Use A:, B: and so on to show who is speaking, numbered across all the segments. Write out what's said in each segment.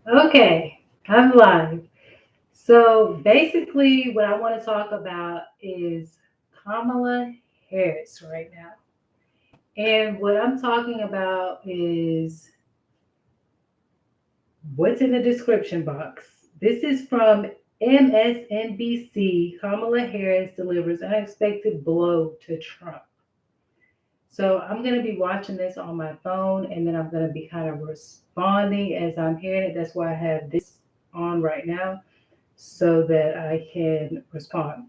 A: Okay, I'm live. So basically, what I want to talk about is Kamala Harris right now. And what I'm talking about is what's in the description box. This is from MSNBC. Kamala Harris delivers unexpected blow to Trump. So I'm going to be watching this on my phone and then I'm going to be kind of responding as I'm hearing it. That's why I have this on right now so that I can respond.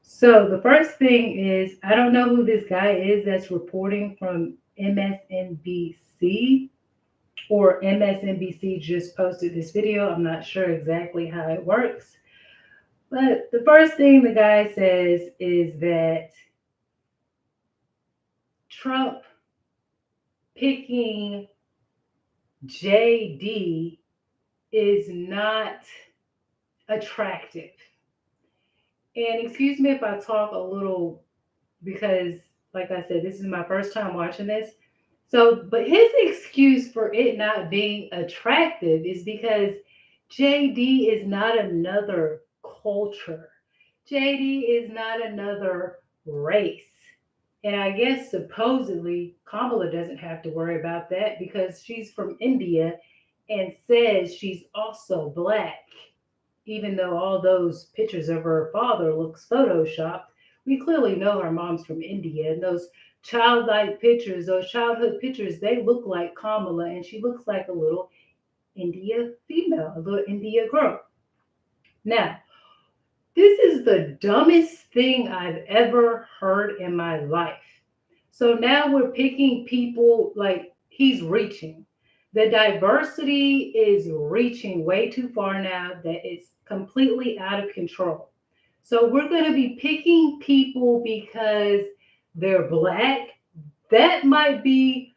A: So the first thing is I don't know who this guy is that's reporting from MSNBC or MSNBC just posted this video. I'm not sure exactly how it works. But the first thing the guy says is that Trump picking JD is not attractive. And excuse me if I talk a little because, like I said, this is my first time watching this. So, but his excuse for it not being attractive is because JD is not another culture. JD is not another race. And I guess supposedly Kamala doesn't have to worry about that because she's from India and says she's also black. Even though all those pictures of her father looks photoshopped, we clearly know her mom's from India. And those childlike pictures, those childhood pictures, they look like Kamala, and she looks like a little India female, a little India girl. Now, this is the dumbest thing I've ever heard in my life. So now we're picking people like he's reaching. The diversity is reaching way too far now that it's completely out of control. So we're going to be picking people because they're black. That might be,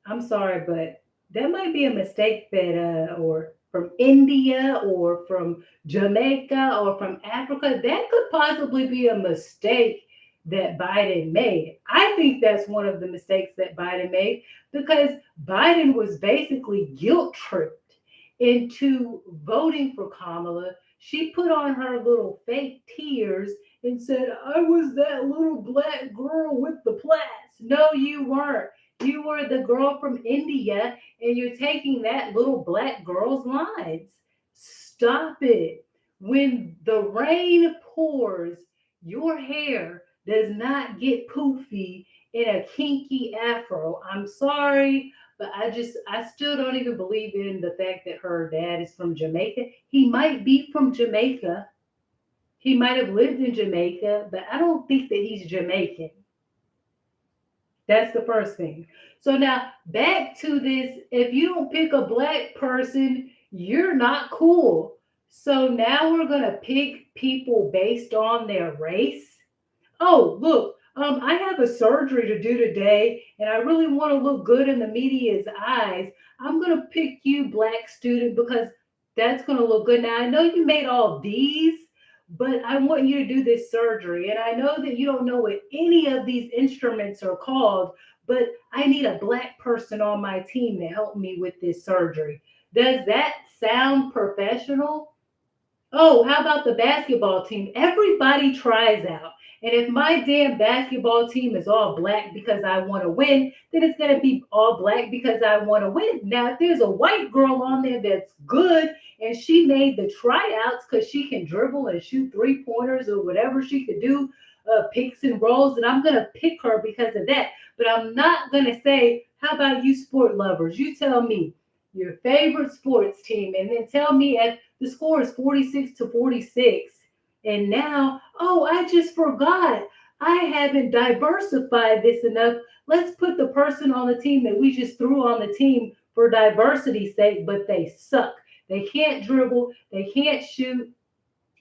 A: I'm sorry, but that might be a mistake that, or from India or from Jamaica or from Africa, that could possibly be a mistake that Biden made. I think that's one of the mistakes that Biden made because Biden was basically guilt tripped into voting for Kamala. She put on her little fake tears and said, I was that little black girl with the plaits. No, you weren't. You were the girl from India and you're taking that little black girl's lines. Stop it. When the rain pours, your hair does not get poofy in a kinky afro. I'm sorry, but I still don't even believe in the fact that her dad is from Jamaica. He might be from Jamaica. He might have lived in Jamaica, but I don't think that he's Jamaican. That's the first thing. So now back to this, if you don't pick a black person, you're not cool. So now we're going to pick people based on their race. Oh, look, I have a surgery to do today and I really want to look good in the media's eyes. I'm going to pick you, black student, because that's going to look good. Now, I know you made all these, but I want you to do this surgery. And I know that you don't know what any of these instruments are called, but I need a black person on my team to help me with this surgery. Does that sound professional? Oh, how about the basketball team? Everybody tries out. And if my damn basketball team is all black because I want to win, then it's going to be all black because I want to win. Now, if there's a white girl on there that's good and she made the tryouts because she can dribble and shoot 3 pointers or whatever she could do, picks and rolls, and I'm going to pick her because of that. But I'm not going to say, how about you sport lovers? You tell me your favorite sports team and then tell me if the score is 46 to 46. And now, oh, I just forgot. I haven't diversified this enough. Let's put the person on the team that we just threw on the team for diversity's sake, but they suck. They can't dribble, they can't shoot,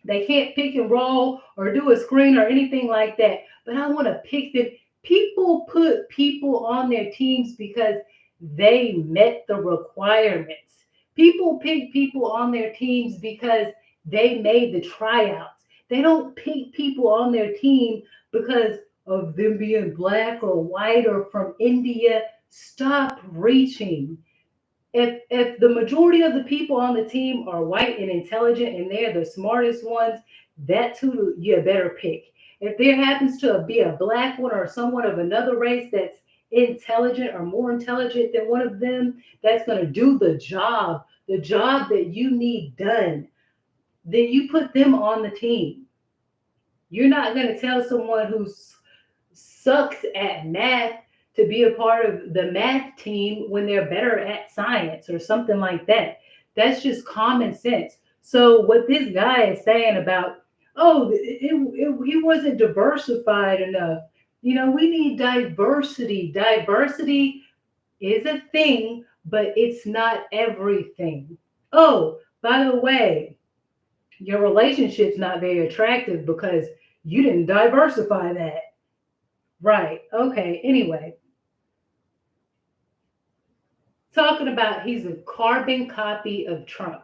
A: they can't pick and roll or do a screen or anything like that. But I want to pick them. People put people on their teams because they met the requirements. People pick people on their teams because they made the tryouts. They don't pick people on their team because of them being black or white or from India. Stop reaching. If the majority of the people on the team are white and intelligent and they're the smartest ones, that's who you better pick. If there happens to be a black one or someone of another race that's intelligent or more intelligent than one of them, that's going to do the job that you need done, then you put them on the team. You're not going to tell someone who sucks at math to be a part of the math team when they're better at science or something like that. That's just common sense. So what this guy is saying about, oh, he wasn't diversified enough. You know, we need diversity. Diversity is a thing, but it's not everything. Oh, by the way, your relationship's not very attractive because you didn't diversify that. Right. Okay. Anyway, talking about he's a carbon copy of Trump.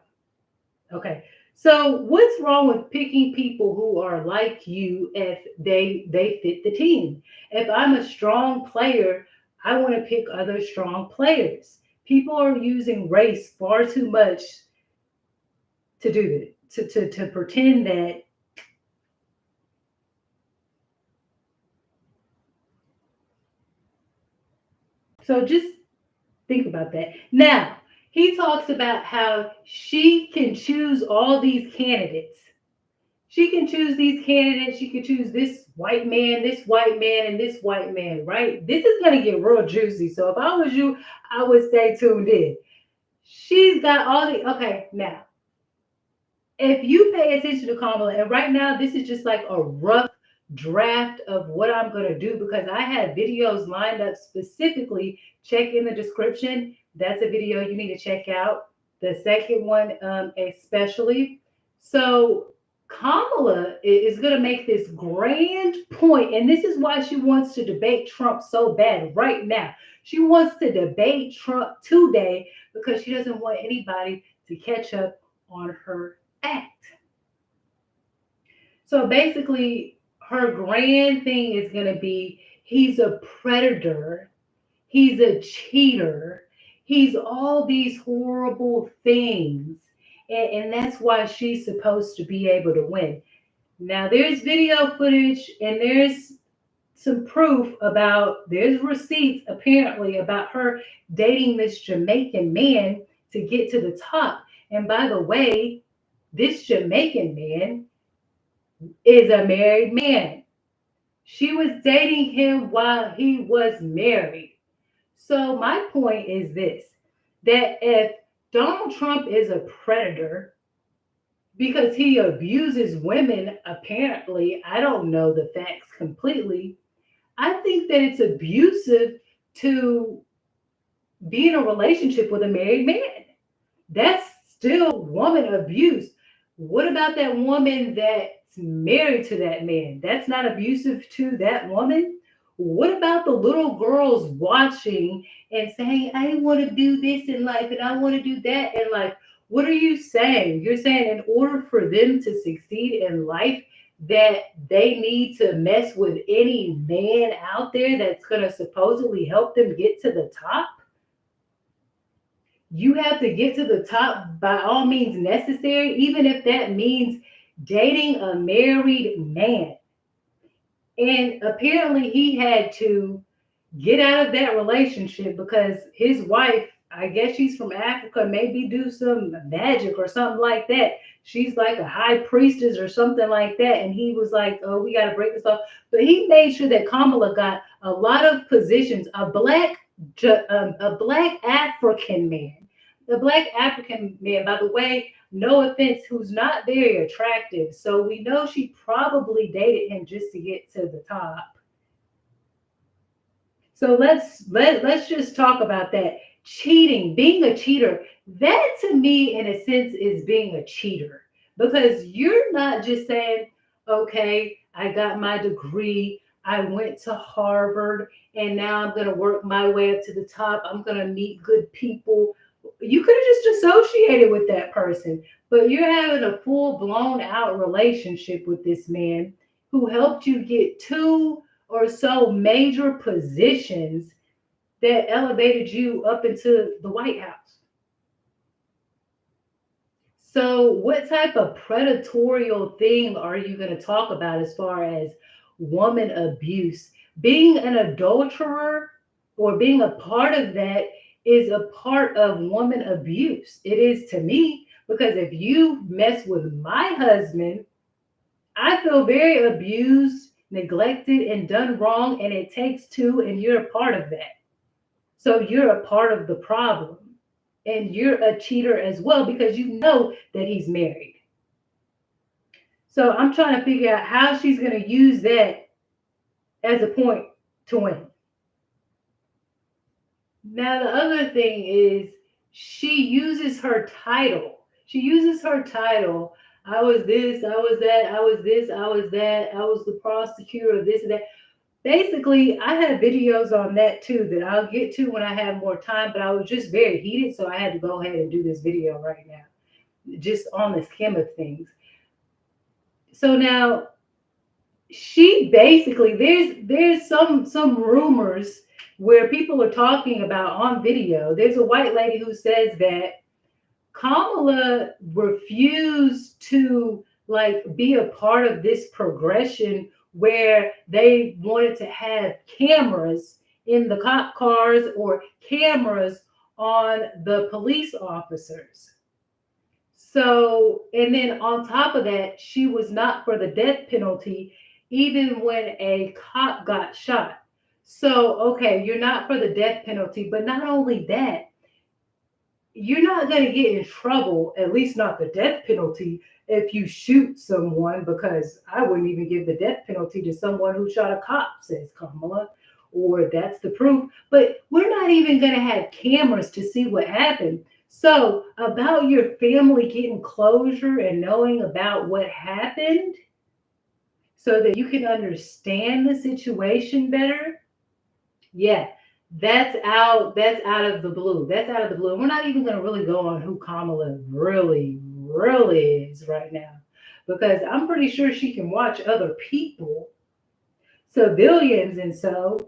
A: Okay. So what's wrong with picking people who are like you if they fit the team? If I'm a strong player, I want to pick other strong players. People are using race far too much to do it, to pretend that. So just think about that. Now, he talks about how she can choose all these candidates. She can choose these candidates. She can choose this white man, and this white man, right? This is going to get real juicy. So if I was you, I would stay tuned in. She's got all the, okay, now, if you pay attention to Kamala, and right now this is just like a rough draft of what I'm going to do because I have videos lined up specifically. Check in the description. That's a video you need to check out. The second one, especially. So Kamala is going to make this grand point, and this is why she wants to debate Trump so bad right now. She wants to debate Trump today because she doesn't want anybody to catch up on her act. So basically, her grand thing is going to be he's a predator, he's a cheater, he's all these horrible things. And that's why she's supposed to be able to win. Now, there's video footage and there's some proof about, there's receipts apparently about her dating this Jamaican man to get to the top. And by the way, this Jamaican man is a married man. She was dating him while he was married. So my point is this, that if Donald Trump is a predator because he abuses women, apparently, I don't know the facts completely. I think that it's abusive to be in a relationship with a married man. That's still woman abuse. What about that woman that's married to that man? That's not abusive to that woman. What about the little girls watching and saying, I want to do this in life and I want to do that in life? What are you saying? You're saying in order for them to succeed in life, that they need to mess with any man out there that's going to supposedly help them get to the top? You have to get to the top by all means necessary, even if that means dating a married man. And apparently he had to get out of that relationship because his wife, I guess she's from Africa, maybe do some magic or something like that. She's like a high priestess or something like that. And he was like, oh, we got to break this off. But he made sure that Kamala got a lot of positions, a black African man. The black African man, by the way, no offense, who's not very attractive. So we know she probably dated him just to get to the top. So let's just talk about that. Cheating, being a cheater, that to me, in a sense, is being a cheater because you're not just saying, okay, I got my degree, I went to Harvard, and now I'm going to work my way up to the top. I'm going to meet good people. You could have just associated with that person, but you're having a full blown out relationship with this man who helped you get two or so major positions that elevated you up into the White House. So, what type of predatorial thing are you going to talk about as far as woman abuse? Being an adulterer or being a part of that is a part of woman abuse. It is to me, because if you mess with my husband, I feel very abused, neglected, and done wrong, and it takes two, and you're a part of that. So you're a part of the problem. And you're a cheater as well because you know that he's married. So I'm trying to figure out how she's going to use that as a point to win. Now, the other thing is she uses her title. She uses her title. I was this, I was that, I was this, I was that, I was the prosecutor of this and that. Basically, I have videos on that too that I'll get to when I have more time, but I was just very heated, so I had to go ahead and do this video right now, just on the scheme of things. So now she basically there's some rumors where people are talking about on video. There's a white lady who says that Kamala refused to like be a part of this progression where they wanted to have cameras in the cop cars or cameras on the police officers. So, and then on top of that, she was not for the death penalty, even when a cop got shot. So, okay, you're not for the death penalty, but not only that, you're not going to get in trouble, at least not the death penalty, if you shoot someone, because I wouldn't even give the death penalty to someone who shot a cop, says Kamala, or that's the proof. But we're not even going to have cameras to see what happened. So, about your family getting closure and knowing about what happened so that you can understand the situation better, yeah, that's out of the blue. That's out of the blue. And we're not even going to really go on who Kamala really is right now, because I'm pretty sure she can watch other people, civilians, and so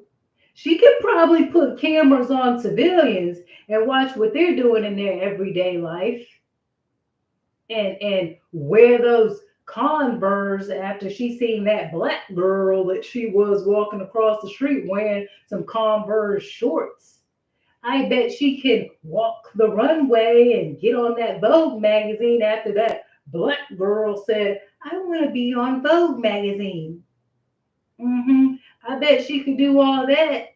A: she could probably put cameras on civilians and watch what they're doing in their everyday life, and wear those Converse after she seen that black girl that she was walking across the street wearing some Converse shorts. I bet she can walk the runway and get on that Vogue magazine after that black girl said, I want to be on Vogue magazine. I bet she could do all that.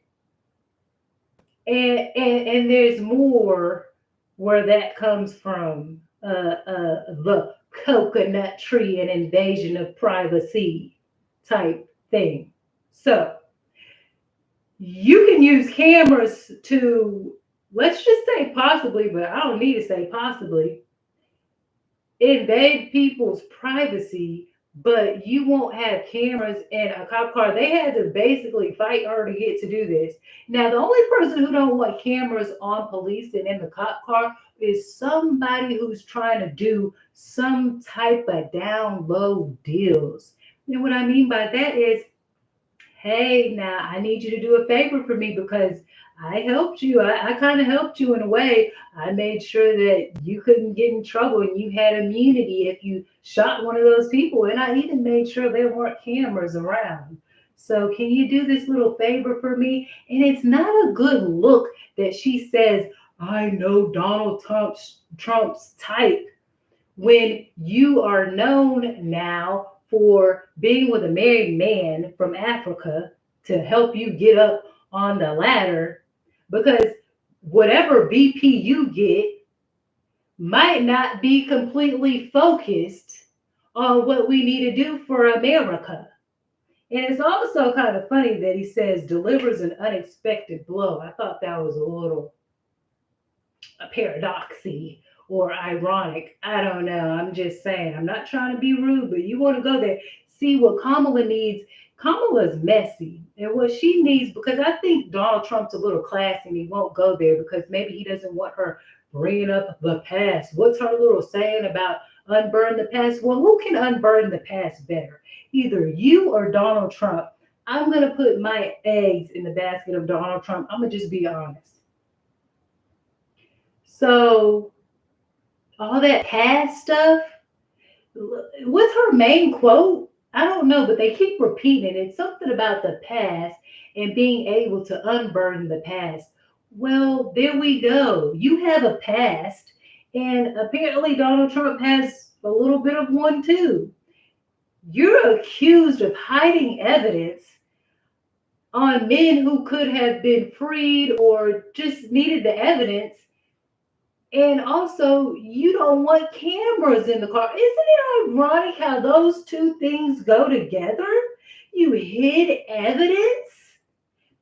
A: And there's more where that comes from. The coconut tree and invasion of privacy type thing. So you can use cameras to, let's just say possibly, but I don't need to say possibly, invade people's privacy, but you won't have cameras in a cop car. They had to basically fight her to get to do this. Now, the only person who don't want cameras on police and in the cop car is somebody who's trying to do some type of down low deals. And what I mean by that is, hey, now I need you to do a favor for me because I helped you. I kind of helped you in a way. I made sure that you couldn't get in trouble and you had immunity if you shot one of those people. And I even made sure there weren't cameras around. So can you do this little favor for me? And it's not a good look that she says, I know Donald Trump's type, when you are known now for being with a married man from Africa to help you get up on the ladder, because whatever VP you get might not be completely focused on what we need to do for America. And it's also kind of funny that he says delivers an unexpected blow. I thought that was a little paradoxy or ironic. I don't know. I'm just saying. I'm not trying to be rude, but you want to go there. See what Kamala needs. Kamala's messy. And what she needs, because I think Donald Trump's a little classy and he won't go there because maybe he doesn't want her bringing up the past. What's her little saying about unburn the past? Well, who can unburn the past better? Either you or Donald Trump. I'm going to put my eggs in the basket of Donald Trump. I'm going to just be honest. So all that past stuff. What's her main quote? I don't know, but they keep repeating it. It's something about the past and being able to unburden the past. Well, there we go. You have a past, and apparently Donald Trump has a little bit of one too. You're accused of hiding evidence on men who could have been freed or just needed the evidence. And also, you don't want cameras in the car. Isn't it ironic how those two things go together? You hid evidence.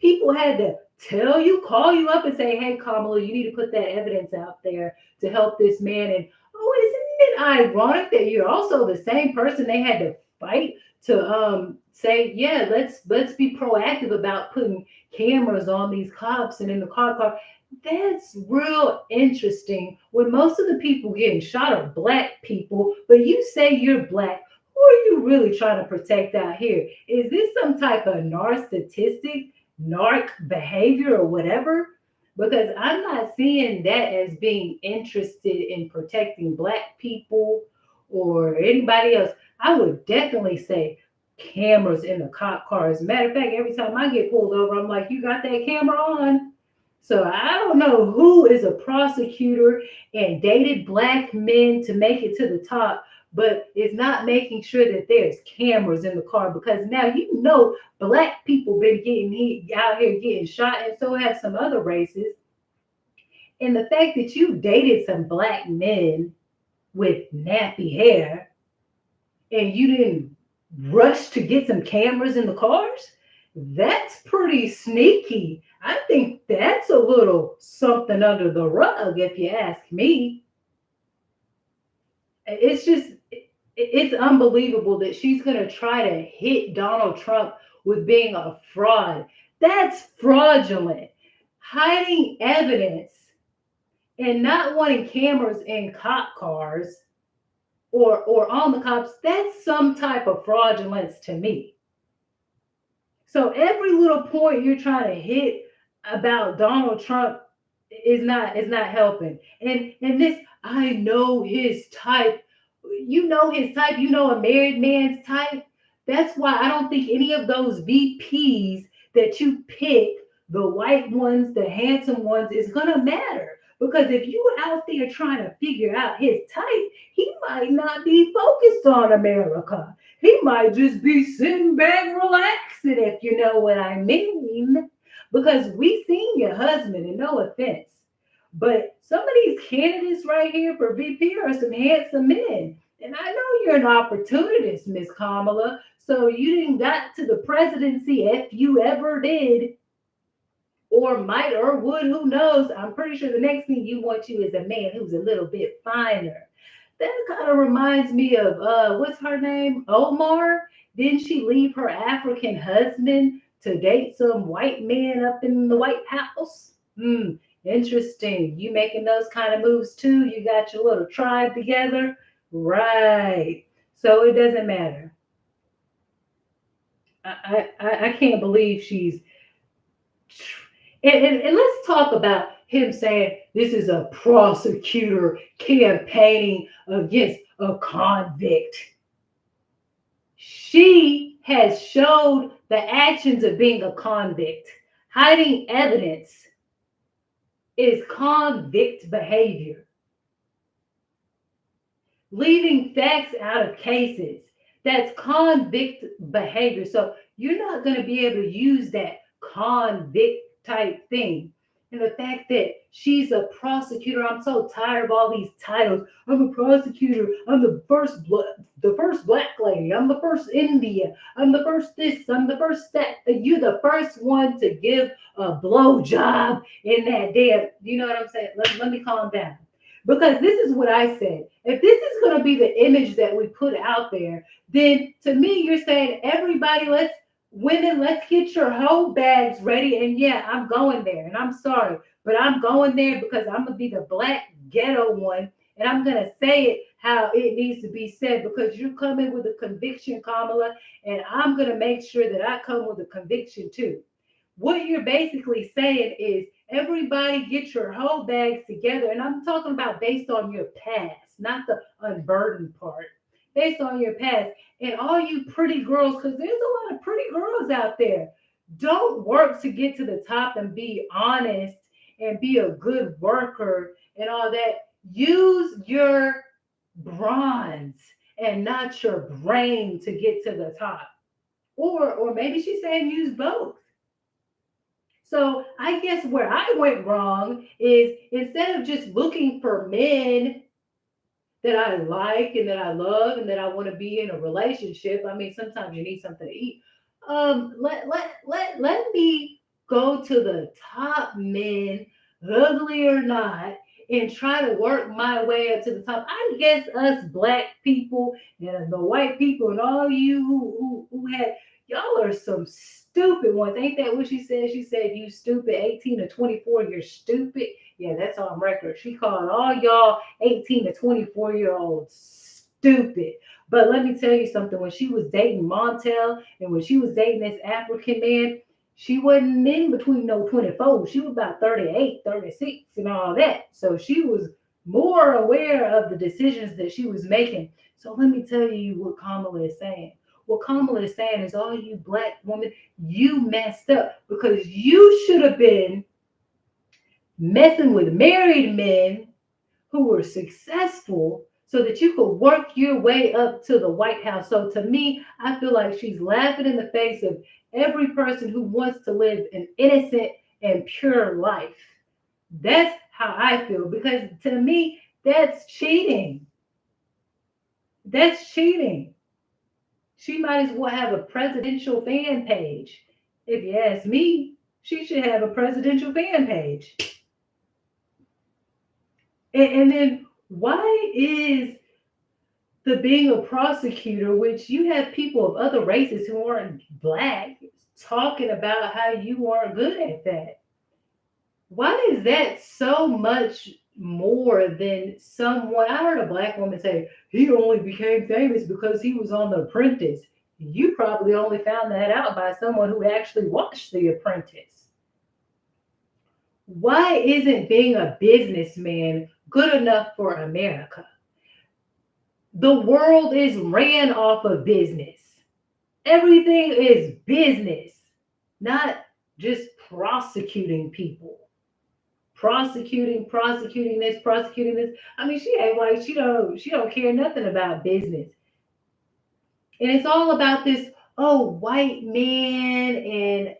A: People had to tell you, call you up and say, hey, Kamala, you need to put that evidence out there to help this man. And oh, isn't it ironic that you're also the same person they had to fight to say, yeah, let's be proactive about putting cameras on these cops and in the car. That's real interesting. When most of the people getting shot are black people, but you say you're black, who are you really trying to protect out here? Is this some type of narcissistic, narc behavior or whatever? Because I'm not seeing that as being interested in protecting black people or anybody else. I would definitely say cameras in the cop cars. Matter of fact, every time I get pulled over, I'm like, you got that camera on? So I don't know who is a prosecutor and dated black men to make it to the top, but is not making sure that there's cameras in the car because now you know black people been getting out here getting shot, and so have some other races. And the fact that you dated some black men with nappy hair and you didn't rush to get some cameras in the cars, that's pretty sneaky. I think that's a little something under the rug, if you ask me. It's just, it's unbelievable that she's going to try to hit Donald Trump with being a fraud. That's fraudulent. Hiding evidence and not wanting cameras in cop cars or on the cops, that's some type of fraudulence to me. So every little point you're trying to hit about Donald Trump is not helping. And this, I know his type. You know his type. You know a married man's type. That's why I don't think any of those VPs that you pick, the white ones, the handsome ones, is gonna matter. Because if you out there trying to figure out his type, he might not be focused on America. He might just be sitting back relaxing, if you know what I mean. Because we seen your husband, and no offense, but some of these candidates right here for VP are some handsome men. And I know you're an opportunist, Miss Kamala. So you didn't got to the presidency if you ever did, or might or would, who knows? I'm pretty sure the next thing you want you is a man who's a little bit finer. That kind of reminds me of what's her name? Omar. Didn't she leave her African husband to date some white man up in the White House? Hmm, interesting. You making those kind of moves too? You got your little tribe together? Right. So it doesn't matter. I can't believe she's and let's talk about him saying this is a prosecutor campaigning against a convict. She has showed the actions of being a convict. Hiding evidence is convict behavior. Leaving facts out of cases, that's convict behavior. So you're not going to be able to use that convict type thing. And the fact that she's a prosecutor, I'm so tired of all these titles. I'm a prosecutor. I'm the first black lady. I'm the first India. I'm the first this. I'm the first that. You're the first one to give a blow job in that damn. You know what I'm saying? Let me calm down. Because this is what I said. If this is going to be the image that we put out there, then to me, you're saying, everybody, women, let's get your whole bags ready. And yeah, I'm going there. And I'm sorry, but I'm going there because I'm going to be the black ghetto one. And I'm going to say it how it needs to be said because you're coming with a conviction, Kamala. And I'm going to make sure that I come with a conviction too. What you're basically saying is Everybody get your whole bags together. And I'm talking about based on your past, not the unburdened part. Based on your past. And all you pretty girls, because there's a lot of pretty girls out there, don't work to get to the top and be honest and be a good worker and all that. Use your bronze and not your brain to get to the top. Or maybe she's saying use both. So I guess where I went wrong is instead of just looking for men that I like and that I love and that I want to be in a relationship. I mean, sometimes you need something to eat. Let me go to the top men, ugly or not, and try to work my way up to the top. I guess us black people and the white people and all you who had y'all are some stupid ones. Ain't that what she said? She said you stupid, 18 to 24, you're stupid. Yeah, that's on record. She called all y'all 18 to 24-year-olds stupid. But let me tell you something. When she was dating Montel and when she was dating this African man, she wasn't in between no 24. She was about 38, 36, and all that. So she was more aware of the decisions that she was making. So let me tell you what Kamala is saying. What Kamala is saying is all you black women, you messed up because you should have been messing with married men who were successful so that you could work your way up to the White House. So to me, I feel like she's laughing in the face of every person who wants to live an innocent and pure life. That's how I feel because to me, that's cheating. That's cheating. She might as well have a presidential fan page. If you ask me, she should have a presidential fan page. And then why is the being a prosecutor, which you have people of other races who aren't black talking about how you aren't good at that? Why is that so much more than someone? I heard a black woman say he only became famous because he was on The Apprentice. You probably only found that out by someone who actually watched The Apprentice. Why isn't being a businessman good enough for America? The world is ran off of business. Everything is business, not just prosecuting people. Prosecuting this, prosecuting this. I mean, she ain't like she don't care nothing about business. And it's all about this, oh, white man and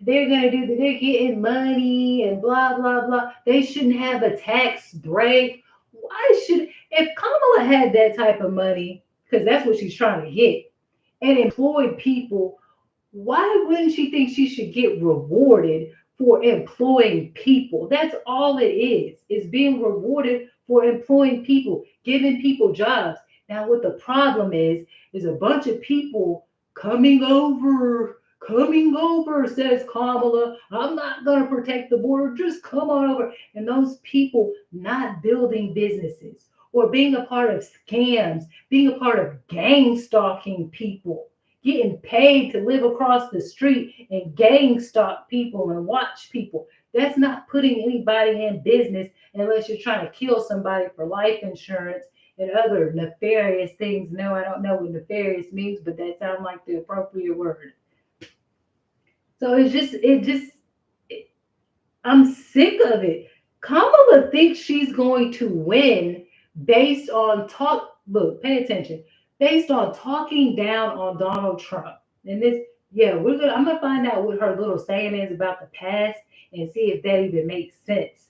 A: they're gonna do that, they're getting money and blah blah blah. They shouldn't have a tax break. Why should if Kamala had that type of money, because that's what she's trying to get, and employed people, why wouldn't she think she should get rewarded for employing people? That's all it is being rewarded for employing people, giving people jobs. Now, what the problem is a bunch of people coming over, says Kamala. I'm not going to protect the border. Just come on over. And those people not building businesses or being a part of scams, being a part of gang stalking people, getting paid to live across the street and gang stalk people and watch people. That's not putting anybody in business unless you're trying to kill somebody for life insurance and other nefarious things. No, I don't know what nefarious means, but that sounds like the appropriate word. So I'm sick of it. Kamala thinks she's going to win based on talk. Look, pay attention. Based on talking down on Donald Trump. And this, yeah, I'm gonna find out what her little saying is about the past and see if that even makes sense.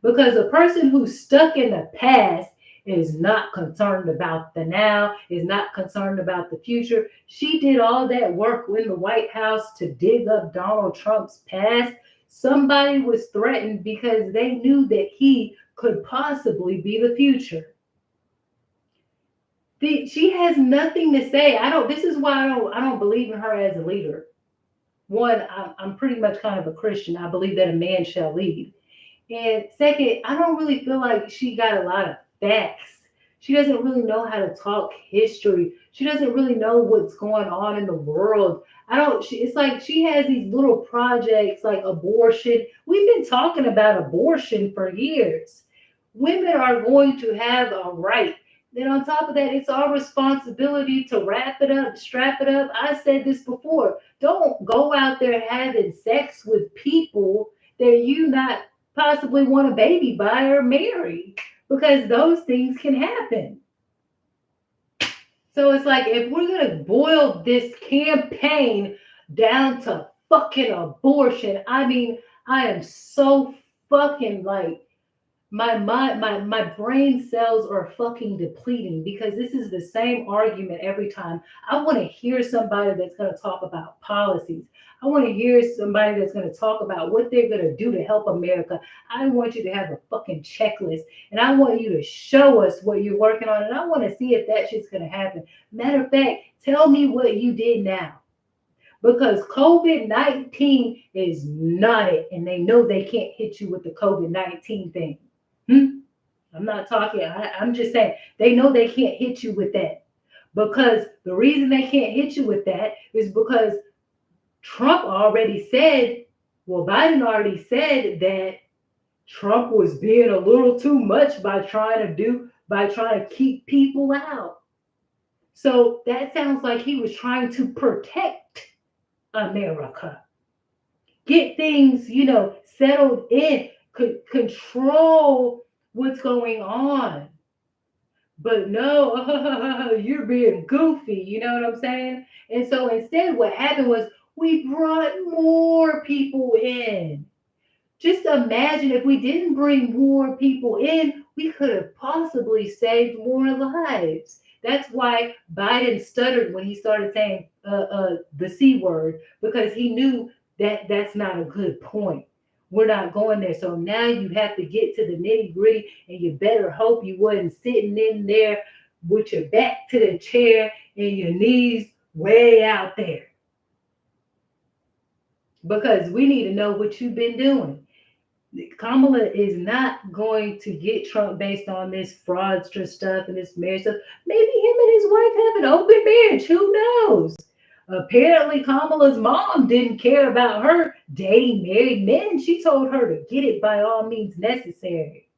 A: Because a person who's stuck in the past is not concerned about the now, is not concerned about the future. She did all that work in the White House to dig up Donald Trump's past. Somebody was threatened because they knew that he could possibly be the future. She has nothing to say. This is why I don't believe in her as a leader. One, I'm pretty much kind of a Christian. I believe that a man shall lead. And second, I don't really feel like she got a lot of facts She doesn't really know how to talk history. She doesn't really know what's going on in the world. I don't, it's like she has these little projects like abortion. We've been talking about abortion for years. Women are going to have a right. Then on top of that, it's our responsibility to wrap it up, strap it up. I said this before. Don't go out there having sex with people that you not possibly want a baby by or marry, because those things can happen. So it's like, if we're gonna boil this campaign down to fucking abortion, I mean, I am so fucking like, my brain cells are fucking depleting, because this is the same argument every time. I want to hear somebody that's going to talk about policies. I want to hear somebody that's going to talk about what they're going to do to help America. I want you to have a fucking checklist, and I want you to show us what you're working on, and I want to see if that shit's going to happen. Matter of fact, tell me what you did now. Because COVID-19 is not it, and they know they can't hit you with the COVID-19 thing. I'm not talking, I'm just saying, they know they can't hit you with that. Because the reason they can't hit you with that is because Trump already said, well, Biden already said that Trump was being a little too much by trying to keep people out. So that sounds like he was trying to protect America. Get things, settled in, control what's going on. But no, you're being goofy, you know what I'm saying? And so instead, what happened was we brought more people in. Just imagine if we didn't bring more people in, we could have possibly saved more lives. That's why Biden stuttered when he started saying the C word, because he knew that that's not a good point. We're not going there. So now you have to get to the nitty gritty, and you better hope you wasn't sitting in there with your back to the chair and your knees way out there. Because we need to know what you've been doing. Kamala is not going to get Trump based on this fraudster stuff and this marriage stuff. Maybe him and his wife have an open marriage. Who knows? Apparently, Kamala's mom didn't care about her dating married men. She told her to get it by all means necessary.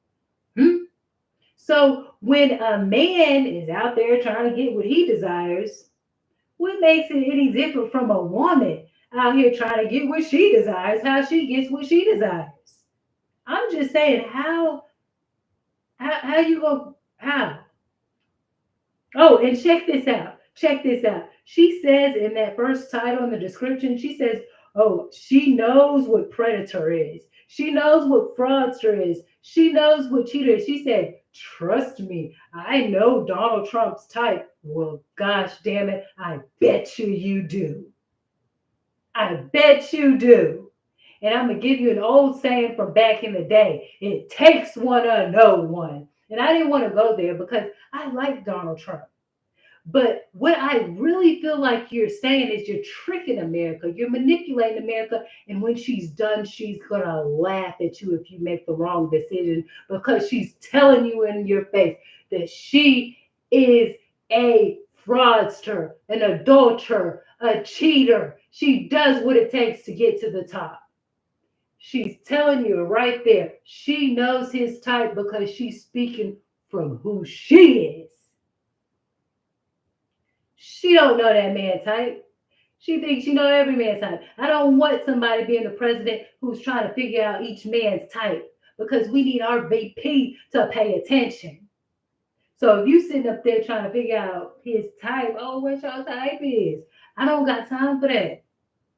A: So when a man is out there trying to get what he desires, what makes it any different from a woman out here trying to get what she desires, how she gets what she desires? I'm just saying, how you go, how? Oh, and check this out. Check this out. She says in that first title in the description, she says, oh, she knows what predator is. She knows what fraudster is. She knows what cheater is. She said, trust me, I know Donald Trump's type. Well, gosh damn it, I bet you do. I bet you do. And I'm going to give you an old saying from back in the day. It takes one to know one. And I didn't want to go there because I like Donald Trump. But what I really feel like you're saying is you're tricking America. You're manipulating America. And when she's done, she's going to laugh at you if you make the wrong decision, because she's telling you in your face that she is a fraudster, an adulterer, a cheater. She does what it takes to get to the top. She's telling you right there. She knows his type because she's speaking from who she is. She don't know that man type. She thinks she know every man's type. I don't want somebody being the president who's trying to figure out each man's type, because we need our VP to pay attention. So if you sitting up there trying to figure out his type, oh, what your type is, I don't got time for that.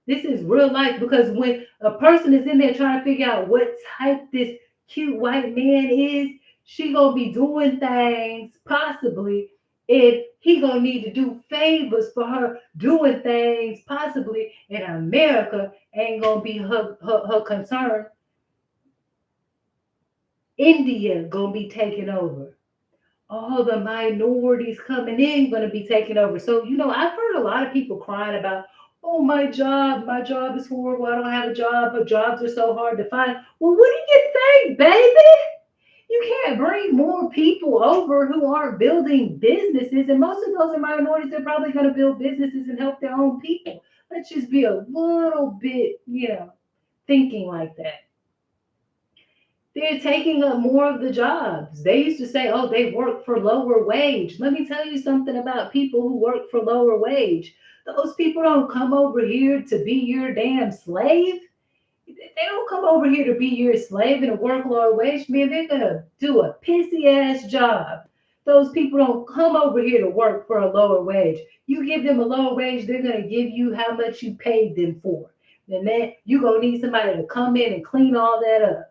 A: This is real life, because when a person is in there trying to figure out what type this cute white man is, she gonna be doing things possibly, and he gonna need to do favors for her doing things possibly, and America ain't gonna be her concern. India gonna be taking over. All the minorities coming in gonna be taking over. So, I've heard a lot of people crying about, oh, my job is horrible. I don't have a job. But jobs are so hard to find. Well, what do you think, baby? You can't bring more people over who aren't building businesses. And most of those are minorities. They're probably going to build businesses and help their own people. Let's just be a little bit, thinking like that. They're taking up more of the jobs. They used to say, oh, they work for lower wage. Let me tell you something about people who work for lower wage. Those people don't come over here to be your damn slave. They don't come over here to be your slave and to work lower wage. Man, they're going to do a pissy ass job. Those people don't come over here to work for a lower wage. You give them a lower wage, they're going to give you how much you paid them for. And then you're going to need somebody to come in and clean all that up.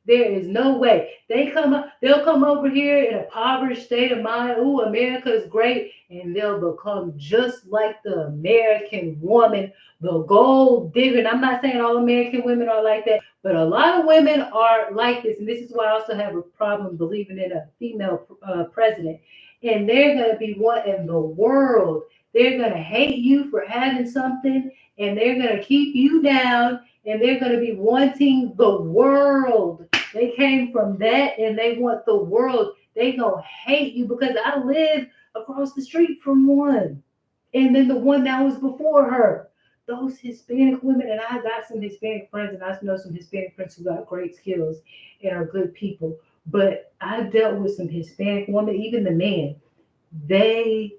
A: There is no way. They'll come over here in a impoverished state of mind. Ooh, America is great. And they'll become just like the American woman, the gold digger. And I'm not saying all American women are like that, but a lot of women are like this. And this is why I also have a problem believing in a female president. And they're going to be one in the world. They're going to hate you for having something, and they're going to keep you down, and they're going to be wanting the world. They came from that, and they want the world. They going to hate you because I live across the street from one. And then the one that was before her. Those Hispanic women, and I got some Hispanic friends, and I know some Hispanic friends who got great skills and are good people. But I've dealt with some Hispanic women, even the men. They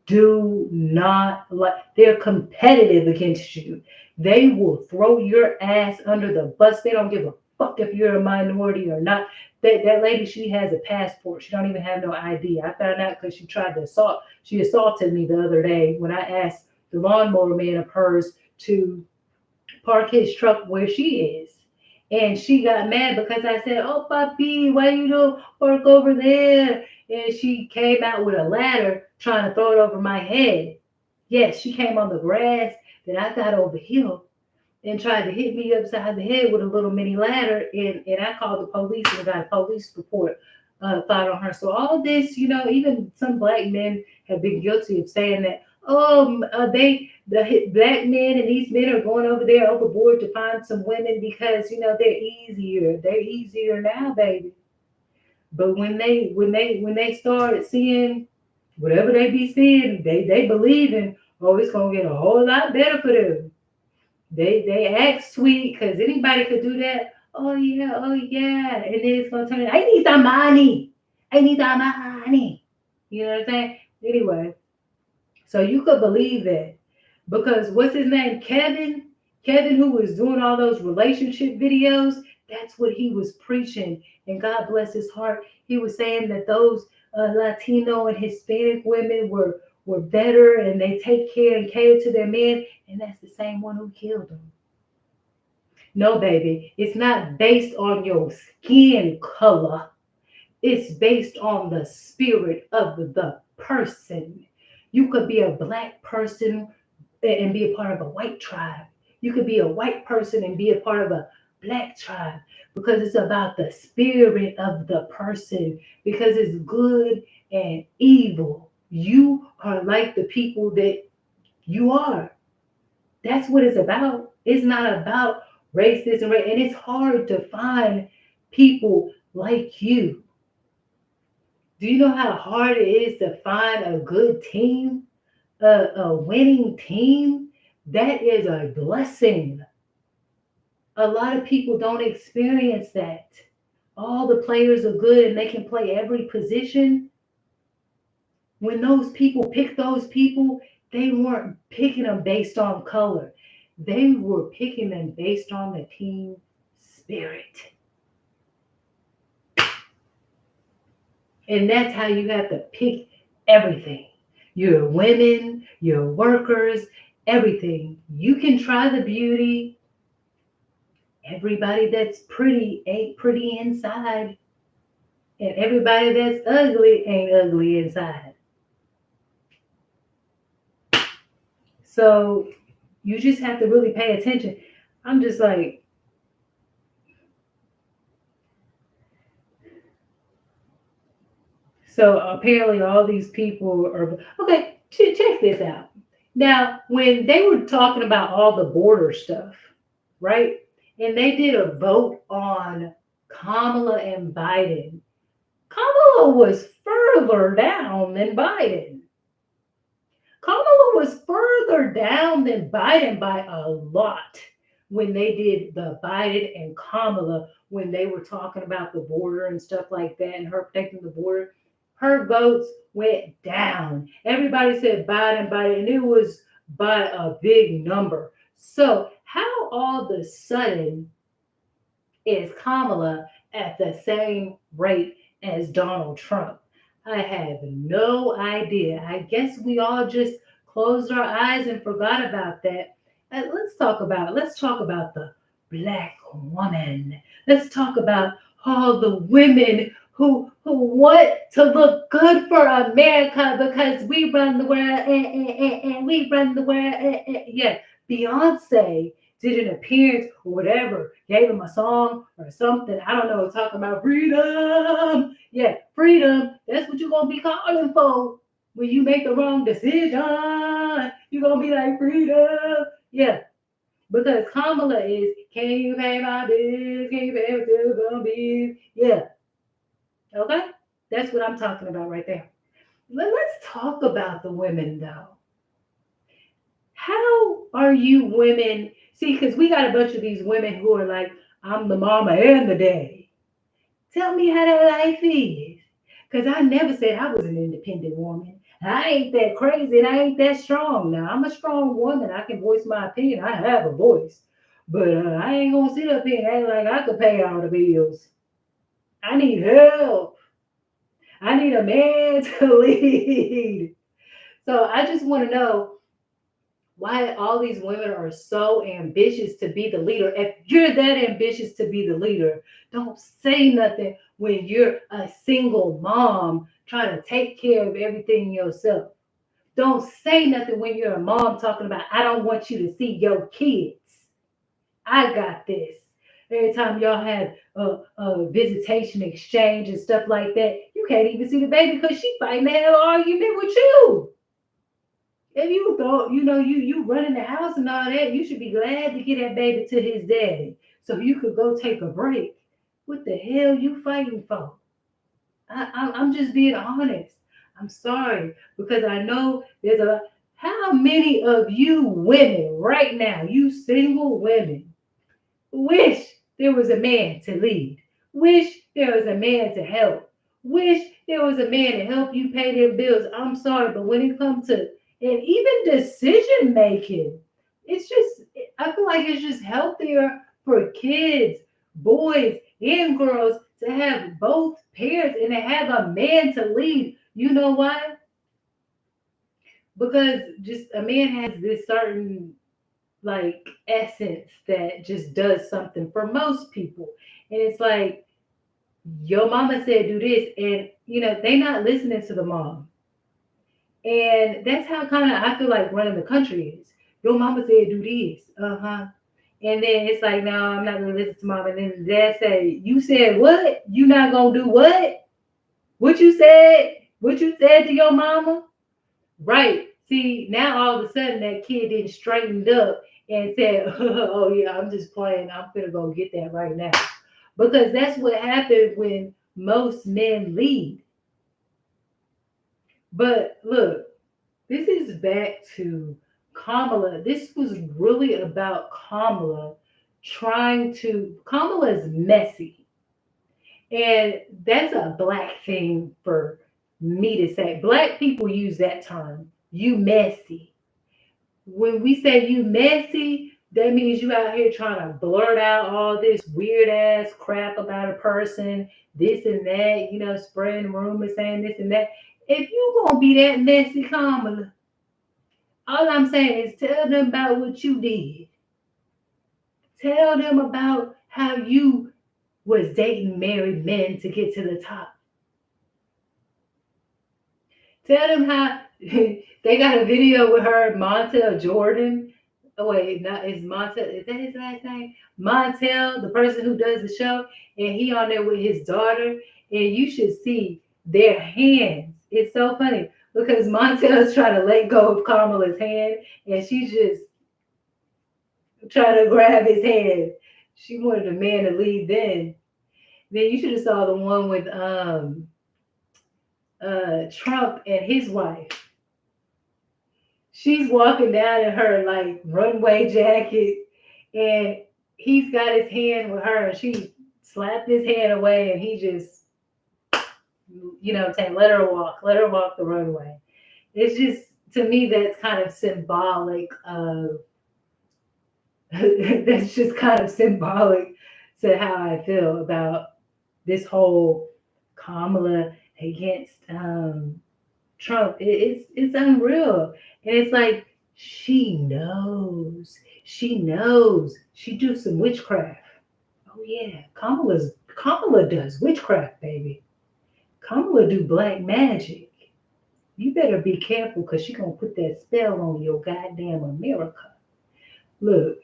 A: do not like, they're competitive against you. They will throw your ass under the bus. They don't give a fuck if you're a minority or not. That lady, she has a passport. She don't even have no ID. I found out because she assaulted me the other day when I asked the lawnmower man of hers to park his truck where she is. And she got mad because I said, oh, papi, why you don't park over there? And she came out with a ladder trying to throw it over my head. Yes, she came on the grass that I got over here and tried to hit me upside the head with a little mini ladder. And I called the police and got a police report filed on her. So all this, even some black men have been guilty of saying that, the black men and these men are going over there overboard to find some women because, they're easier. They're easier now, baby. But when they start seeing whatever they be seeing, they believe in, oh, it's gonna get a whole lot better for them. They act sweet because anybody could do that. Oh yeah, and then it's gonna turn. I need some money. I need some money. You know what I'm saying? Anyway, so you could believe that because what's his name, Kevin, who was doing all those relationship videos. That's what he was preaching, and God bless his heart. He was saying that those Latino and Hispanic women were better, and they take care and cater to their men, and that's the same one who killed them. No, baby, it's not based on your skin color. It's based on the spirit of the person. You could be a black person and be a part of a white tribe. You could be a white person and be a part of a black tribe because it's about the spirit of the person, because it's good and evil. You are like the people that you are. That's what it's about. It's not about race, this and race. And it's hard to find people like you. Do you know how hard it is to find a good team, a winning team? That is a blessing. A lot of people don't experience that. All the players are good and they can play every position. When those people pick those people, they weren't picking them based on color. They were picking them based on the team spirit. And that's how you have to pick everything. Your women, your workers, everything. You can try the beauty. Everybody that's pretty ain't pretty inside. And everybody that's ugly ain't ugly inside. So you just have to really pay attention. I'm just like, so apparently all these people are, okay, check this out. Now, when they were talking about all the border stuff, right? And they did a vote on Kamala and Biden. Kamala was further down than Biden. Kamala was further down than Biden by a lot when they did the Biden and Kamala, when they were talking about the border and stuff like that and her protecting the border. Her votes went down. Everybody said Biden, Biden, and it was by a big number. So, how all of a sudden is Kamala at the same rate as Donald Trump? I have no idea. I guess we all just closed our eyes and forgot about that. And let's talk about the black woman. Let's talk about all the women who want to look good for America because we run the world and we run the world. Yeah, Beyonce did an appearance or whatever, gave him a song or something. I don't know, talking about freedom. Yeah, freedom. That's what you're going to be calling for. When you make the wrong decision, you're going to be like, freedom. Yeah, because Kamala is, can you pay my bills? Can you pay my bills? Yeah, okay? That's what I'm talking about right there. Let's talk about the women, though. How are you women? See, because we got a bunch of these women who are like, I'm the mama and the daddy. Tell me how that life is. Because I never said I was an independent woman. I ain't that crazy and I ain't that strong. Now, I'm a strong woman. I can voice my opinion. I have a voice. But I ain't going to sit up here and act like I could pay all the bills. I need help. I need a man to lead. So I just want to know why all these women are so ambitious to be the leader. If you're that ambitious to be the leader, don't say nothing when you're a single mom trying to take care of everything yourself. Don't say nothing when you're a mom talking about, I don't want you to see your kids. I got this. Every time y'all have a visitation exchange and stuff like that, you can't even see the baby because she fighting to have an argument with you. If you thought, you running the house and all that, you should be glad to get that baby to his daddy so you could go take a break. What the hell you fighting for? I'm just being honest. I'm sorry because I know there's a. How many of you women right now, you single women, wish there was a man to lead? Wish there was a man to help? Wish there was a man to help you pay their bills? I'm sorry, but when it comes to and even decision making, it's just I feel like it's just healthier for kids, boys and girls to have both parents and to have a man to lead. You know why? Because just a man has this certain like essence that just does something for most people. And it's like your mama said do this, and they not listening to the mom. And that's how kind of I feel like running the country is. Your mama said do this. Uh-huh. And then it's like, no, I'm not gonna listen to mom. And then dad say, you said what? You not gonna do what? What you said? What you said to your mama? Right. See, now all of a sudden that kid didn't straightened up and said, oh yeah, I'm just playing. I'm gonna go get that right now. Because that's what happened when most men lead. But look, this is back to Kamala. This was really about Kamala Kamala's messy. And that's a black thing for me to say. Black people use that term, you messy. When we say you messy, that means you out here trying to blurt out all this weird ass crap about a person, this and that, spreading rumors, saying this and that. If you gonna be that messy, Kamala, all I'm saying is tell them about what you did. Tell them about how you was dating married men to get to the top. Tell them how they got a video with her, Montel Jordan. Oh wait, not is Montel, is that his last name? Montel, the person who does the show, and he on there with his daughter, and you should see their hands. It's so funny because Montel's trying to let go of Kamala's hand, and she's just trying to grab his hand. She wanted a man to lead then. Then you should have saw the one with Trump and his wife. She's walking down in her like runway jacket, and he's got his hand with her, and she slapped his hand away, and he just, you know what I'm saying, let her walk the runway. It's just, to me, that's kind of symbolic of, that's just kind of symbolic to how I feel about this whole Kamala against Trump. It's unreal, and it's like she knows she do some witchcraft. Oh yeah, Kamala does witchcraft, baby. Kamala do black magic. You better be careful because she gonna put that spell on your goddamn America. Look,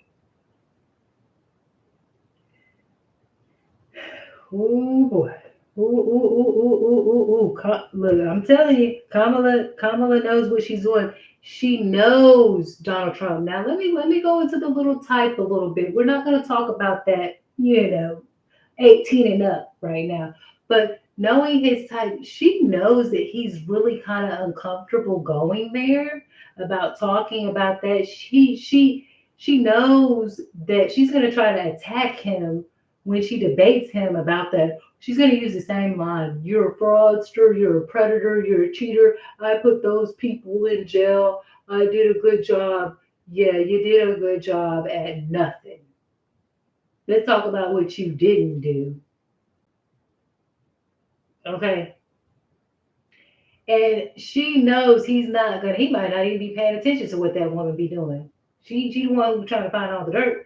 A: oh boy. Ooh, ooh, ooh, ooh, ooh, ooh, ooh. Look, I'm telling you, Kamala knows what she's doing. She knows Donald Trump. Now let me go into the little type a little bit. We're not gonna talk about that, 18 and up right now. But knowing his type, she knows that he's really kind of uncomfortable going there about talking about that. She knows that she's gonna try to attack him when she debates him about that. She's gonna use the same line. You're a fraudster, you're a predator, you're a cheater. I put those people in jail. I did a good job. Yeah, you did a good job at nothing. Let's talk about what you didn't do. Okay. And she knows he's not gonna, he might not even be paying attention to what that woman be doing. She the one who's trying to find all the dirt.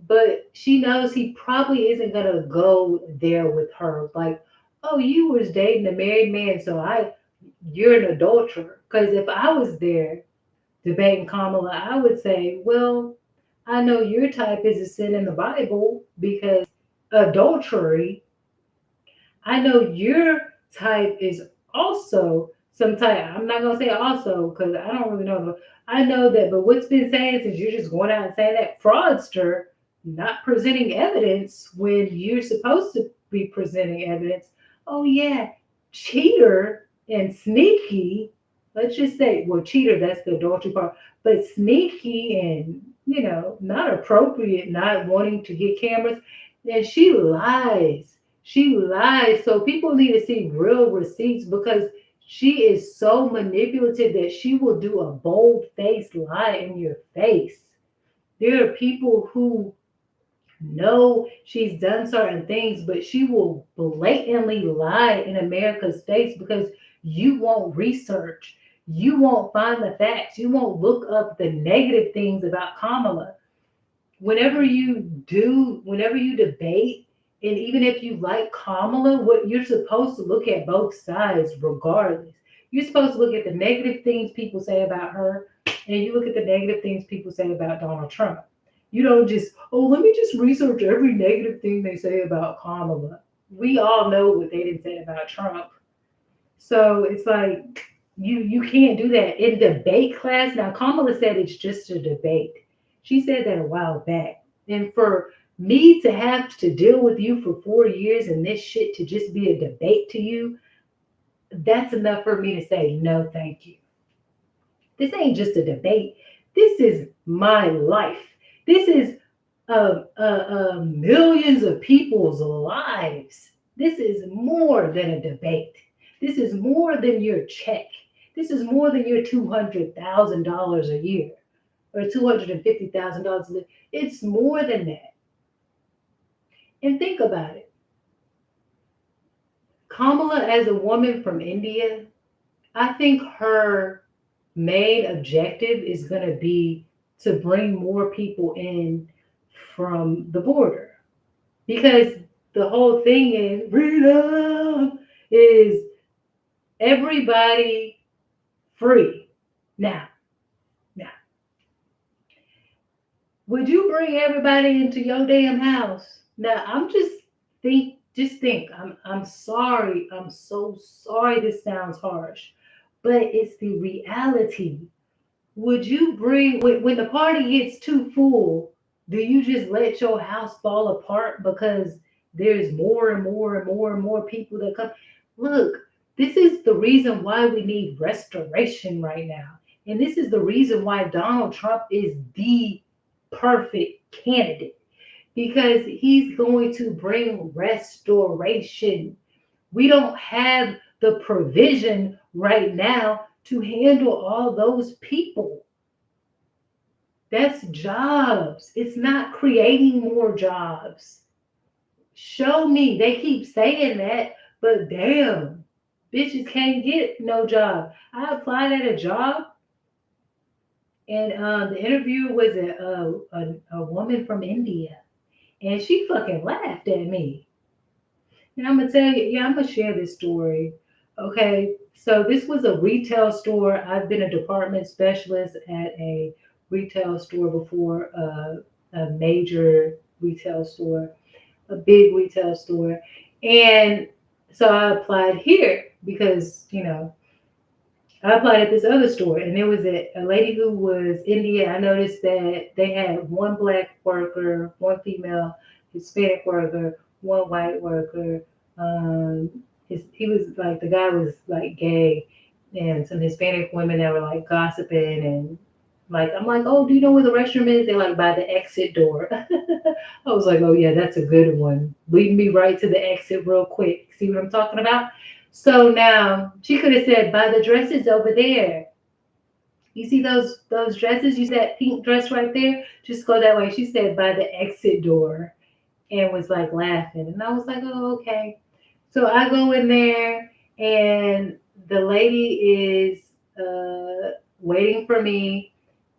A: But she knows he probably isn't gonna go there with her. Like, oh, you was dating a married man, so you're an adulterer. Because if I was there debating Kamala, I would say, well, I know your type is a sin in the Bible because adultery. I know your type is also some type. I'm not gonna say also because I don't really know. But I know that. But what's been saying since you're just going out and saying that fraudster, not presenting evidence when you're supposed to be presenting evidence. Oh yeah, cheater and sneaky. Let's just say, well, cheater, that's the adultery part, but sneaky and not appropriate, not wanting to get cameras. And she lies. She lies. So people need to see real receipts because she is so manipulative that she will do a bold faced lie in your face. There are people who know she's done certain things, but she will blatantly lie in America's face because you won't research. You won't find the facts. You won't look up the negative things about Kamala. Whenever you debate, and even if you like Kamala, what you're supposed to look at both sides regardless. You're supposed to look at the negative things people say about her, and you look at the negative things people say about Donald Trump. You don't just, oh, let me just research every negative thing they say about Kamala. We all know what they didn't say about Trump. So it's like you can't do that in debate class. Now Kamala said it's just a debate. She said that a while back. And for me to have to deal with you for 4 years and this shit to just be a debate to you, that's enough for me to say no, thank you. This ain't just a debate. This is my life. This is millions of people's lives. This is more than a debate. This is more than your check. This is more than your $200,000 a year or $250,000 a year. It's more than that. And think about it. Kamala, as a woman from India, I think her main objective is going to be to bring more people in from the border because the whole thing is freedom is everybody free. Now, would you bring everybody into your damn house? Now, just think. I'm sorry. I'm so sorry. This sounds harsh, but it's the reality. Would you bring when the party gets too full? Do you just let your house fall apart because there's more and more and more and more people that come. Look, this is the reason why we need restoration right now. And this is the reason why Donald Trump is the perfect candidate because he's going to bring restoration. We don't have the provision right now to handle all those people. That's jobs. It's not creating more jobs. Show me. They keep saying that, but damn, bitches can't get no job. I applied at a job, and the interviewer was a woman from India, and she fucking laughed at me. And I'm gonna tell you, yeah, I'm gonna share this story. Okay, so this was a retail store. I've been a department specialist at a retail store before, a major retail store, a big retail store. And so I applied here because, I applied at this other store and there was a lady who was Indian. I noticed that they had one black worker, one female Hispanic worker, one white worker. He was like, the guy was like gay and some Hispanic women that were like gossiping and like, I'm like, oh, do you know where the restroom is? They're like by the exit door. I was like, oh yeah, that's a good one. Lead me right to the exit real quick. See what I'm talking about? So now she could have said, by the dresses over there. You see those dresses? You see that pink dress right there? Just go that way. She said by the exit door and was like laughing. And I was like, oh, okay. So I go in there and the lady is waiting for me.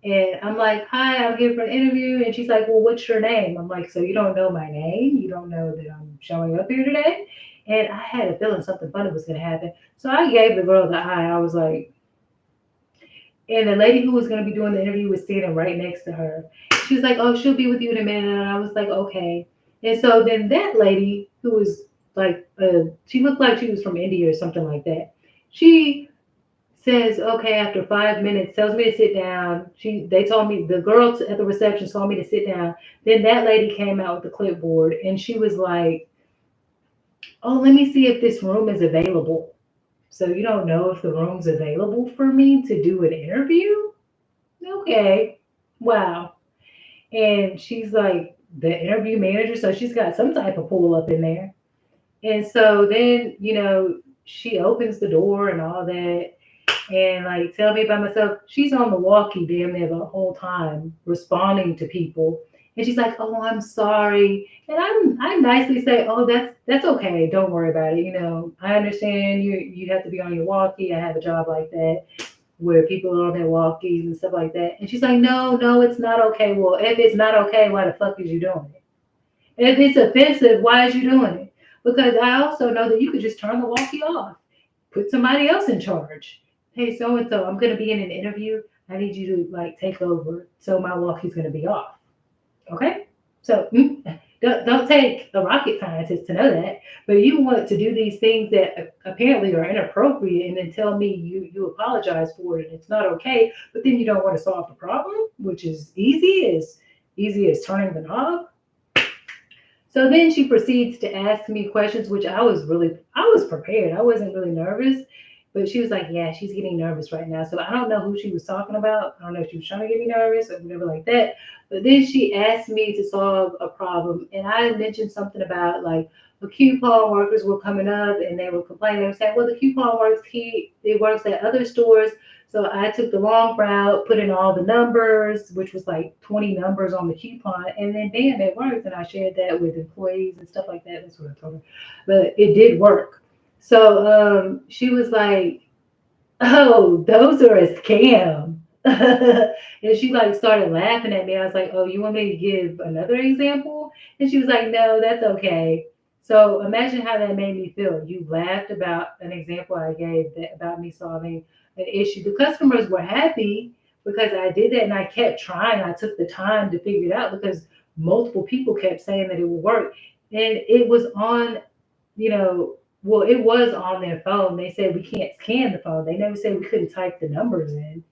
A: And I'm like, hi, I'm here for an interview. And she's like, well, what's your name? I'm like, so you don't know my name? You don't know that I'm showing up here today? And I had a feeling something funny was going to happen. So I gave the girl the eye. I was like, and the lady who was going to be doing the interview was standing right next to her. She was like, oh, she'll be with you in a minute. And I was like, okay. And so then that lady who was like, she looked like she was from India or something like that. She says, okay, after 5 minutes, tells me to sit down. They told me, the girl at the reception told me to sit down. Then that lady came out with the clipboard and she was like, oh, let me see if this room is available. So you don't know if the room's available for me to do an interview? Okay. Wow. And she's like the interview manager, so she's got some type of pull up in there. And so then, she opens the door and all that and like tell me about myself. She's on the walkie damn near the whole time responding to people. And she's like, oh, I'm sorry. And I nicely say, oh, that's okay. Don't worry about it. I understand you have to be on your walkie. I have a job like that where people are on their walkies and stuff like that. And she's like, no, it's not okay. Well, if it's not okay, why the fuck is you doing it? If it's offensive, why is you doing it? Because I also know that you could just turn the walkie off, put somebody else in charge. Hey, so and so, I'm going to be in an interview. I need you to like take over. So my walkie's going to be off. Okay? So don't take a rocket scientist to know that. But you want to do these things that apparently are inappropriate and then tell me you apologize for it and it's not okay. But then you don't want to solve the problem, which is easy as turning the knob. So then she proceeds to ask me questions, which I was prepared. I wasn't really nervous, but she was like, yeah, she's getting nervous right now. So I don't know who she was talking about. I don't know if she was trying to get me nervous or whatever like that. But then she asked me to solve a problem. And I mentioned something about like the coupon workers were coming up and they were complaining. They were saying, well, the coupon works, it works at other stores. So I took the long route, put in all the numbers, which was like 20 numbers on the coupon, and then damn, it worked. And I shared that with employees and stuff like that. That's what I told her. But it did work. So she was like, oh, those are a scam. And she like started laughing at me. I was like, oh, you want me to give another example? And she was like, no, that's okay. So imagine how that made me feel. You laughed about an example I gave about me solving an issue. The customers were happy because I did that and I kept trying. I took the time to figure it out because multiple people kept saying that it would work. And it was on, well, it was on their phone. They said we can't scan the phone. They never said we couldn't type the numbers in.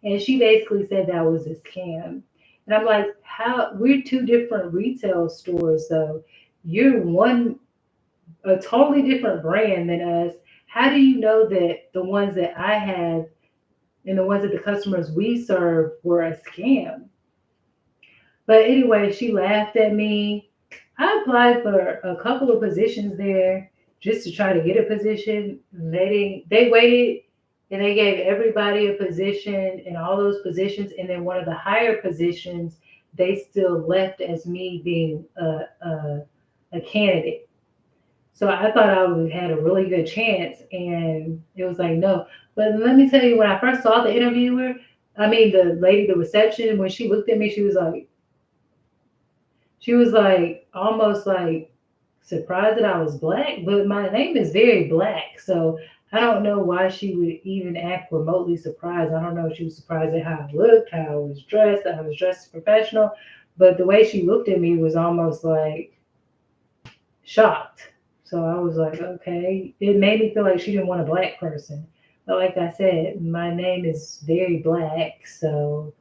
A: And she basically said that was a scam. And I'm like, how? We're two different retail stores, though. You're a totally different brand than us. How do you know that the ones that I have and the ones that the customers we serve were a scam? But anyway, she laughed at me. I applied for a couple of positions there just to try to get a position. They waited and they gave everybody a position in all those positions. And then one of the higher positions, they still left as me being a candidate. So I thought I would had a really good chance, and it was like no. But let me tell you, when I first saw the interviewer, I mean the lady, the reception, when she looked at me, she was like almost like surprised that I was black, but my name is very black, so I don't know why she would even act remotely surprised. I don't know if she was surprised at how I looked, how I was dressed, that I was dressed professional, but the way she looked at me was almost like shocked. So I was like, okay. It made me feel like she didn't want a black person. But like I said, my name is very black, so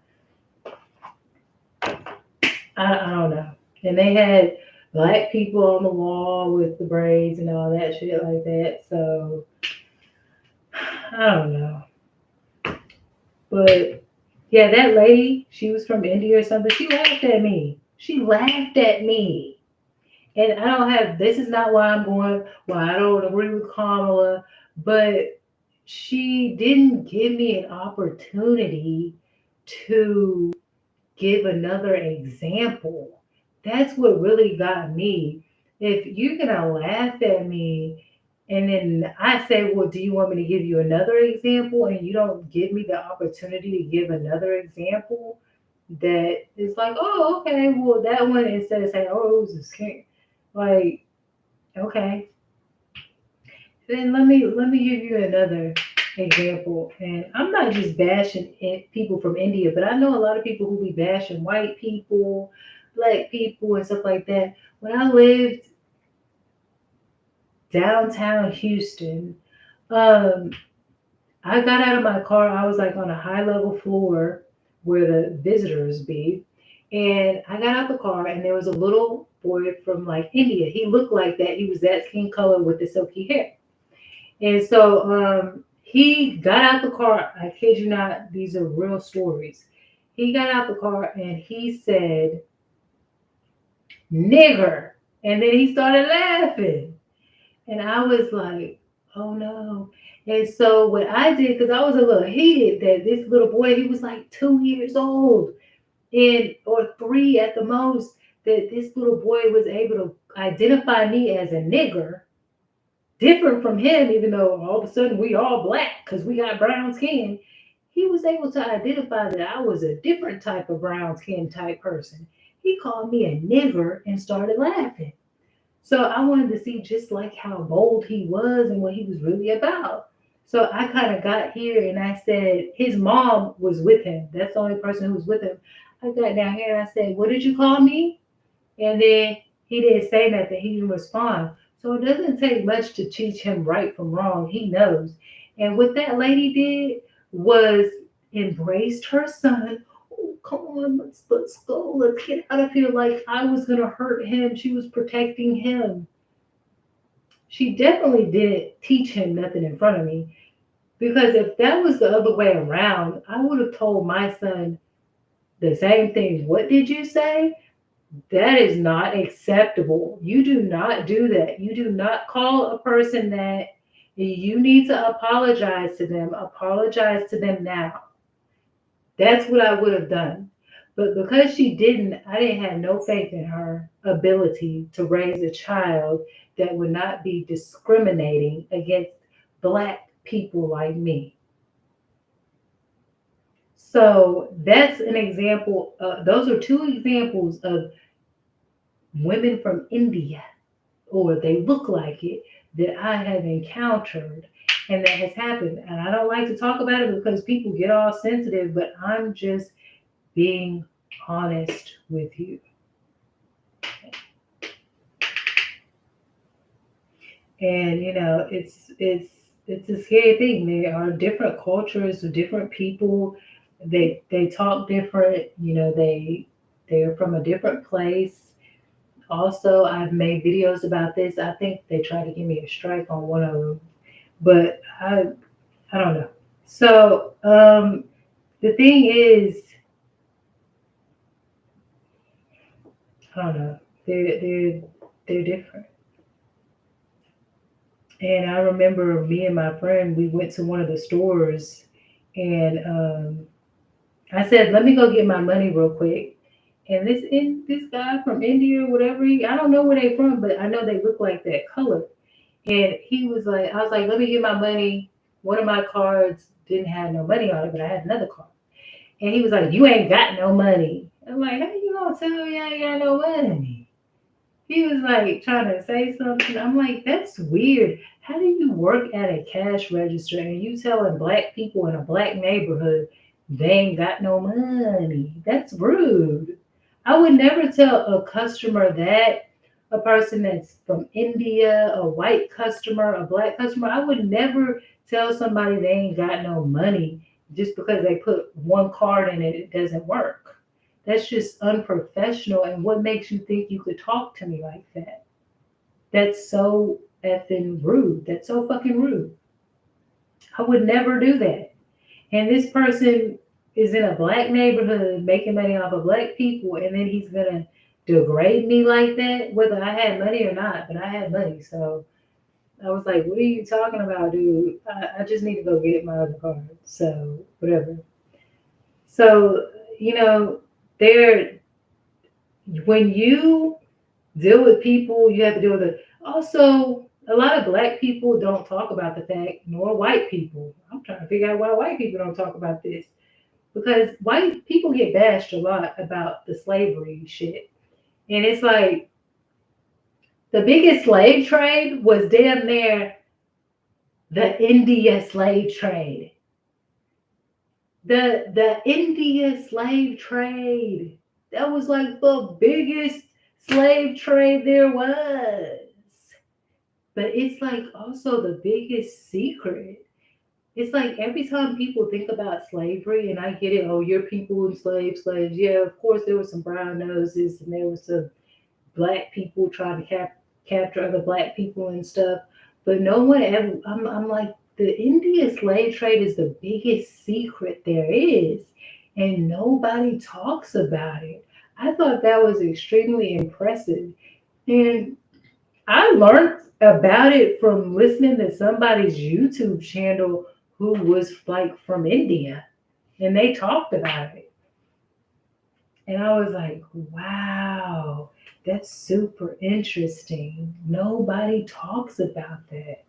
A: I don't know. And they had black people on the wall with the braids and all that shit like that. So I don't know. But yeah, that lady, she was from India or something. She laughed at me. She laughed at me. And I don't have, this is not why I'm going, well, I don't agree with Kamala, but she didn't give me an opportunity to give another example. That's what really got me. If you're gonna laugh at me and then I say, well, do you want me to give you another example? And you don't give me the opportunity to give another example that is like, oh, okay, well, that one instead of saying, oh, it was a scam. Like, okay, then let me give you another example. And I'm not just bashing people from India, but I know a lot of people who be bashing white people, black people, and stuff like that. When I lived downtown Houston, um, I got out of my car. I was like on a high level floor where the visitors be. And I got out the car and there was a little boy from like India. He looked like that. He was that skin color with the silky hair. And so he got out the car. I kid you not, these are real stories. He got out the car and he said, nigger. And then he started laughing. And I was like, oh no. And so what I did, because I was a little heated that this little boy, he was like 2 years old and or three at the most, that this little boy was able to identify me as a nigger, different from him, even though all of a sudden we all black because we got brown skin. He was able to identify that I was a different type of brown skin type person. He called me a nigger and started laughing. So I wanted to see just like how bold he was and what he was really about. So I kind of got here and I said, his mom was with him. That's the only person who was with him. I got down here and I said, what did you call me? And then he didn't say nothing. He didn't respond. So it doesn't take much to teach him right from wrong. He knows. And what that lady did was embraced her son. Oh, come on, let's go. Let's get out of here. Like I was gonna hurt him. She was protecting him. She definitely didn't teach him nothing in front of me. Because if that was the other way around, I would have told my son the same thing. What did you say? That is not acceptable. You do not do that. You do not call a person that. You need to apologize to them. Apologize to them now. That's what I would have done. But because she didn't, I didn't have no faith in her ability to raise a child that would not be discriminating against black people like me. So that's an example. Those are two examples of women from India, or they look like it, that I have encountered and that has happened. And I don't like to talk about it because people get all sensitive, but I'm just being honest with you. And it's a scary thing. There are different cultures, different people. They talk different. They're from a different place. Also, I've made videos about this. I think they tried to give me a strike on one of them, but I don't know. So the thing is, I don't know. They're different. And I remember me and my friend, we went to one of the stores, and I said, "Let me go get my money real quick." And this guy from India, whatever I don't know where they from, but I know they look like that color. And he was like, I was like, "Let me get my money." One of my cards didn't have no money on it, but I had another card. And he was like, "You ain't got no money." I'm like, "How you gonna tell me I ain't got no money?" He was like trying to say something. I'm like, "That's weird. How do you work at a cash register and you telling black people in a black neighborhood they ain't got no money? That's rude." I would never tell a customer that, a person that's from India, a white customer, a black customer. I would never tell somebody they ain't got no money just because they put one card in it, it doesn't work. That's just unprofessional. And what makes you think you could talk to me like that? That's so effing rude. That's so fucking rude. I would never do that. And this person is in a black neighborhood making money off of black people, and then he's gonna degrade me like that, whether I had money or not. But I had money, so I was like, "What are you talking about, dude? I just need to go get my other card." So whatever. So you know, there when you deal with people, you have to deal with it. Also, a lot of black people don't talk about the fact, nor white people. I'm trying to figure out why white people don't talk about this, because white people get bashed a lot about the slavery shit. And it's like the biggest slave trade was damn near the India slave trade. The India slave trade. That was like the biggest slave trade there was. But it's like also the biggest secret. It's like every time people think about slavery, and I get it, oh, your people enslaved slaves. Yeah, of course, there were some brown noses and there was some black people trying to capture other black people and stuff. But no one ever, I'm like, the India slave trade is the biggest secret there is, and nobody talks about it. I thought that was extremely impressive. And I learned about it from listening to somebody's YouTube channel who was like from India, and they talked about it. And I was like, wow, that's super interesting. Nobody talks about that.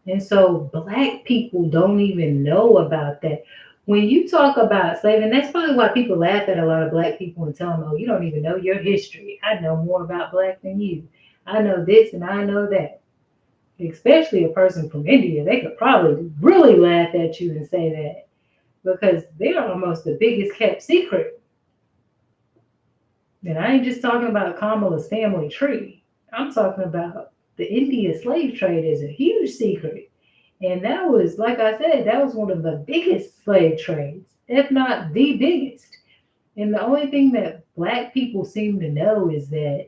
A: And so black people don't even know about that. When you talk about slavery, and that's probably why people laugh at a lot of black people and tell them, "Oh, you don't even know your history. I know more about black than you. I know this and I know that." Especially a person from India, they could probably really laugh at you and say that, because they're almost the biggest kept secret. And I ain't just talking about Kamala's family tree. I'm talking about the India slave trade is a huge secret. And that was, like I said, that was one of the biggest slave trades, if not the biggest. And the only thing that black people seem to know is that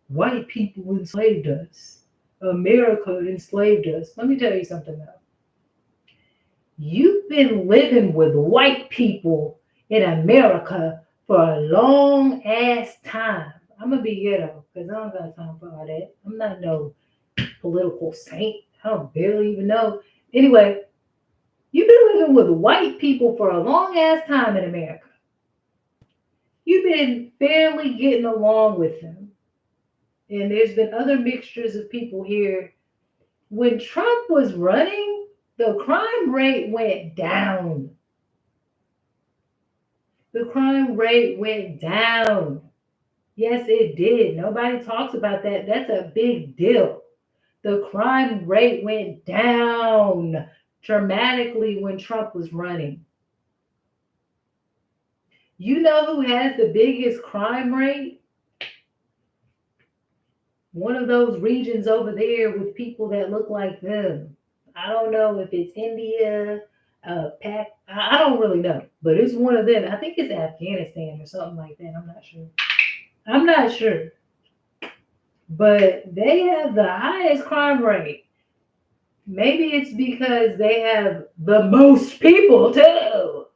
A: white people enslaved us. America enslaved us. Let me tell you something though. You've been living with white people in America for a long ass time. I'm gonna be ghetto because I don't got time for all that. I'm not no political saint. I don't barely even know. Anyway, you've been living with white people for a long ass time in America. You've been fairly getting along with them. And there's been other mixtures of people here. When Trump was running, the crime rate went down. The crime rate went down. Yes, it did. Nobody talks about that. That's a big deal. The crime rate went down dramatically when Trump was running. You know who has the biggest crime rate? One of those regions over there with people that look like them. I don't know if it's India, I don't really know, but it's one of them. I think it's Afghanistan or something like that. I'm not sure. I'm not sure. but they have the highest crime rate. Maybe it's because they have the most people too.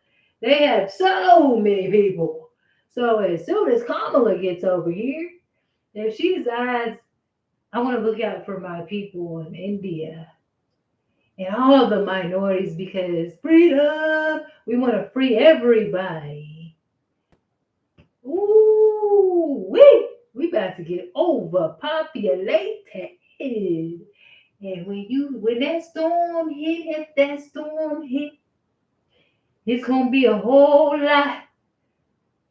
A: They have so many people. So as soon as Kamala gets over here, if she decides, I want to look out for my people in India and all the minorities because freedom, we want to free everybody. Ooh, we about to get overpopulated. And when that storm hit, if that storm hit, it's gonna be a whole lot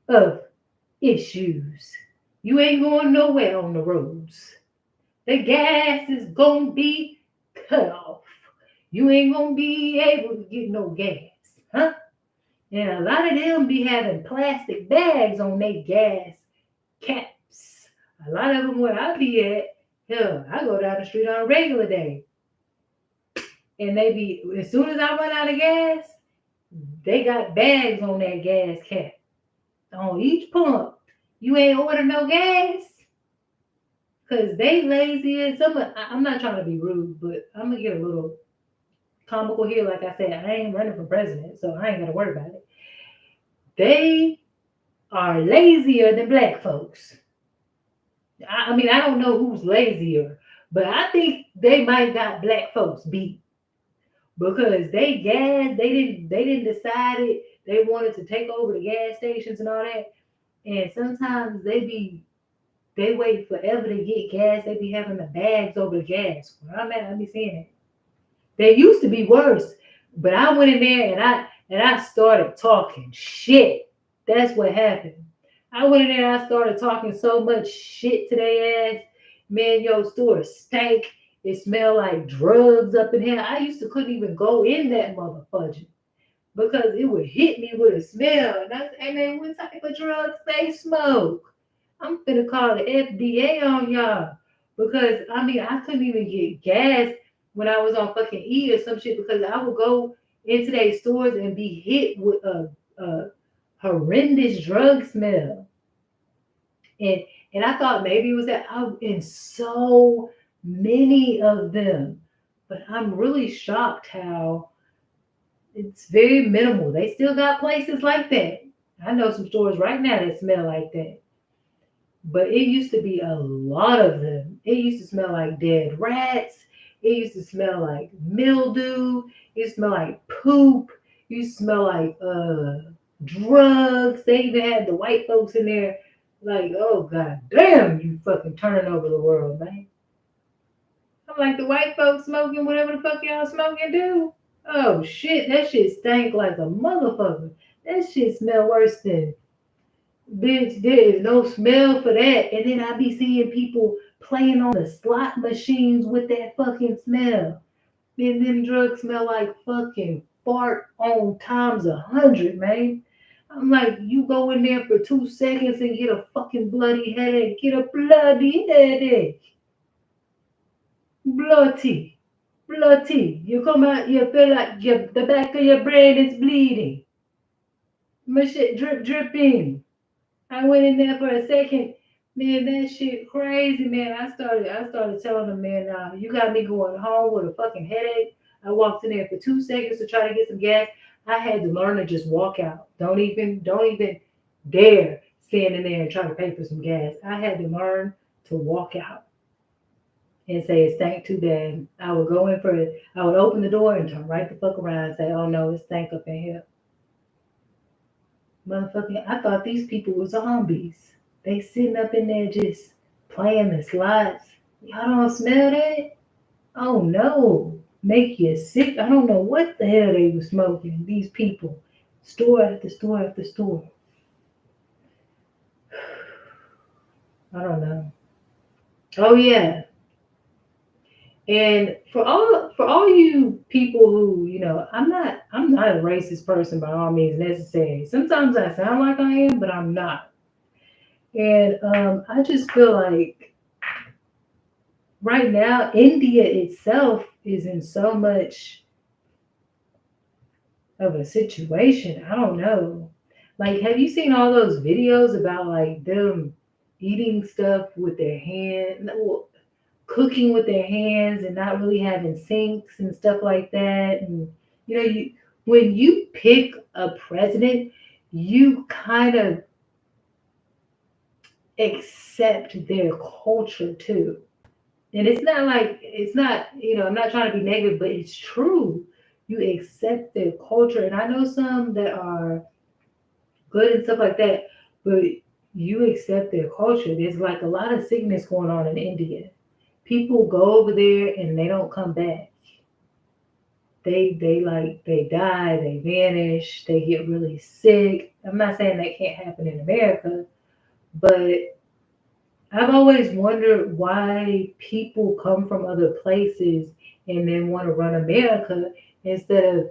A: of issues. You ain't going nowhere on the roads. The gas is gonna be cut off. You ain't gonna be able to get no gas, huh? And a lot of them be having plastic bags on their gas caps. A lot of them where I be at, hell, I go down the street on a regular day. And they be, as soon as I run out of gas, they got bags on that gas cap. On each pump. You ain't order no gas? Because they lazy as some. I'm not trying to be rude, but I'm going to get a little comical here. Like I said, I ain't running for president, so I ain't got to worry about it. They are lazier than black folks. I mean, I don't know who's lazier, but I think they might got black folks beat because they didn't decide it. They wanted to take over the gas stations and all that. And sometimes they wait forever to get gas. They be having the bags over the gas. Where I'm at, I be seeing it. They used to be worse, but I went in there and I started talking shit. That's what happened. I went in there and I started talking so much shit to their ass. Man, your store stank. It smelled like drugs up in here. I used to couldn't even go in that motherfucker because it would hit me with a smell. And I said, hey man, what type of drugs they smoke? I'm finna call the FDA on y'all. Because I mean I couldn't even get gas when I was on fucking E or some shit because I would go into these stores and be hit with a horrendous drug smell. And and I thought maybe it was that I'm in so many of them. But I'm really shocked how it's very minimal. They still got places like that. I know some stores right now that smell like that. But it used to be a lot of them. It used to smell like dead rats. It used to smell like mildew. It used to smell like poop. It used to smell like drugs. They even had the white folks in there like, oh god damn, you fucking turning over the world, man. I'm like the white folks smoking whatever the fuck y'all smoking do. Oh shit, that shit stank like a motherfucker. That shit smell worse than bitch. There is no smell for that. And then I be seeing people playing on the slot machines with that fucking smell. Then them drugs smell like fucking fart on times 100, man. I'm like, you go in there for 2 seconds and get a fucking bloody headache. Get a bloody headache. Bloody. Bloody. You come out, you feel like the back of your brain is bleeding. My shit dripping. I went in there for a second. Man, that shit crazy, man. I started telling them, man, you got me going home with a fucking headache. I walked in there for 2 seconds to try to get some gas. I had to learn to just walk out. Don't even dare stand in there and try to pay for some gas. I had to learn to walk out and say it stank too bad. I would go in for it. I would open the door and turn right the fuck around and say, oh no, it stank up in here. Motherfucking, I thought these people were zombies. They sitting up in there just playing the slots. Y'all don't smell that? Oh no. Make you sick. I don't know what the hell they were smoking. These people. Store after store after store. I don't know. Oh yeah. And for all you people who, I'm not a racist person by all means necessary. Sometimes I sound like I am, but I'm not. And I just feel like right now India itself is in so much of a situation. I don't know. Like, have you seen all those videos about like them eating stuff with their hands, well, cooking with their hands, and not really having sinks and stuff like that. And you when you pick a president, you kind of accept their culture too. And it's not, I'm not trying to be negative, but it's true. You accept their culture. And I know some that are good and stuff like that, but you accept their culture. There's like a lot of sickness going on in India. People go over there and they don't come back. They die, they vanish, they get really sick. I'm not saying that can't happen in America, but I've always wondered why people come from other places and then want to run America instead of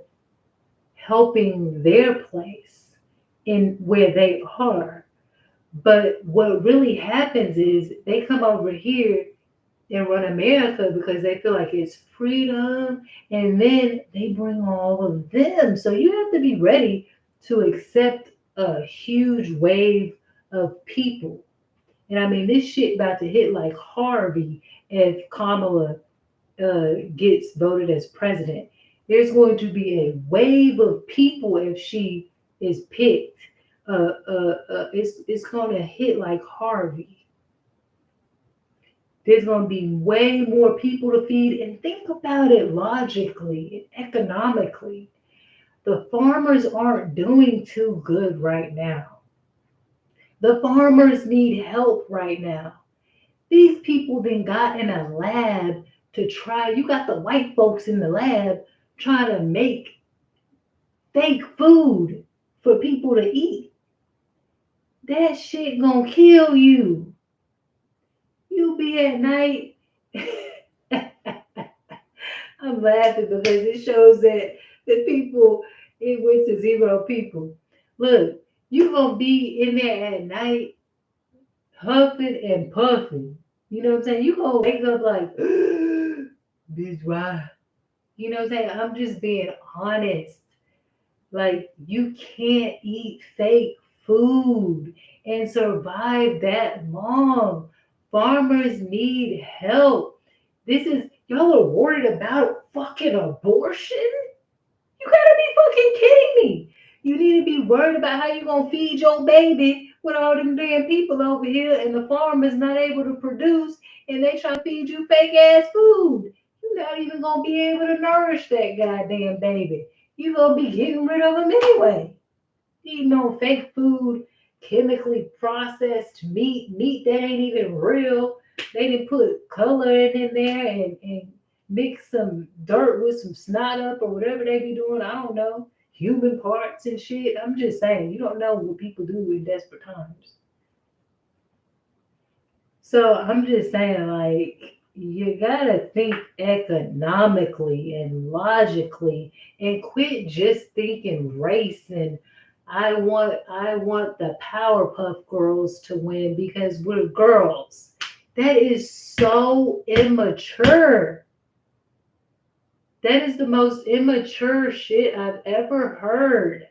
A: helping their place in where they are. But what really happens is they come over here and run America because they feel like it's freedom, and then they bring all of them. So you have to be ready to accept a huge wave of people. And I mean, this shit about to hit like Harvey if Kamala gets voted as president. There's going to be a wave of people if she is picked. It's going to hit like Harvey. There's going to be way more people to feed. And think about it logically and economically. The farmers aren't doing too good right now. The farmers need help right now. These people then got in a lab to try. You got the white folks in the lab trying to make fake food for people to eat. That shit gonna kill you. You be at night. I'm laughing because it shows that the people, it went to zero people. Look, you gonna be in there at night huffing and puffing. You know what I'm saying? You gonna wake up like, bitch, why? You know what I'm saying? I'm just being honest. Like, you can't eat fake food and survive that long. Farmers need help. Y'all are worried about fucking abortion? You gotta be fucking kidding me. You need to be worried about how you gonna feed your baby with all them damn people over here and the farmer's not able to produce and they try to feed you fake ass food. You're not even gonna be able to nourish that goddamn baby. You gonna be getting rid of them anyway. Eating no fake food, chemically processed meat that ain't even real. They didn't put color in there and mix some dirt with some snot up or whatever they be doing. I don't know. Human parts and shit. I'm just saying, you don't know what people do in desperate times. So I'm just saying, like, you gotta think economically and logically and quit just thinking race and I want the Powerpuff Girls to win because we're girls. That is so immature. That is the most immature shit I've ever heard.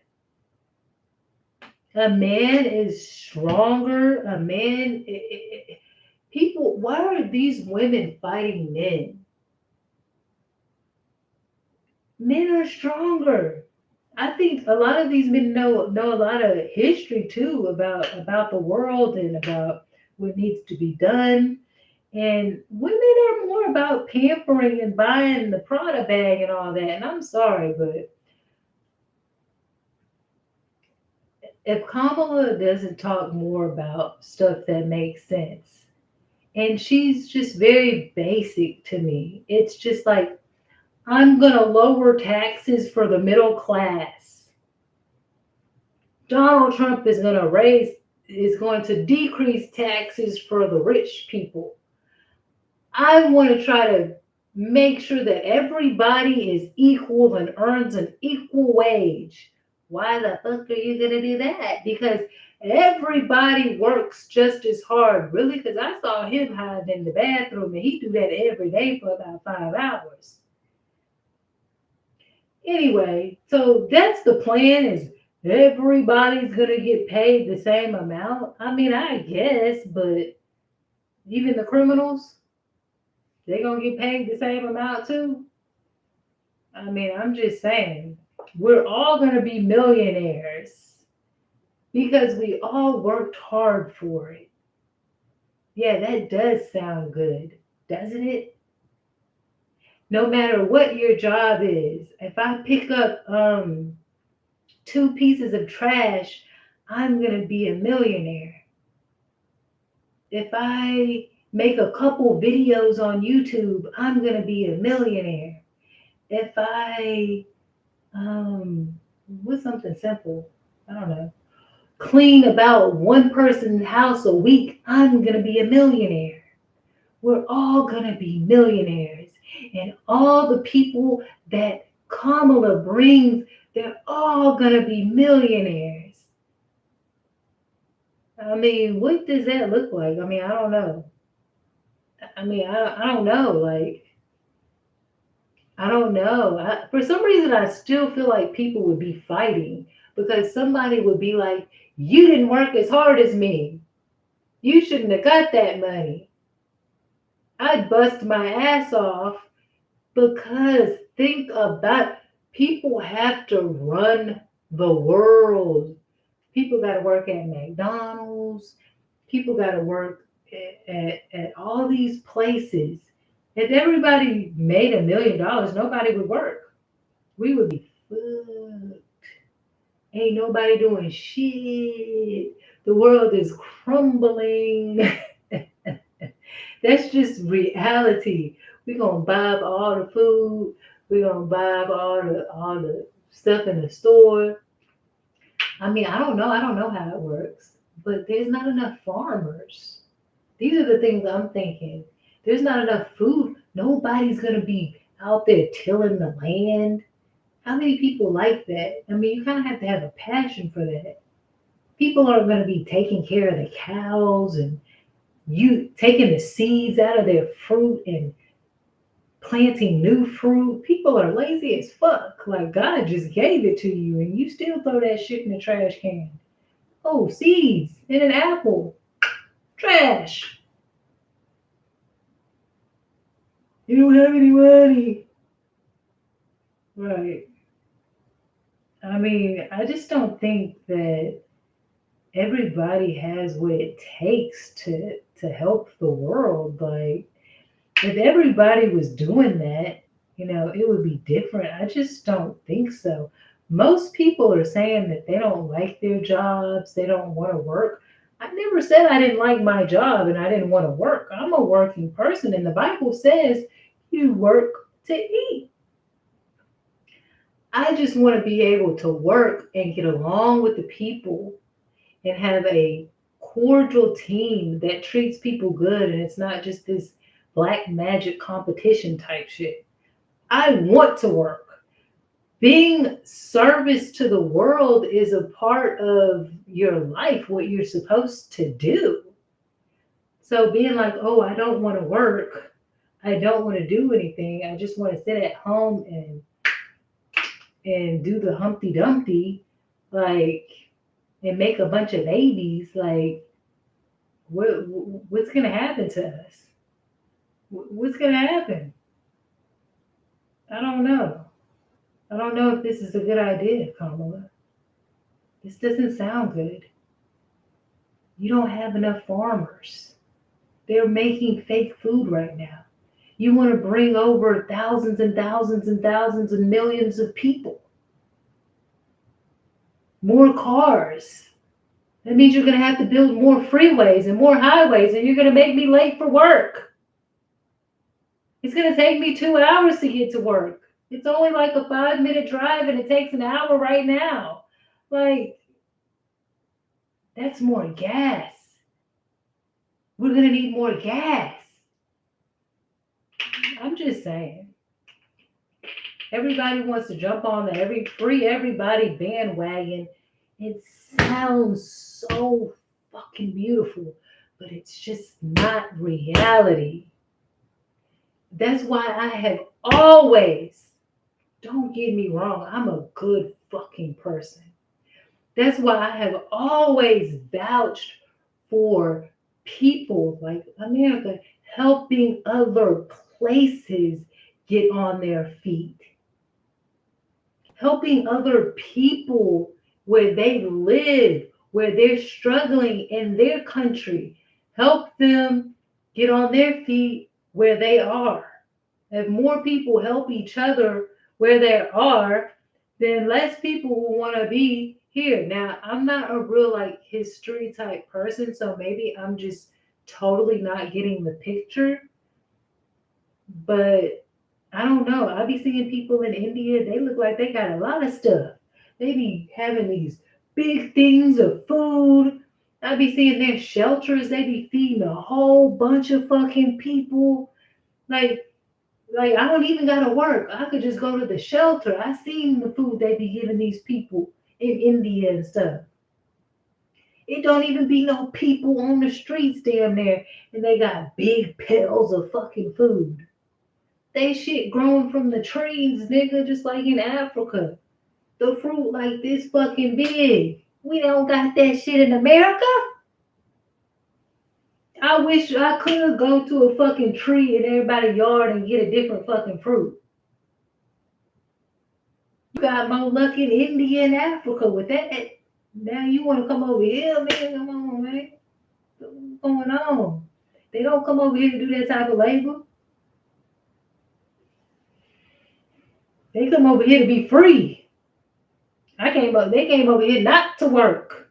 A: A man is stronger. A man. People, why are these women fighting men? Men are stronger. I think a lot of these men know a lot of history too about the world and about what needs to be done. And women are more about pampering and buying the Prada bag and all that. And I'm sorry, but if Kamala doesn't talk more about stuff that makes sense, and she's just very basic to me, it's just like, I'm going to lower taxes for the middle class. Donald Trump is going to decrease taxes for the rich people. I want to try to make sure that everybody is equal and earns an equal wage. Why the fuck are you going to do that? Because everybody works just as hard. Really? Because I saw him hiding in the bathroom and he do that every day for about 5 hours. Anyway, so that's the plan is everybody's gonna get paid the same amount. I mean, I guess, but even the criminals, they gonna get paid the same amount too. I mean, I'm just saying, we're all gonna be millionaires because we all worked hard for it. Yeah, that does sound good, doesn't it? No matter what your job is, if I pick up two pieces of trash, I'm gonna be a millionaire. If I make a couple videos on YouTube, I'm gonna be a millionaire. If I what's something simple? I don't know. Clean about one person's house a week, I'm gonna be a millionaire. We're all gonna be millionaires. And all the people that Kamala brings, they're all gonna be millionaires. I mean, what does that look like? I mean, I don't know. I don't know. Like, I don't know. For some reason, I still feel like people would be fighting because somebody would be like, you didn't work as hard as me. You shouldn't have got that money. I'd bust my ass off because think about people have to run the world. People got to work at McDonald's. People got to work at all these places. If everybody made $1 million, nobody would work. We would be fucked. Ain't nobody doing shit. The world is crumbling. That's just reality. We're gonna buy up all the food. We're gonna buy up all the stuff in the store. I mean, I don't know. I don't know how it works, but there's not enough farmers. These are the things I'm thinking. There's not enough food. Nobody's gonna be out there tilling the land. How many people like that? I mean, you kind of have to have a passion for that. People aren't going to be taking care of the cows and you taking the seeds out of their fruit and planting new fruit. People are lazy as fuck. Like God just gave it to you and you still throw that shit in the trash can. Oh, seeds in an apple. Trash. You don't have any money. Right. I mean, I just don't think that everybody has what it takes to help the world. Like if everybody was doing that, it would be different. I just don't think so. Most people are saying that they don't like their jobs, they don't want to work. I never said I didn't like my job and I didn't want to work. I'm a working person, and the Bible says you work to eat. I just want to be able to work and get along with the people and have a cordial team that treats people good and it's not just this black magic competition type shit. I want to work. Being service to the world is a part of your life, what you're supposed to do. So being like, oh, I don't want to work. I don't want to do anything. I just want to sit at home and do the Humpty Dumpty, like, and make a bunch of babies. Like, what's gonna happen to us? What's gonna happen? I don't know. I don't know if this is a good idea, Kamala. This doesn't sound good. You don't have enough farmers. They're making fake food right now. You want to bring over thousands and thousands and thousands and millions of people. More cars. That means you're going to have to build more freeways and more highways, and you're going to make me late for work. It's going to take me 2 hours to get to work. It's only like a 5-minute drive, and it takes an hour right now. Like, that's more gas. We're going to need more gas. I'm just saying. Everybody wants to jump on the free everybody bandwagon. It sounds so fucking beautiful, but it's just not reality. That's why I have always, don't get me wrong, I'm a good fucking person. That's why I have always vouched for people like America helping other places get on their feet, helping other people where they live, where they're struggling in their country, help them get on their feet where they are. If more people help each other where they are, then less people will want to be here. Now, I'm not a real like history type person, so maybe I'm just totally not getting the picture. But I don't know. I be seeing people in India, they look like they got a lot of stuff. They be having these big things of food. I be seeing their shelters, they be feeding a whole bunch of fucking people. Like like I don't even gotta work. I could just go to the shelter. I seen the food they be giving these people in India and stuff. It don't even be no people on the streets damn near, and they got big pails of fucking food. They shit grown from the trees, nigga, just like in Africa. The fruit like this fucking big. We don't got that shit in America. I wish I could go to a fucking tree in everybody's yard and get a different fucking fruit. You got more luck in India and Africa with that. Now you want to come over here, man? Come on, man. What's going on? They don't come over here to do that type of labor. They come over here to be free. They came over here not to work.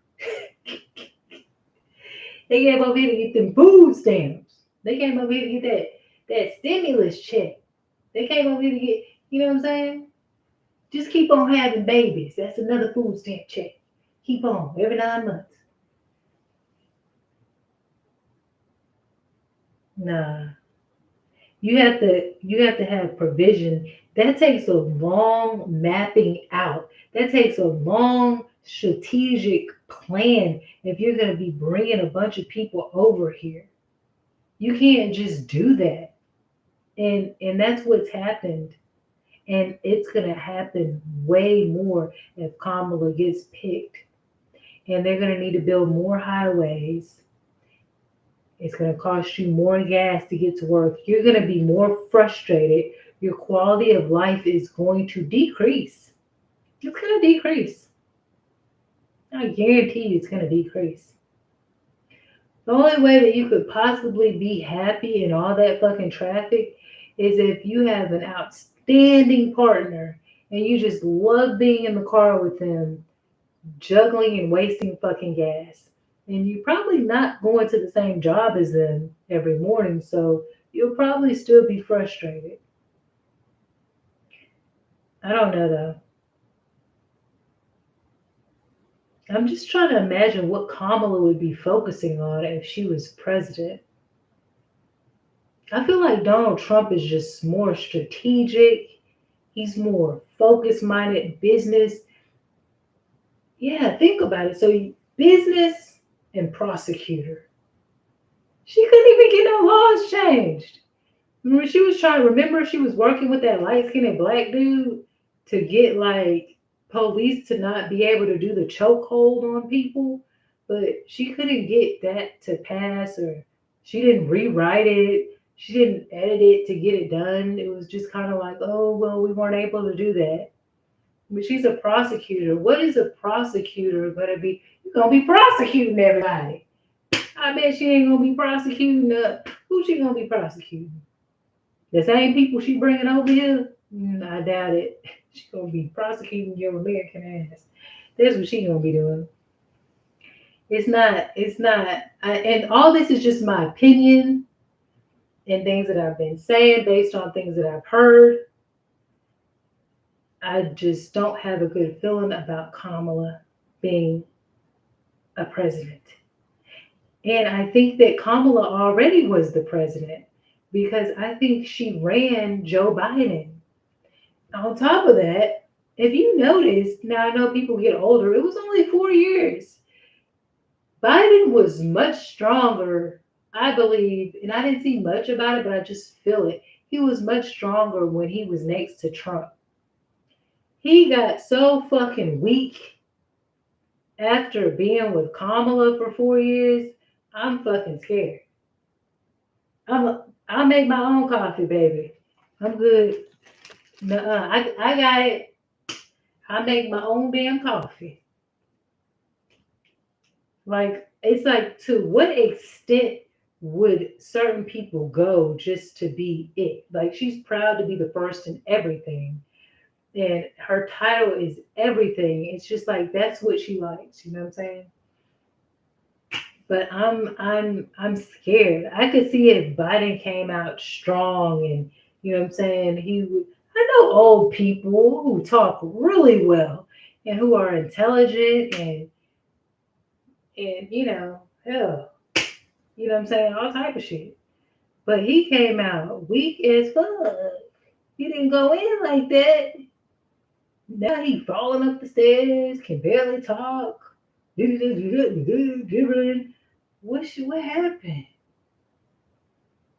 A: They came over here to get them food stamps. They came over here to get that stimulus check. They came over here to get, you know what I'm saying? Just keep on having babies. That's another food stamp check. Keep on every 9 months. Nah. You have to have provision. That takes a long mapping out. That takes a long strategic plan if you're going to be bringing a bunch of people over here. You can't just do that. And that's what's happened. And it's going to happen way more if Kamala gets picked. And they're going to need to build more highways. It's going to cost you more gas to get to work. You're going to be more frustrated. Your quality of life is going to decrease. It's going to decrease. I guarantee you it's going to decrease. The only way that you could possibly be happy in all that fucking traffic is if you have an outstanding partner and you just love being in the car with them, juggling and wasting fucking gas. And you're probably not going to the same job as them every morning, so you'll probably still be frustrated. I don't know though. I'm just trying to imagine what Kamala would be focusing on if she was president. I feel like Donald Trump is just more strategic. He's more focus minded business. Yeah, think about it. So, business and prosecutor. She couldn't even get no laws changed. Remember, she was working with that light skinned black dude to get like police to not be able to do the chokehold on people, but she couldn't get that to pass, or she didn't rewrite it. She didn't edit it to get it done. It was just kind of like, oh, well, we weren't able to do that. But she's a prosecutor. What is a prosecutor going to be? You're going to be prosecuting everybody. I bet she ain't going to be prosecuting who she going to be prosecuting? The same people she bringing over here? I doubt it. She's going to be prosecuting your American ass. That's what she's going to be doing. It's not. And all this is just my opinion and things that I've been saying based on things that I've heard. I just don't have a good feeling about Kamala being a president. And I think that Kamala already was the president because I think she ran Joe Biden. On top of that, if you notice, now I know people get older, it was only 4 years. Biden was much stronger, I believe, and I didn't see much about it, but I just feel it. He was much stronger when he was next to Trump. He got so fucking weak. after being with Kamala for 4 years, I'm fucking scared. I'll make my own coffee, baby. I'm good. Nuh-uh. I got it. I make my own damn coffee. Like, it's like, to what extent would certain people go just to be it? Like, she's proud to be the first in everything, and her title is everything. It's just like that's what she likes. You know what I'm saying? But I'm scared. I could see if Biden came out strong, and you know what I'm saying, he would. I know old people who talk really well and who are intelligent, and hell, you know what I'm saying, all type of shit. But he came out weak as fuck. He didn't go in like that. Now he falling up the stairs, can barely talk. Gibbering. What happened?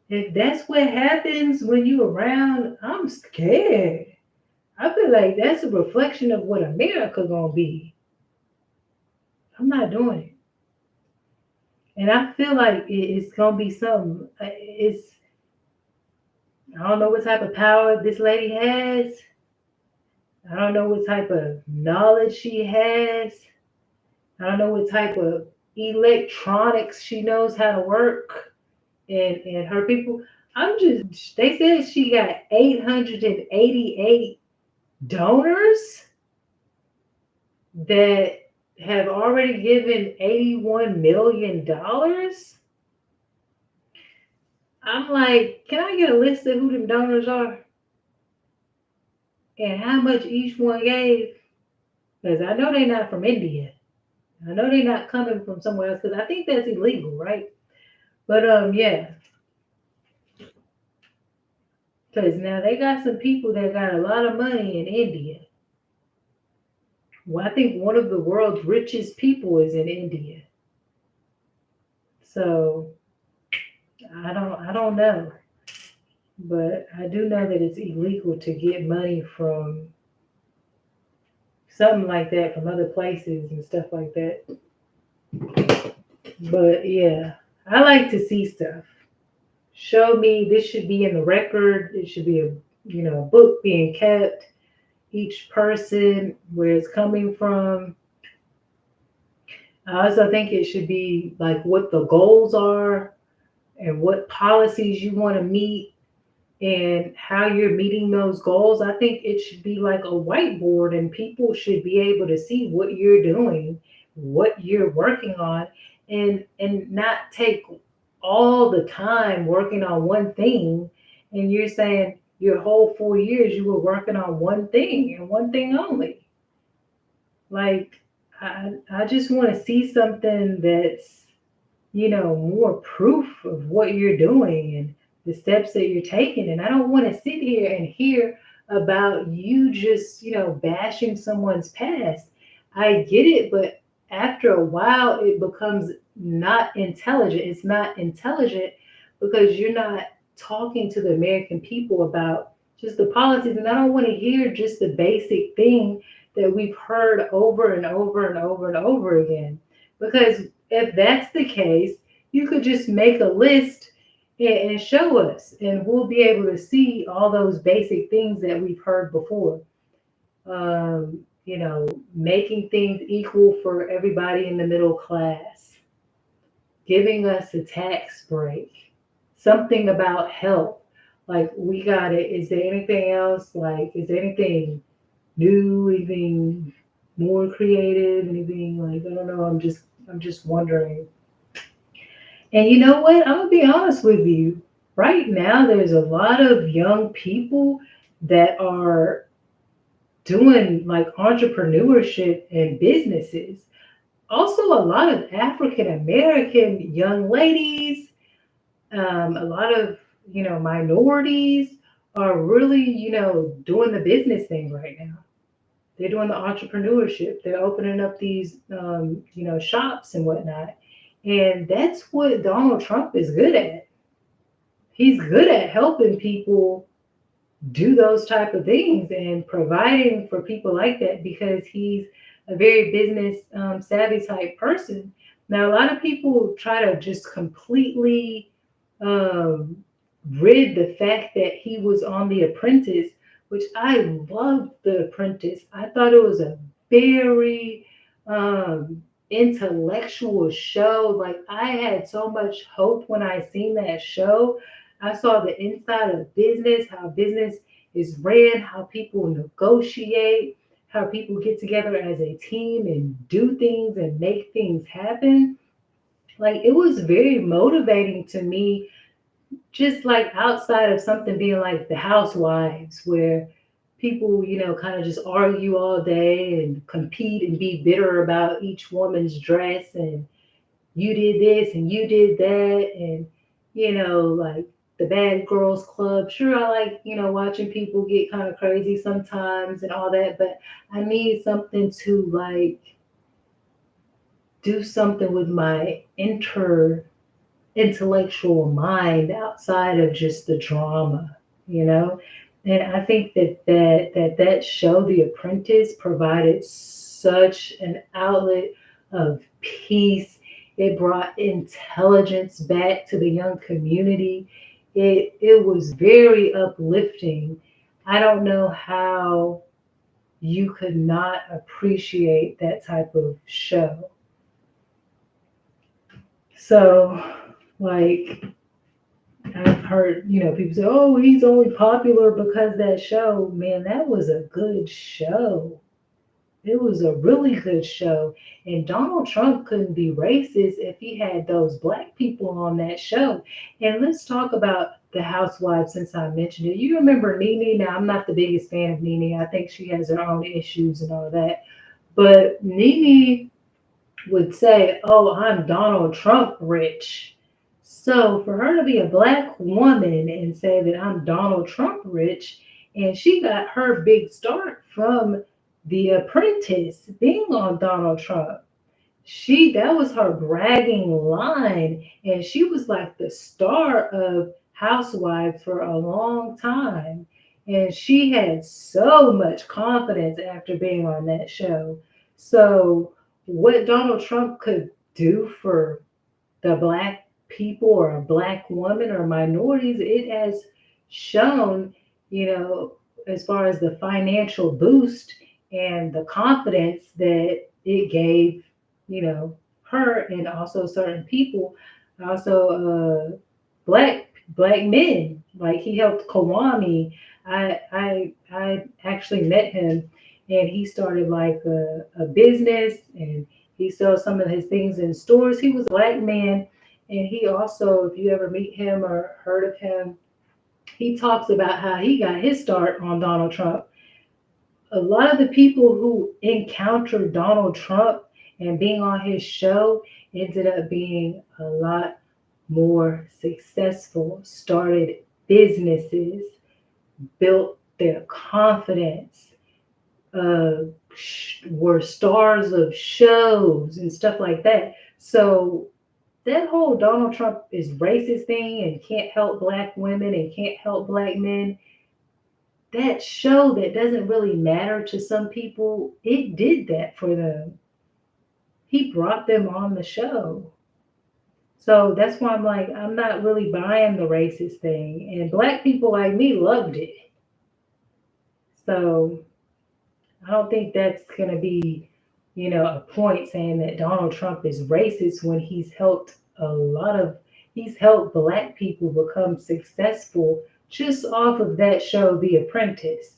A: If that's what happens when you around, I'm scared. I feel like that's a reflection of what America gonna be. I'm not doing it. And I feel like it's gonna be something. I don't know what type of power this lady has. I don't know what type of knowledge she has. I don't know what type of electronics she knows how to work. And her people. They said she got 888 donors that have already given $81 million. I'm like, can I get a list of who them donors are and how much each one gave? Because I know they're not from India. I know they're not coming from somewhere else, because I think that's illegal, right? But yeah, because now they got some people that got a lot of money in India. Well, I think one of the world's richest people is in India. So I don't know. But I do know that it's illegal to get money from something like that from other places and stuff like that. But yeah, I like to see stuff. Show me, this should be in the record. It should be a book being kept. Each person, where it's coming from. I also think it should be like what the goals are and what policies you want to meet and how you're meeting those goals. I think it should be like a whiteboard, and people should be able to see what you're doing, what you're working on, and not take all the time working on one thing. And you're saying your whole 4 years you were working on one thing and one thing only. Like, I just want to see something that's, more proof of what you're doing and the steps that you're taking. And I don't want to sit here and hear about you just, bashing someone's past. I get it, but after a while, it becomes not intelligent. It's not intelligent because you're not talking to the American people about just the policies. And I don't want to hear just the basic thing that we've heard over and over and over and over again. Because if that's the case, you could just make a list and show us, and we'll be able to see all those basic things that we've heard before. Making things equal for everybody in the middle class, giving us a tax break, something about health. Like, we got it. Is there anything else? Like, is there anything new, anything more creative, anything like, I don't know. I'm just wondering. And you know what? I'm gonna be honest with you. Right now, there's a lot of young people that are doing like entrepreneurship and businesses. Also, a lot of African American young ladies, a lot of minorities are really doing the business thing right now. They're doing the entrepreneurship. They're opening up these shops and whatnot. And that's what Donald Trump is good at. He's good at helping people do those type of things and providing for people like that, because he's a very business savvy type person. Now, a lot of people try to just completely um, rid the fact that he was on The Apprentice, which I loved The Apprentice. I thought it was a very intellectual show. Like I had so much hope when I seen that show. I saw the inside of business, how business is ran, how people negotiate, how people get together as a team and do things and make things happen. Like it was very motivating to me, just like outside of something being like the housewives where people, kind of just argue all day and compete and be bitter about each woman's dress and you did this and you did that and like the bad girls club. Sure, I like, watching people get kind of crazy sometimes and all that, but I need something to like do something with my intellectual mind outside of just the drama, you know? And I think that show, The Apprentice, provided such an outlet of peace. It brought intelligence back to the young community. It was very uplifting. I don't know how you could not appreciate that type of show. So, like, I've heard, people say, oh, he's only popular because that show. Man, that was a good show. It was a really good show. And Donald Trump couldn't be racist if he had those black people on that show. And let's talk about the housewives since I mentioned it. You remember Nene? Now, I'm not the biggest fan of Nene. I think she has her own issues and all that. But Nene would say, oh, I'm Donald Trump rich. So for her to be a black woman and say that I'm Donald Trump rich, and she got her big start from The Apprentice being on Donald Trump. That was her bragging line, and she was like the star of Housewives for a long time. And she had so much confidence after being on that show. So what Donald Trump could do for the black people or a black woman or minorities, it has shown, as far as the financial boost and the confidence that it gave, her and also certain people, also black men. Like he helped Kawami. I actually met him, and he started like a business, and he sells some of his things in stores. He was a black man, and he also, if you ever meet him or heard of him, he talks about how he got his start on Donald Trump. A lot of the people who encountered Donald Trump and being on his show ended up being a lot more successful, started businesses, built their confidence, uh, were stars of shows and stuff like that. So that whole Donald Trump is racist thing and can't help black women and can't help black men, that show that doesn't really matter to some people, it did that for them. He brought them on the show. So that's why I'm like, I'm not really buying the racist thing. And black people like me loved it. So I don't think that's going to be, a point saying that Donald Trump is racist when he's helped black people become successful just off of that show, The Apprentice.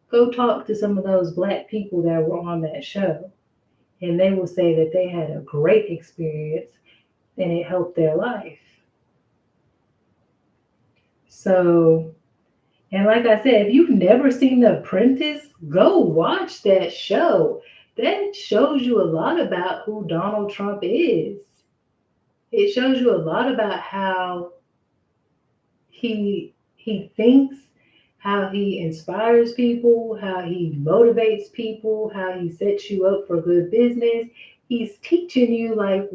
A: Go talk to some of those black people that were on that show, and they will say that they had a great experience and it helped their life. So, and like I said, if you've never seen The Apprentice, go watch that show. That shows you a lot about who Donald Trump is. It shows you a lot about how he thinks, how he inspires people, how he motivates people, how he sets you up for good business. He's teaching you like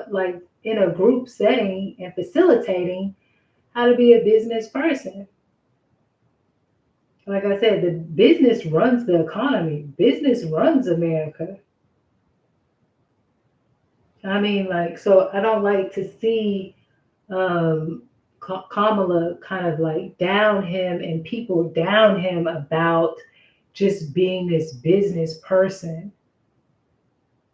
A: like in a group setting and facilitating how to be a business person. Like I said, the business runs the economy. Business runs America. I mean, like, so I don't like to see um, Kamala kind of like down him and people down him about just being this business person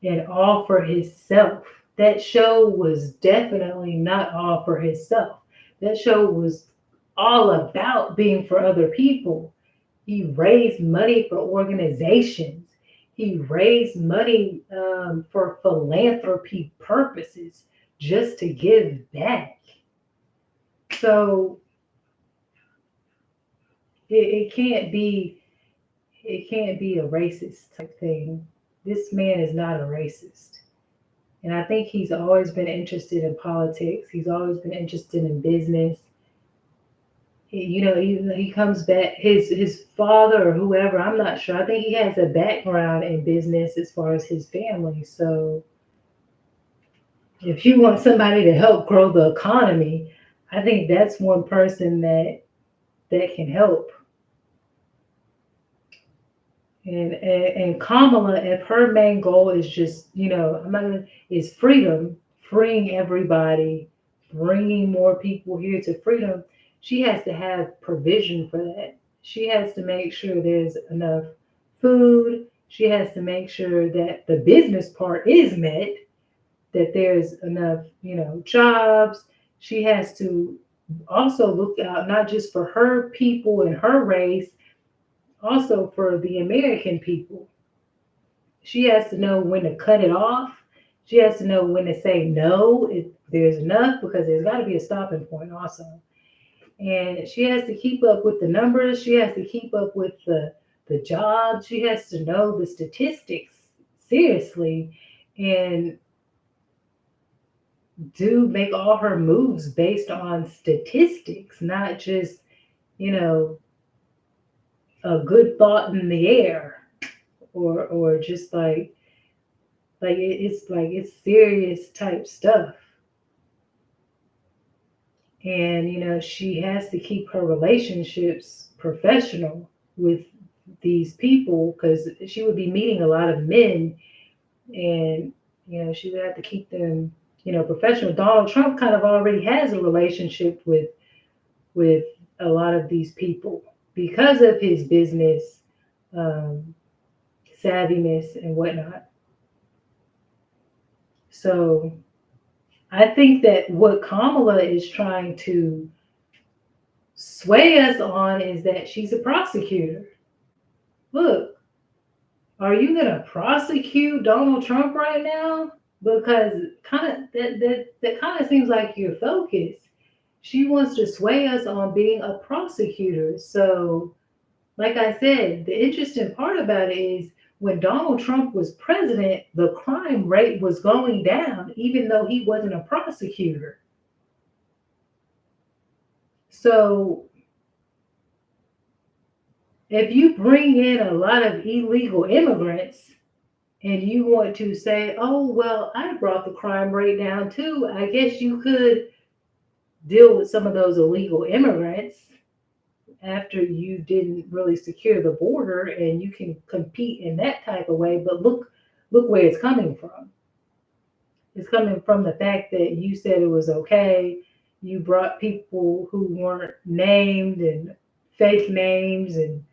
A: and all for himself. That show was definitely not all for himself. That show was all about being for other people. He raised money for organizations. He raised money for philanthropy purposes just to give back. So it can't be a racist type thing. This man is not a racist. And I think he's always been interested in politics. He's always been interested in business. He comes back. His father or whoever, I'm not sure. I think he has a background in business as far as his family. So if you want somebody to help grow the economy, I think that's one person that can help. And Kamala, if her main goal is just, is freedom, freeing everybody, bringing more people here to freedom, she has to have provision for that. She has to make sure there's enough food. She has to make sure that the business part is met, that there's enough, jobs. She has to also look out not just for her people and her race, also for the American people. She has to know when to cut it off. She has to know when to say no if there's enough, because there's got to be a stopping point also. And she has to keep up with the numbers. She has to keep up with the jobs. She has to know the statistics seriously and do make all her moves based on statistics, not just, you know, a good thought in the air, or just it's serious type stuff. And she has to keep her relationships professional with these people, because she would be meeting a lot of men, and she would have to keep them professional. Donald Trump kind of already has a relationship with a lot of these people because of his business um, savviness and whatnot. So I think that what Kamala is trying to sway us on is that she's a prosecutor. Look, are you going to prosecute Donald Trump right now? Because that kind of seems like your focus. She wants to sway us on being a prosecutor. So, like I said, the interesting part about it is when Donald Trump was president, the crime rate was going down, even though he wasn't a prosecutor. So, if you bring in a lot of illegal immigrants and you want to say, oh, well, I brought the crime rate down too, I guess you could deal with some of those illegal immigrants after you didn't really secure the border, and you can compete in that type of way. But look where it's coming from. It's coming from the fact that you said it was okay. You brought people who weren't named and fake names and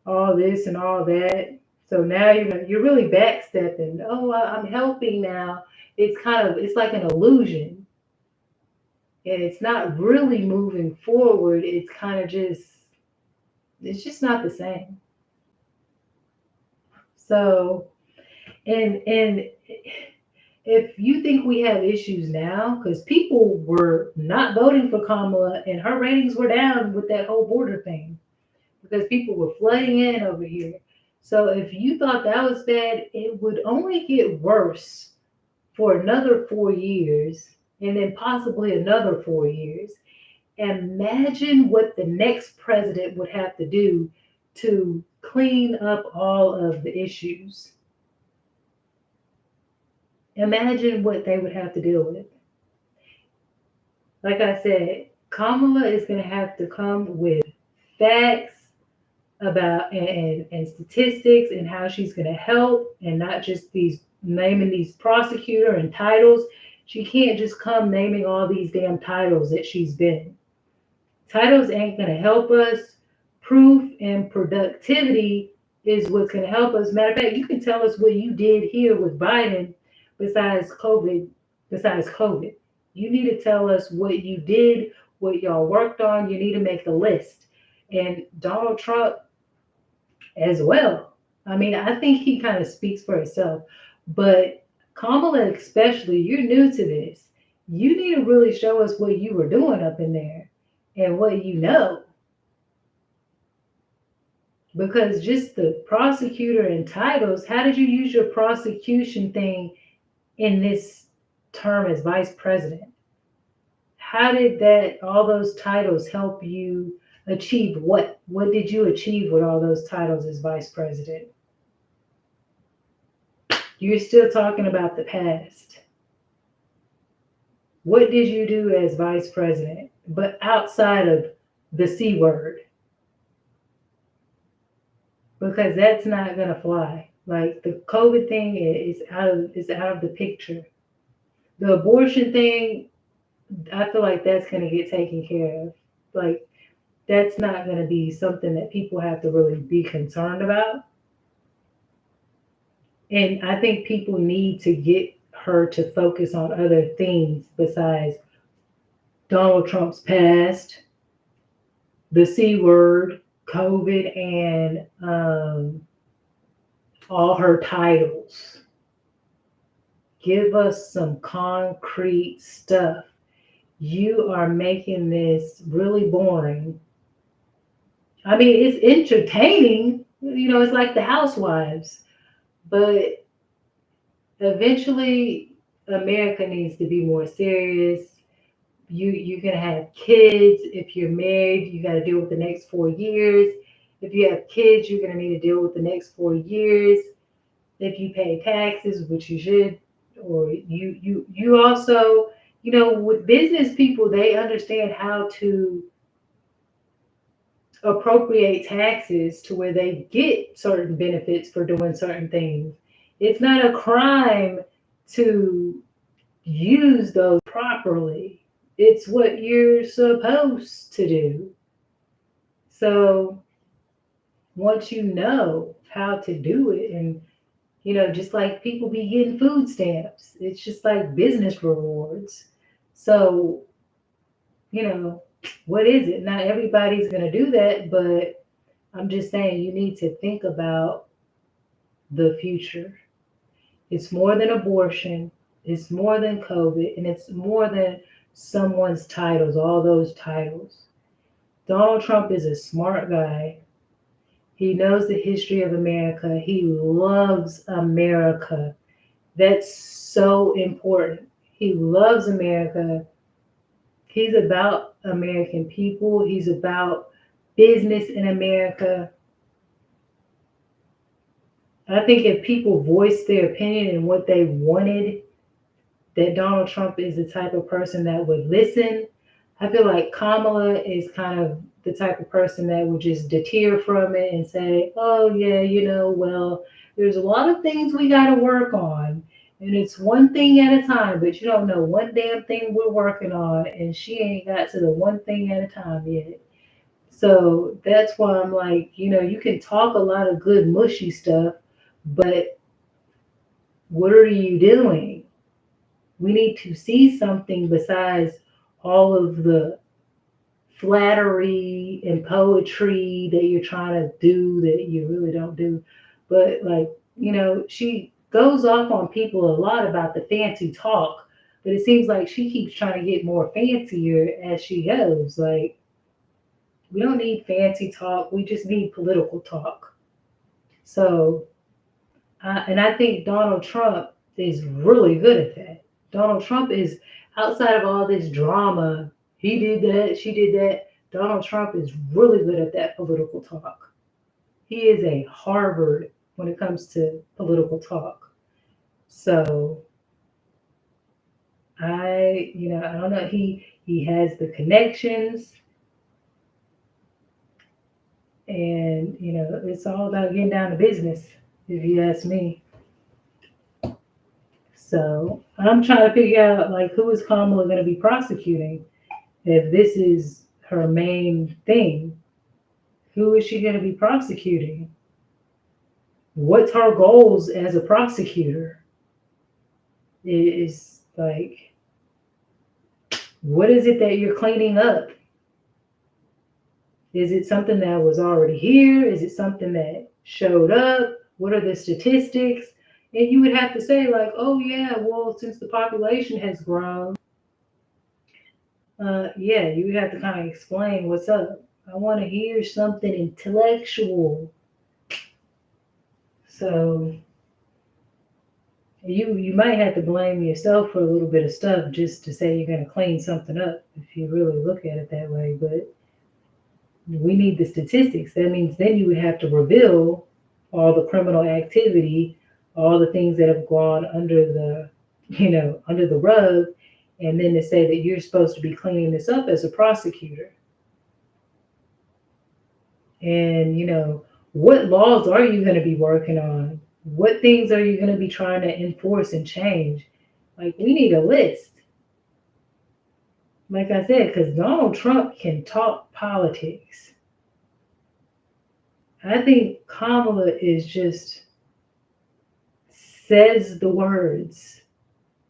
A: all this and all that. So now you're really backstepping. Oh, I'm helping now. It's like an illusion, and it's not really moving forward. It's just not the same. So, and if you think we have issues now, because people were not voting for Kamala and her ratings were down with that whole border thing, because people were flooding in over here. So if you thought that was bad, it would only get worse for another 4 years, and then possibly another 4 years. Imagine what the next president would have to do to clean up all of the issues. Imagine what they would have to deal with. Like I said, Kamala is going to have to come with facts about and statistics and how she's going to help, and not just these naming these prosecutor and titles. She can't just come naming all these damn titles that she's been. Titles ain't going to help us. Proof and productivity is what's going to help us. Matter of fact, you can tell us what you did here with Biden besides COVID. Besides COVID, you need to tell us what you did, what y'all worked on. You need to make a list. And Donald Trump as well. I mean, I think he kind of speaks for himself, but Kamala, especially, you're new to this. You need to really show us what you were doing up in there and what you know. Because just the prosecutor and titles, how did you use your prosecution thing in this term as vice president? How did that, all those titles help you achieve what? What did you achieve with all those titles as vice president? You're still talking about the past. What did you do as vice president? But outside of the C word, because that's not gonna fly. Like the COVID thing is out of the picture. The abortion thing, I feel like that's gonna get taken care of. Like that's not gonna be something that people have to really be concerned about. And I think people need to get her to focus on other things besides Donald Trump's past, the C word, COVID, and all her titles. Give us some concrete stuff. You are making this really boring. I mean, it's entertaining. You know, it's like the Housewives. But eventually, America needs to be more serious. You're gonna have kids. If you're married, you got to deal with the next 4 years. If you have kids, you're gonna need to deal with the next 4 years. If you pay taxes, which you should, or you also, you know, with business people, they understand how to appropriate taxes to where they get certain benefits for doing certain things. It's not a crime to use those properly. It's what you're supposed to do. So once you know how to do it, and you know, just like people be getting food stamps, it's just like business rewards. So, you know, what is it? Not everybody's going to do that, but I'm just saying you need to think about the future. It's more than abortion, it's more than COVID, and it's more than someone's titles, all those titles. Donald Trump is a smart guy. He knows the history of America. He loves America. That's so important. He loves America. He's about American people. He's about business in America. I think if people voice their opinion and what they wanted, that Donald Trump is the type of person that would listen. I feel like Kamala is kind of the type of person that would just deter from it and say, oh, yeah, you know, well, there's a lot of things we got to work on. And it's one thing at a time, but you don't know one damn thing we're working on. And she ain't got to the one thing at a time yet. So that's why I'm like, you know, you can talk a lot of good, mushy stuff, but what are you doing? We need to see something besides all of the flattery and poetry that you're trying to do that you really don't do. But like, you know, she goes off on people a lot about the fancy talk, but it seems like she keeps trying to get more fancier as she goes. Like, we don't need fancy talk, we just need political talk. So, and I think Donald Trump is really good at that. Donald Trump is outside of all this drama. He did that, she did that. Donald Trump is really good at that political talk. He is a Harvard when it comes to political talk. So I don't know. He has the connections, and you know, it's all about getting down to business, if you ask me. So I'm trying to figure out like who is Kamala going to be prosecuting if this is her main thing. Who is she going to be prosecuting? What's her goals as a prosecutor? It is like, what is it that you're cleaning up? Is it something that was already here? Is it something that showed up? What are the statistics? And you would have to say, like, oh, yeah, well, since the population has grown, yeah, you would have to kind of explain what's up. I want to hear something intellectual. So you might have to blame yourself for a little bit of stuff just to say you're going to clean something up if you really look at it that way. But we need the statistics. That means then you would have to reveal all the criminal activity, all the things that have gone under the, under the rug, and then to say that you're supposed to be cleaning this up as a prosecutor. And, what laws are you going to be working on? What things are you going to be trying to enforce and change? Like, we need a list. Like I said, because Donald Trump can talk politics. I think Kamala is just says the words,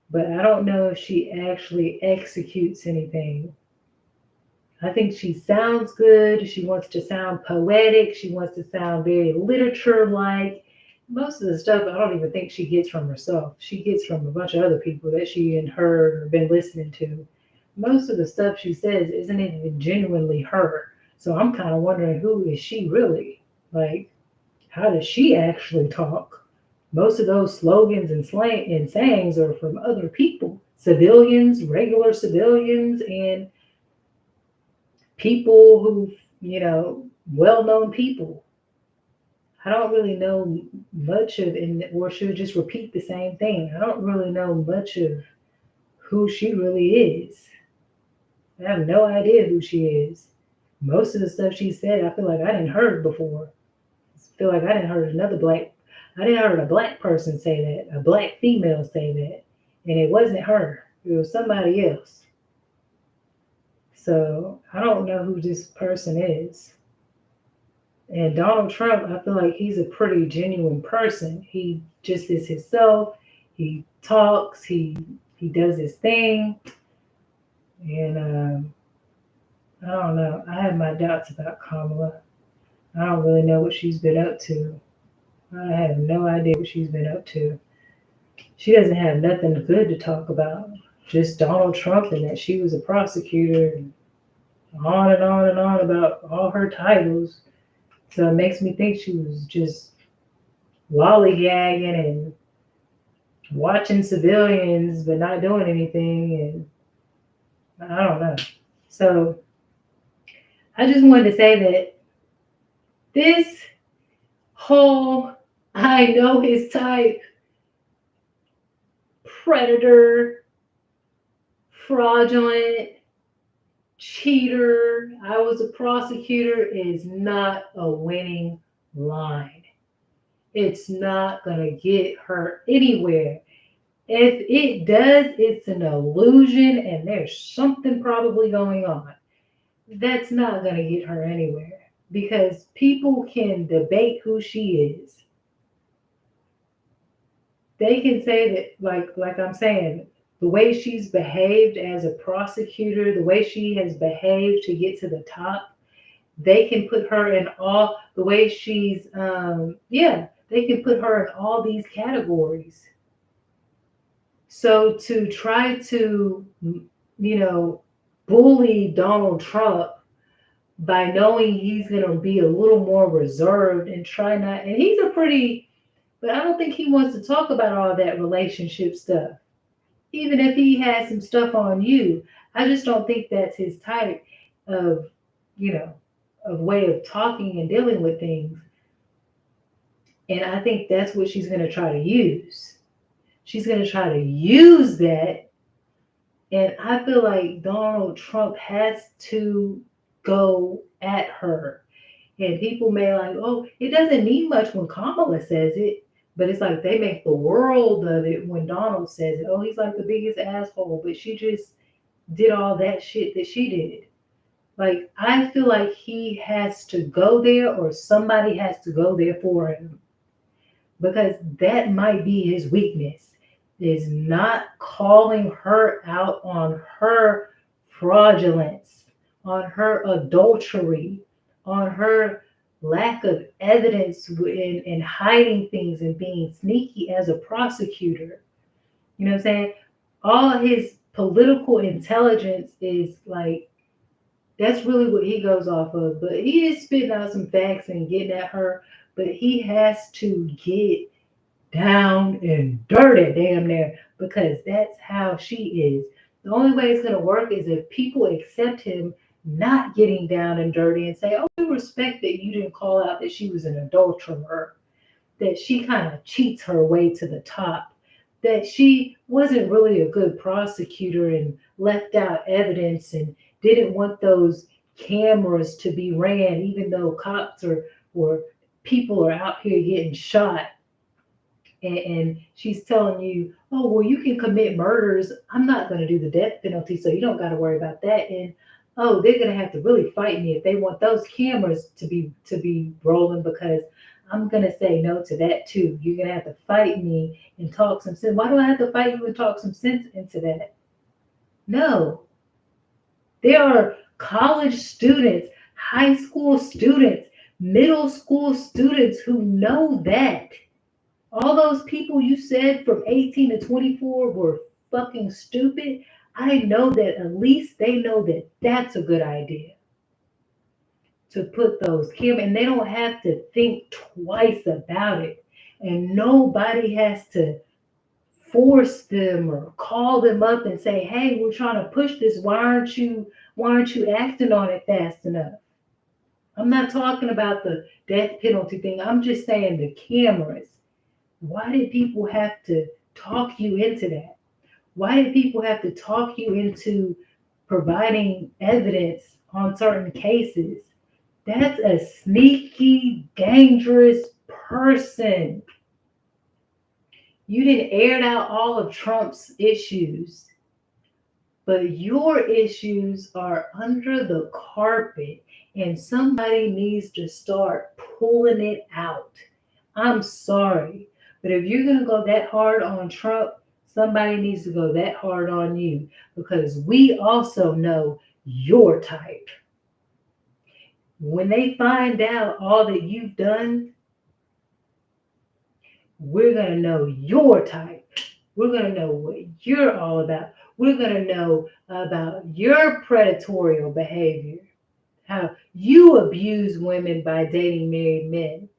A: but I don't know if she actually executes anything. I think she sounds good. She wants to sound poetic. She wants to sound very literature-like. Most of the stuff I don't even think she gets from herself. She gets from a bunch of other people that she and heard or been listening to. Most of the stuff she says isn't even genuinely her. So I'm kind of wondering, who is she really? Like, how does she actually talk? Most of those slogans and slang and sayings are from other people, civilians, regular civilians, and people who, well-known people. I don't really know much of, or she'll just repeat the same thing. I don't really know much of who she really is. I have no idea who she is. Most of the stuff she said, I feel like I didn't heard before. I feel like I didn't heard I didn't heard a black person say that, a black female say that, and it wasn't her. It was somebody else. So I don't know who this person is. And Donald Trump, I feel like he's a pretty genuine person. He just is himself. He talks. He does his thing. And I don't know. I have my doubts about Kamala. I don't really know what she's been up to. I have no idea what she's been up to. She doesn't have nothing good to talk about. Just Donald Trump and that she was a prosecutor and on and on and on about all her titles. So it makes me think she was just lollygagging and watching civilians but not doing anything. And I don't know. So I just wanted to say that this whole I know his type, predator, fraudulent, cheater, I was a prosecutor is not a winning line. It's not going to get her anywhere. If it does, it's an illusion and there's something probably going on. That's not going to get her anywhere because people can debate who she is. They can say that, like I'm saying, the way she's behaved as a prosecutor, the way she has behaved to get to the top, they can put her in all the way she's, they can put her in all these categories. So to try to, bully Donald Trump by knowing he's going to be a little more reserved and try not, and he's a pretty, but I don't think he wants to talk about all that relationship stuff. Even if he has some stuff on you, I just don't think that's his type of, of way of talking and dealing with things. And I think that's what she's going to try to use. She's going to try to use that. And I feel like Donald Trump has to go at her. And people may like, oh, it doesn't mean much when Kamala says it. But it's like they make the world of it when Donald says it. Oh, he's like the biggest asshole, but she just did all that shit that she did. Like, I feel like he has to go there or somebody has to go there for him because that might be his weakness is not calling her out on her fraudulence, on her adultery, on her lack of evidence in hiding things and being sneaky as a prosecutor. You know what I'm saying? All his political intelligence is like, that's really what he goes off of. But he is spitting out some facts and getting at her, but he has to get down and dirty damn near because that's how she is. The only way it's going to work is if people accept him not getting down and dirty and say, oh, we respect that you didn't call out that she was an adulterer, that she kind of cheats her way to the top, that she wasn't really a good prosecutor and left out evidence and didn't want those cameras to be ran, even though cops or people are out here getting shot. And she's telling you, oh, well, you can commit murders. I'm not going to do the death penalty, so you don't got to worry about that. And oh, they're going to have to really fight me if they want those cameras to be rolling because I'm going to say no to that too. You're going to have to fight me and talk some sense. Why do I have to fight you and talk some sense into that? No. There are college students, high school students, middle school students who know that. All those people you said from 18 to 24 were fucking stupid. I know that at least they know that that's a good idea to put those cameras, and they don't have to think twice about it. And nobody has to force them or call them up and say, "Hey, we're trying to push this. Why aren't you acting on it fast enough?" I'm not talking about the death penalty thing. I'm just saying the cameras. Why did people have to talk you into that? Why did people have to talk you into providing evidence on certain cases? That's a sneaky, dangerous person. You didn't air out all of Trump's issues, but your issues are under the carpet and somebody needs to start pulling it out. I'm sorry, but if you're going to go that hard on Trump, somebody needs to go that hard on you because we also know your type. When they find out all that you've done, we're going to know your type. We're going to know what you're all about. We're going to know about your predatory behavior, how you abuse women by dating married men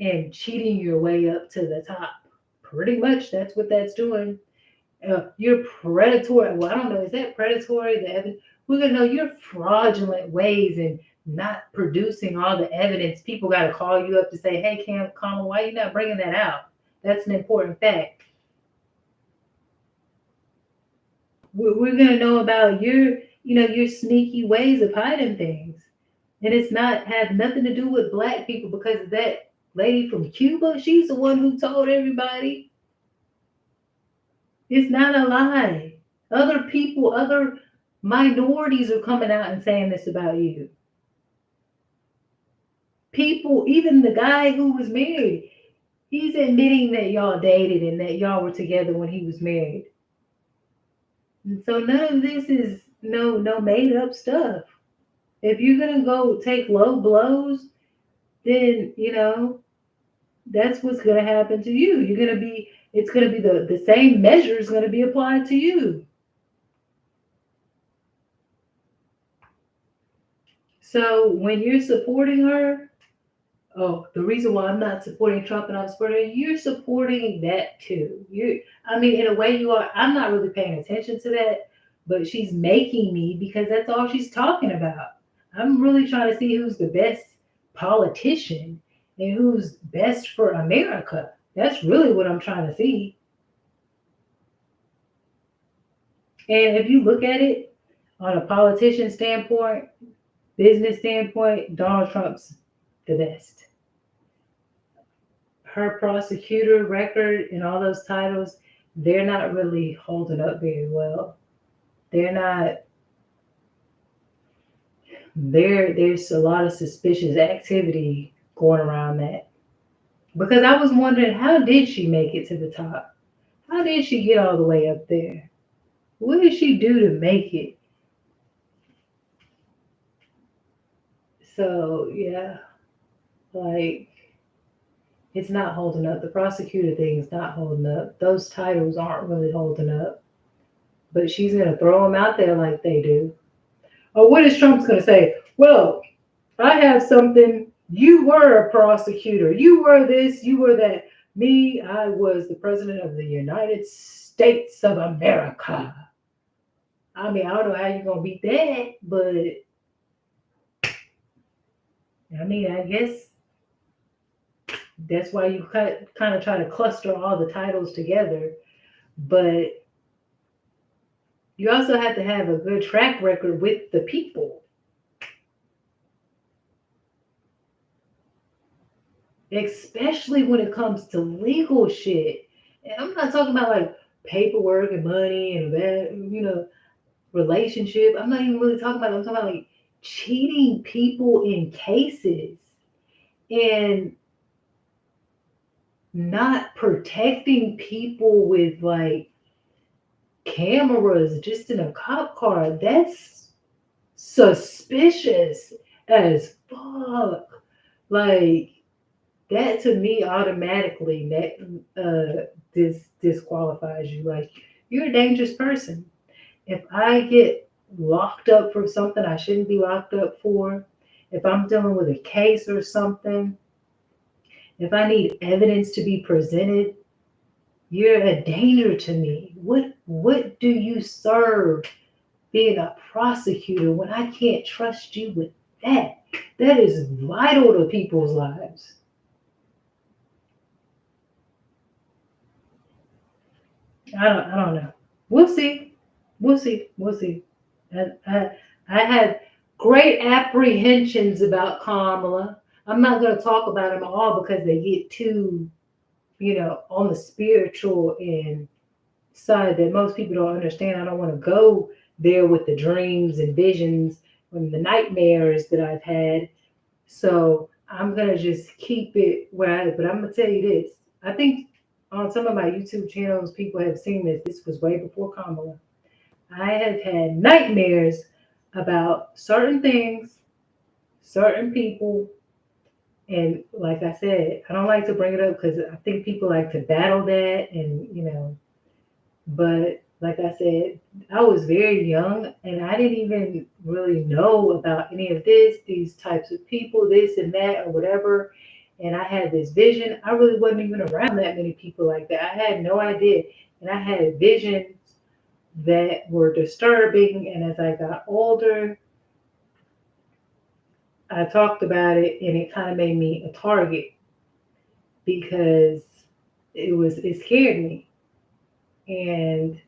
A: and cheating your way up to the top. Pretty much that's what that's doing. Your predatory, well, I don't know, is that predatory? We're going to know your fraudulent ways and not producing all the evidence. People got to call you up to say, hey, Kamala, why are you not bringing that out? That's an important fact. We're going to know about your sneaky ways of hiding things. And it's not have nothing to do with black people because that lady from Cuba, she's the one who told everybody. It's not a lie. Other people, other minorities are coming out and saying this about you. People, even the guy who was married, he's admitting that y'all dated and that y'all were together when he was married. And so none of this is no made up stuff. If you're gonna go take low blows, then that's what's gonna happen to you. It's gonna be the same measure is gonna be applied to you. So when you're supporting her, oh, the reason why I'm not supporting Trump and I'm supporting her, you're supporting that too. In a way you are. I'm not really paying attention to that, but she's making me because that's all she's talking about. I'm really trying to see who's the best politician and who's best for America. That's really what I'm trying to see. And if you look at it on a politician standpoint, business standpoint, Donald Trump's the best. her prosecutor record and all those titles, they're not really holding up very well. They're not there's a lot of suspicious activity going around that. Because I was wondering, how did she make it to the top? How did she get all the way up there? What did she do to make it? So yeah, like it's not holding up. The prosecutor thing's not holding up. Those titles aren't really holding up. But she's gonna throw them out there like they do. Or what is Trump's gonna say? Well, I have something. You were a prosecutor. You were this. You were that. Me, I was the president of the United States of America. I mean, I don't know how you're gonna beat that, but I mean, I guess that's why you kind of try to cluster all the titles together. But you also have to have a good track record with the people, especially when it comes to legal shit. And I'm not talking about like paperwork and money and that, relationship. I'm not even really talking about. I'm talking about like cheating people in cases and not protecting people with like cameras just in a cop car. That's suspicious as fuck. Like that to me automatically that disqualifies you. Like you're a dangerous person. If I get locked up for something I shouldn't be locked up for, if I'm dealing with a case or something, if I need evidence to be presented, you're a danger to me. What do you serve being a prosecutor when I can't trust you with that? That is vital to people's lives. I don't know. We'll see. We'll see. We'll see. I have great apprehensions about Kamala. I'm not going to talk about them all because they get too, on the spiritual and side that most people don't understand. I don't want to go there with the dreams and visions and the nightmares that I've had. So I'm gonna just keep it where but I'm gonna tell you this. I think on some of my YouTube channels, people have seen this. This was way before Kamala. I have had nightmares about certain things, certain people, and like I said, I don't like to bring it up because I think people like to battle that, and but like I said, I was very young and I didn't even really know about any of this, these types of people, this and that, or whatever. And I had this vision. I really wasn't even around that many people like that. I had no idea. And I had visions that were disturbing. And as I got older, I talked about it and it kind of made me a target because it scared me. And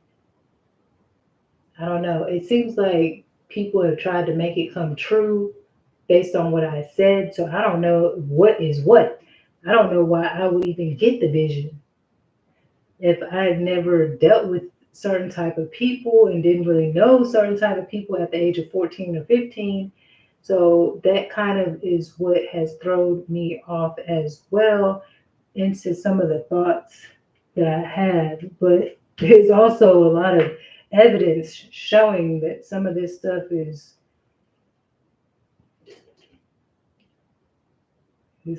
A: I don't know. It seems like people have tried to make it come true based on what I said. So I don't know what is what. I don't know why I would even get the vision if I had never dealt with certain type of people and didn't really know certain type of people at the age of 14 or 15. So that kind of is what has thrown me off as well into some of the thoughts that I had. But there's also a lot of evidence showing that some of this stuff is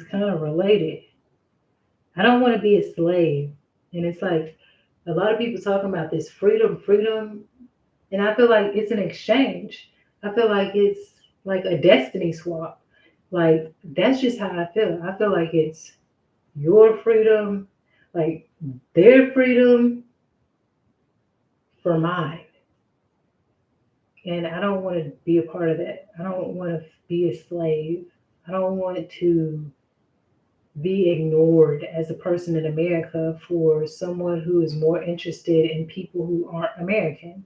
A: kind of related. I don't want to be a slave. And it's like a lot of people talking about this freedom. And I feel like it's an exchange. I feel like it's like a destiny swap. Like that's just how I feel. I feel like it's your freedom, like their freedom for mine. And I don't want to be a part of that. I don't want to be a slave. I don't want to be ignored as a person in America for someone who is more interested in people who aren't American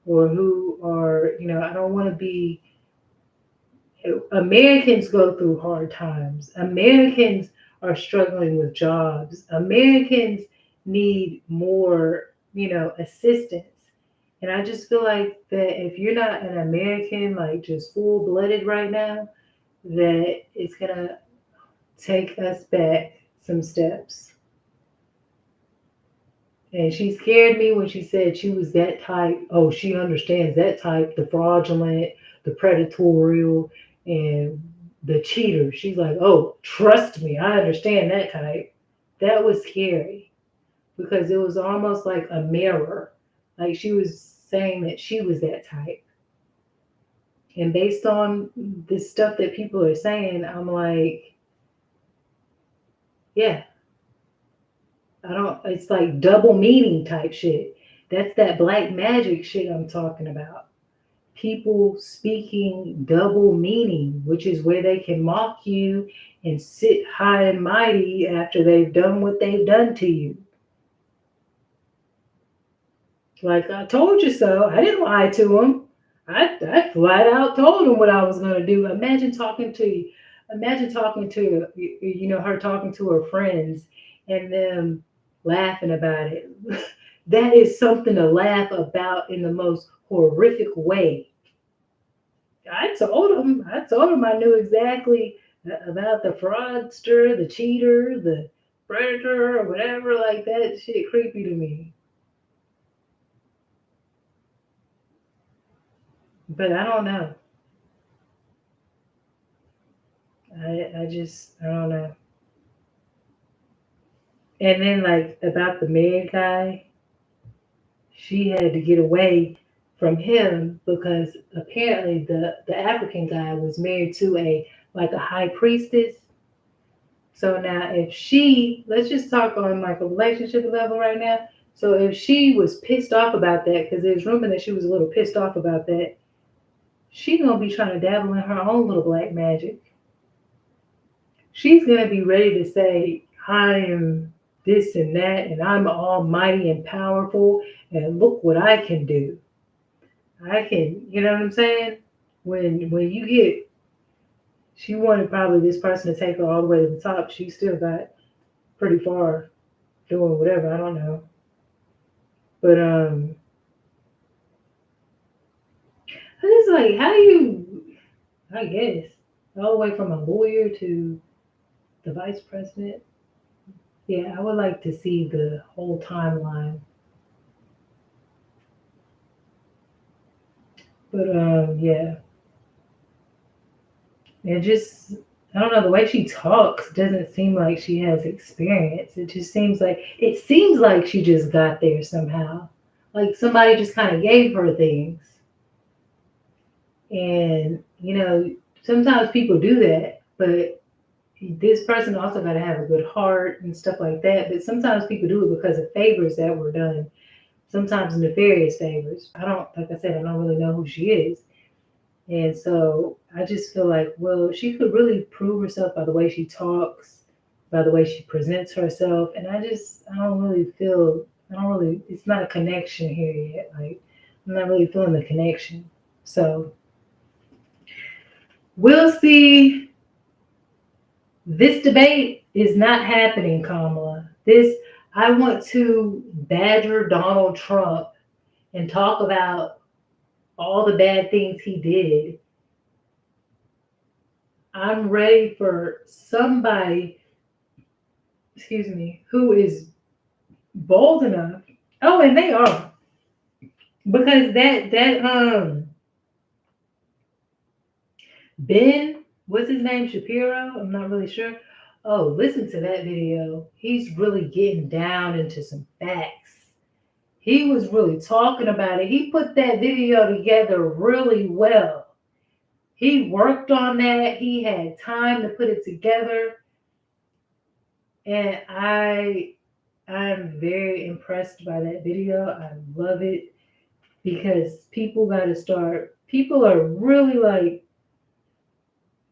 A: or who are, I don't want to be. Americans go through hard times. Americans are struggling with jobs. Americans need more, assistance. And I just feel like that if you're not an American, like just full blooded right now, that it's gonna take us back some steps. And she scared me when she said she was that type. Oh, she understands that type, the fraudulent, the predatorial, and the cheater. She's like, oh, trust me, I understand that type. That was scary because it was almost like a mirror. Like she was saying that she was that type. And based on the stuff that people are saying, I'm like, yeah, I don't, it's like double meaning type shit. That's that black magic shit I'm talking about. People speaking double meaning, which is where they can mock you and sit high and mighty after they've done what they've done to you. Like, I told you so. I didn't lie to him. I flat out told him what I was going to do. Imagine talking to, her talking to her friends and them laughing about it. That is something to laugh about in the most horrific way. I told him I knew exactly about the fraudster, the cheater, the predator, or whatever. Like that shit creepy to me. But I don't know. I don't know. And then like about the maid guy, she had to get away from him because apparently the African guy was married to a like a high priestess. So now if she, let's just talk on like a relationship level right now. So if she was pissed off about that, because there's rumor that she was a little pissed off about that, she gonna be trying to dabble in her own little black magic. She's gonna be ready to say, I am this and that, and I'm almighty and powerful, and look what I can do. I can, you know what I'm saying? When you get, she wanted probably this person to take her all the way to the top. She still got pretty far doing whatever. I don't know, but I just like how do you? I guess all the way from a lawyer to the vice president. Yeah, I would like to see the whole timeline. But yeah, it just I don't know the way she talks doesn't seem like she has experience. It seems like she just got there somehow. Like somebody just kind of gave her things. And sometimes people do that, but this person also got to have a good heart and stuff like that. But sometimes people do it because of favors that were done, sometimes nefarious favors. Like I said, I don't really know who she is. And so I just feel like, well, she could really prove herself by the way she talks, by the way she presents herself. And it's not a connection here yet. Like, I'm not really feeling the connection. So we'll see. This debate is not happening, Kamala. I want to badger Donald Trump and talk about all the bad things he did. I'm ready for somebody, excuse me, who is bold enough. Oh, and they are. Because that Ben, what's his name? Shapiro? I'm not really sure. Oh, listen to that video. He's really getting down into some facts. He was really talking about it. He put that video together really well. He worked on that. He had time to put it together. And I'm very impressed by that video. I love it because people are really like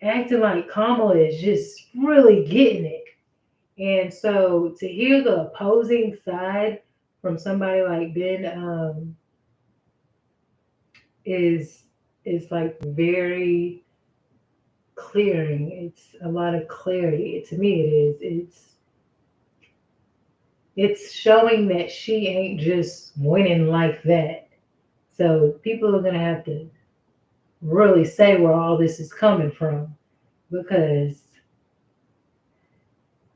A: acting like Kamala is just really getting it. And so to hear the opposing side from somebody like Ben is like very clearing. It's a lot of clarity. To me, it is. It's showing that she ain't just winning like that. So people are gonna have to really say where all this is coming from because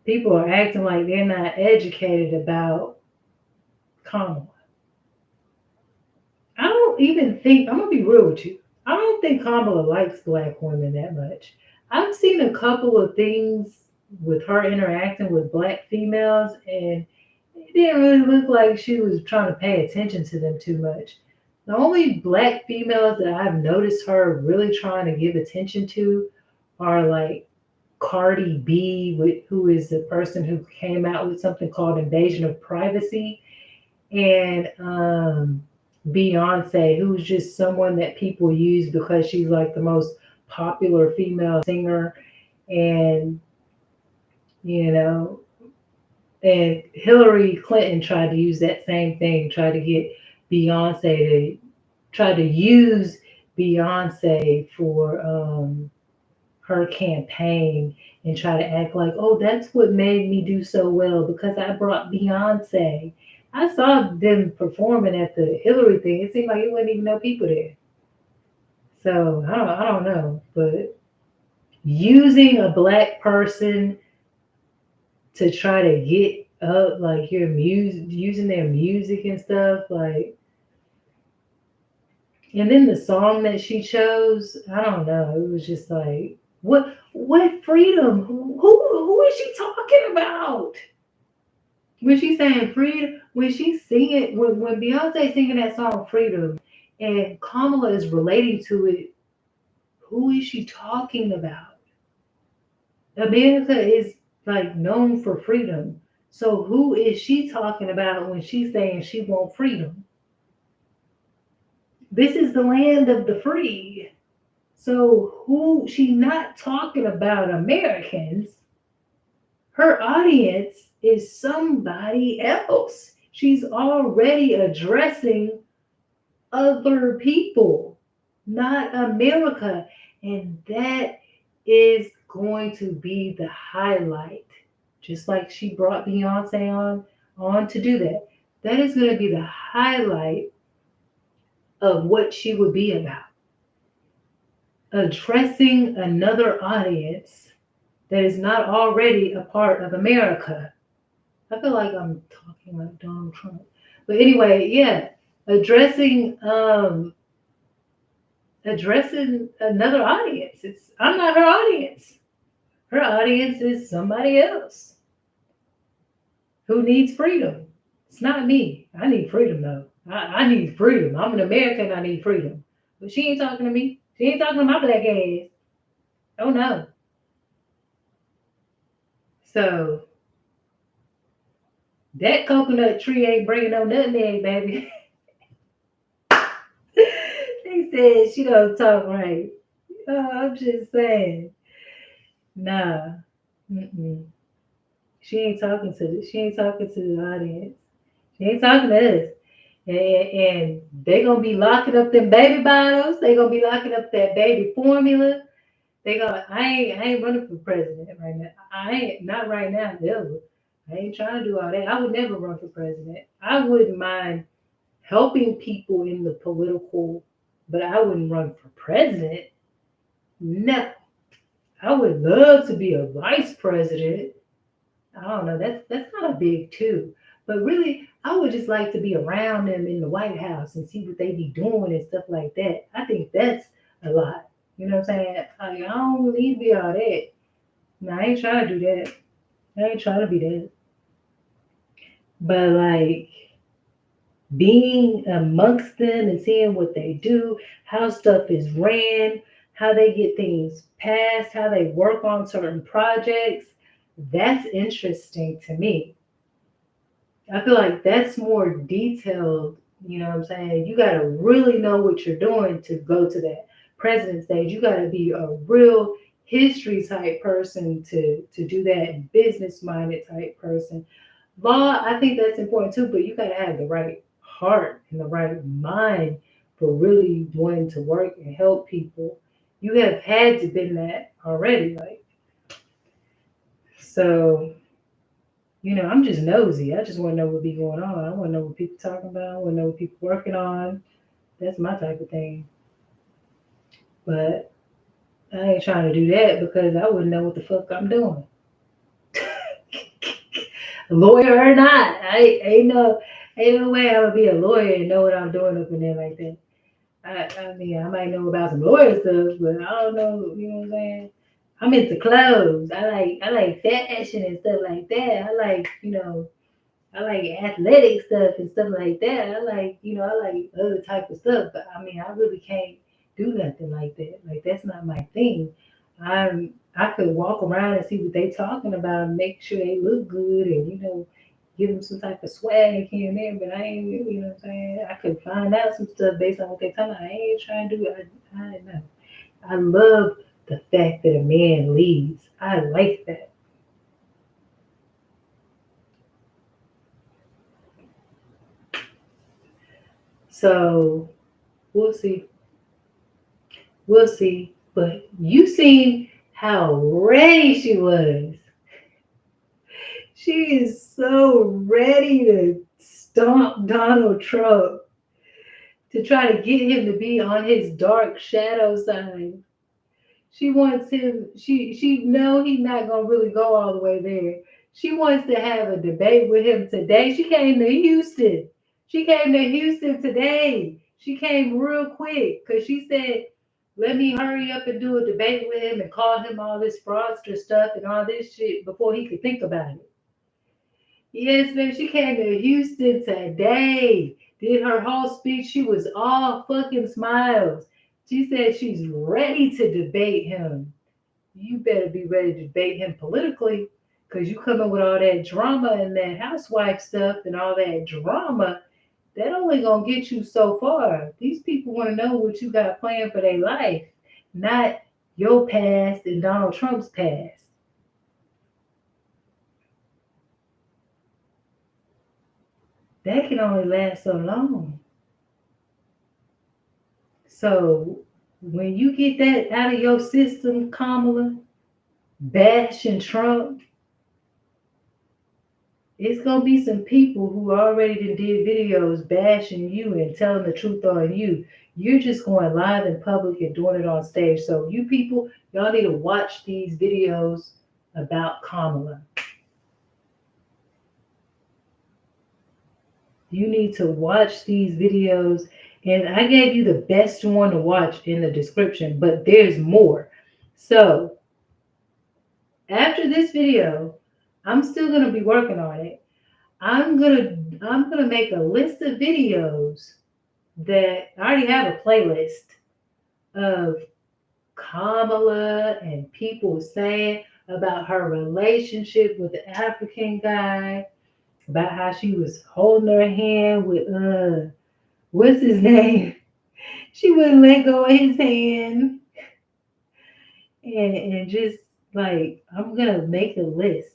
A: people are acting like they're not educated about Kamala. I don't even think, I'm gonna be real with you. I don't think Kamala likes black women that much. I've seen a couple of things with her interacting with black females, and it didn't really look like she was trying to pay attention to them too much. The only black females that I've noticed her really trying to give attention to are like Cardi B, who is the person who came out with something called Invasion of Privacy, and Beyonce, who's just someone that people use because she's like the most popular female singer, and you know, and Hillary Clinton tried to use that same thing, tried to get Beyonce to try to use Beyonce for her campaign and try to act like, oh, that's what made me do so well because I brought Beyonce. I saw them performing at the Hillary thing. It seemed like it wasn't even no people there. So I don't know, but using a black person to try to get up like your music, using their music and stuff, like, and then the song that she chose, I don't know. It was just like, what freedom? Who is she talking about? When she's saying freedom, when she's singing, when Beyonce singing that song Freedom, and Kamala is relating to it, who is she talking about? America is like known for freedom. So who is she talking about when she's saying she wants freedom? This is the land of the free. So who she not talking about Americans. Her audience is somebody else. She's already addressing other people, not America. And that is going to be the highlight. Just like she brought Beyonce on to do that. That is going to be the highlight of what she would be about. Addressing another audience that is not already a part of America. I feel like I'm talking like Donald Trump. But anyway, yeah, addressing addressing another audience. I'm not her audience. Her audience is somebody else who needs freedom. It's not me. I need freedom though. I need freedom. I'm an American. I need freedom. But she ain't talking to me. She ain't talking to my black ass. Oh no. So that coconut tree ain't bringing no nutmeg, baby. They said she don't talk right. Oh, I'm just saying. Nah. Mm-mm. She ain't talking to the audience. She ain't talking to us. And they gonna be locking up them baby bottles. They gonna be locking up that baby formula. I ain't running for president right now. I ain't not right now, ever. I ain't trying to do all that. I would never run for president. I wouldn't mind helping people in the political, but I wouldn't run for president. No. I would love to be a vice president. I don't know. That's kind of big too. But really, I would just like to be around them in the White House and see what they be doing and stuff like that. I think that's a lot. You know what I'm saying? Like, I don't need to be all that. No, I ain't trying to do that. I ain't trying to be that. But like being amongst them and seeing what they do, how stuff is ran, how they get things passed, how they work on certain projects, that's interesting to me. I feel like that's more detailed. You know what I'm saying? You got to really know what you're doing to go to that president stage. You got to be a real history type person to do that, business minded type person. Law, I think that's important too, but you got to have the right heart and the right mind for really wanting to work and help people You have had to been that already. Like, so, I'm just nosy. I just want to know what be going on. I want to know what people talking about. I want to know what people working on. That's my type of thing. But I ain't trying to do that because I wouldn't know what the fuck I'm doing. Lawyer or not. I ain't no way I would be a lawyer and know what I'm doing up in there like that. I mean, I might know about some lawyer stuff, but I don't know. You know what I'm saying? I'm into clothes. I like fashion and stuff like that. I like athletic stuff and stuff like that. I like other type of stuff. But I mean, I really can't do nothing like that. Like that's not my thing. I could walk around and see what they talking about, and make sure they look good, and give them some type of swag here and there. But I ain't, what I'm saying. I could find out some stuff based on what they talking about. I ain't trying to do it. I don't know. I love the fact that a man leads. I like that. So we'll see. We'll see. But you seen how ready she was. She is so ready to stomp Donald Trump to try to get him to be on his dark shadow side. She wants him. She know he's not gonna really go all the way there. She wants to have a debate with him today. She came to Houston. She came to Houston today. She came real quick because she said, "Let me hurry up and do a debate with him and call him all this fraudster stuff and all this shit before he could think about it." Yes, ma'am. She came to Houston today. Did her whole speech. She was all fucking smiles. She said she's ready to debate him. You better be ready to debate him politically because you coming with all that drama and that housewife stuff and all that drama. That only gonna get you so far. These people want to know what you got planned for their life, not your past and Donald Trump's past. That can only last so long. So when you get that out of your system, Kamala, bashing Trump, it's gonna be some people who already did videos bashing you and telling the truth on you. You're just going live in public and doing it on stage. So you people, y'all need to watch these videos about Kamala. You need to watch these videos. And I gave you the best one to watch in the description, but there's more. So after this video, I'm still gonna be working on it. I'm gonna make a list of videos that I already have a playlist of Kamala and people saying about her relationship with the African guy, about how she was holding her hand with what's his name? She wouldn't let go of his hand. And just like I'm gonna make a list.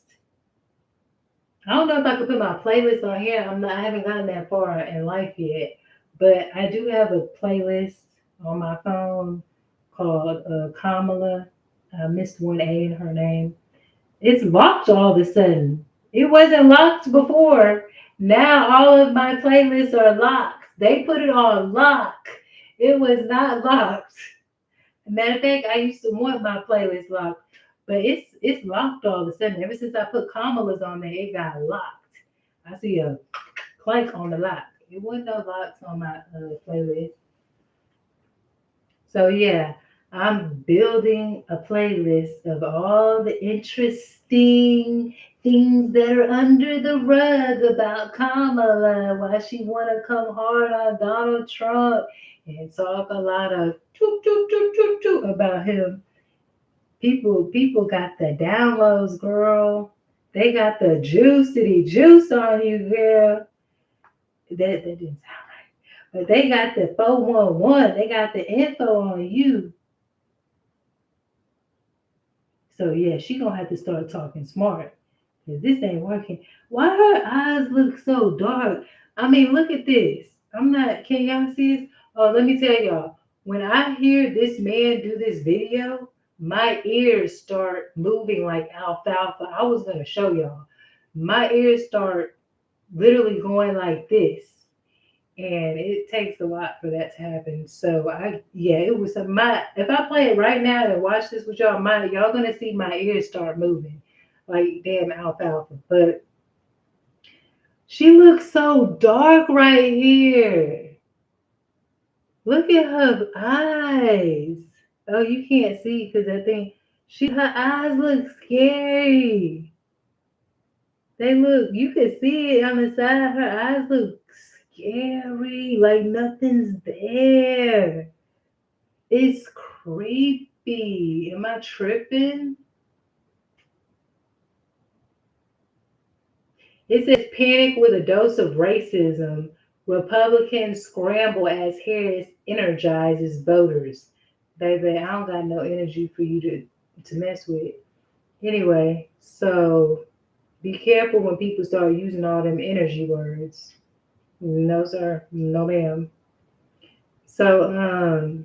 A: I don't know if I could put my playlist on here. I haven't gotten that far in life yet. But I do have a playlist on my phone called Kamala. I missed one A in her name. It's locked all of a sudden. It wasn't locked before. Now all of my playlists are locked. They put it on lock. It was not locked. Matter of fact, I used to want my playlist locked, but it's locked all of a sudden. Ever since I put Kamala's on there, it got locked. I see a clank on the lock. It wasn't no locks on my playlist. So yeah, I'm building a playlist of all the interesting things that are under the rug about Kamala, why she wanna come hard on Donald Trump and talk a lot of toot, toot, toot, toot, toot about him. People got the downloads, girl. They got the juicity juice on you, girl. That didn't sound right. But they got the 411. They got the info on you. So yeah, she gonna have to start talking smart. Cause this ain't working. Why her eyes look so dark? I mean, look at this. I'm not, can y'all see this? Oh, let me tell y'all. When I hear this man do this video, my ears start moving like alfalfa. I was gonna show y'all. My ears start literally going like this. And it takes a lot for that to happen. So yeah, it was my if I play it right now and watch this with y'all, y'all gonna see my ears start moving like damn alfalfa. But she looks so dark right here. Look at her eyes. Oh, you can't see because that thing. Her eyes look scary. They look. You can see it on the side. Her eyes look scary. Like nothing's there. It's creepy. Am I tripping? It says panic with a dose of racism. Republicans scramble as Harris energizes voters. Baby, I don't got no energy for you to mess with. Anyway, so be careful when people start using all them energy words. No, sir. No, ma'am. So,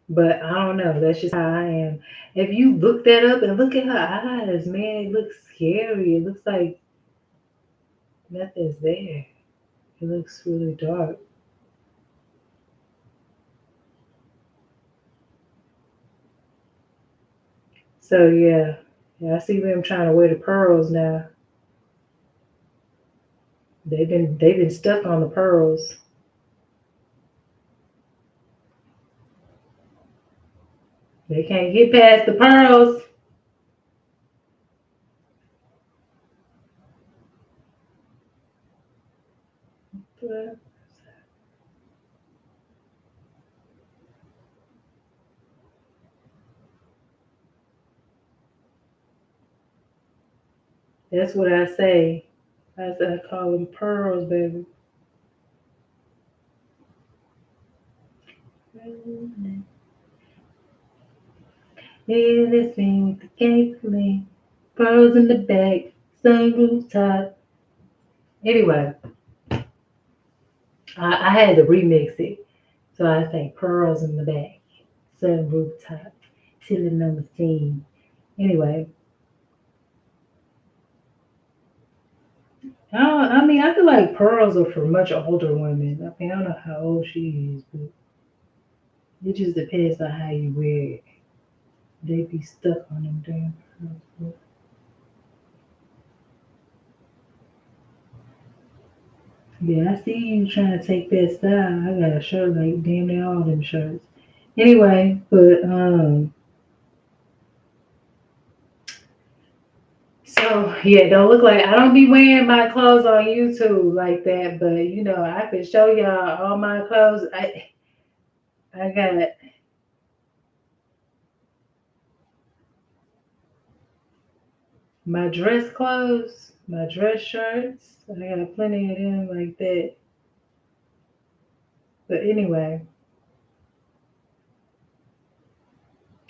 A: but I don't know. That's just how I am. If you look that up and look at her eyes, man, it looks scary. It looks like nothing's there. It looks really dark. So yeah, I see them trying to wear the pearls now. They've been stuck on the pearls. They can't get past the pearls. That's what I say. I call them pearls, baby. Listening with the gangster, pearls in the back, sunroof top. Anyway, I had to remix it. So I say pearls in the back, sunroof top, chilling on the scene. Anyway, I mean, I feel like pearls are for much older women. I mean, I don't know how old she is, but it just depends on how you wear it. They be stuck on them damn pearls. Yeah, I see you trying to take that style. I got a shirt like damn near all them shirts. Anyway, but so yeah, don't look like I don't be wearing my clothes on YouTube like that, but I can show y'all all my clothes. I got my dress clothes, my dress shirts. I got plenty of them like that. But anyway,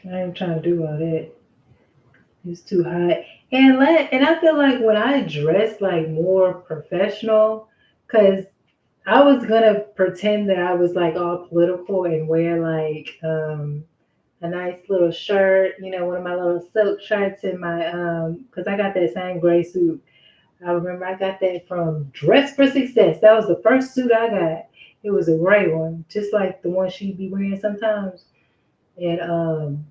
A: I ain't trying to do all that. It's too hot. And I feel like when I dress like more professional, cause I was gonna pretend that I was like all political and wear like a nice little shirt, one of my little silk shirts in my because I got that same gray suit. I remember I got that from Dress for Success. That was the first suit I got. It was a gray one, just like the one she'd be wearing sometimes. And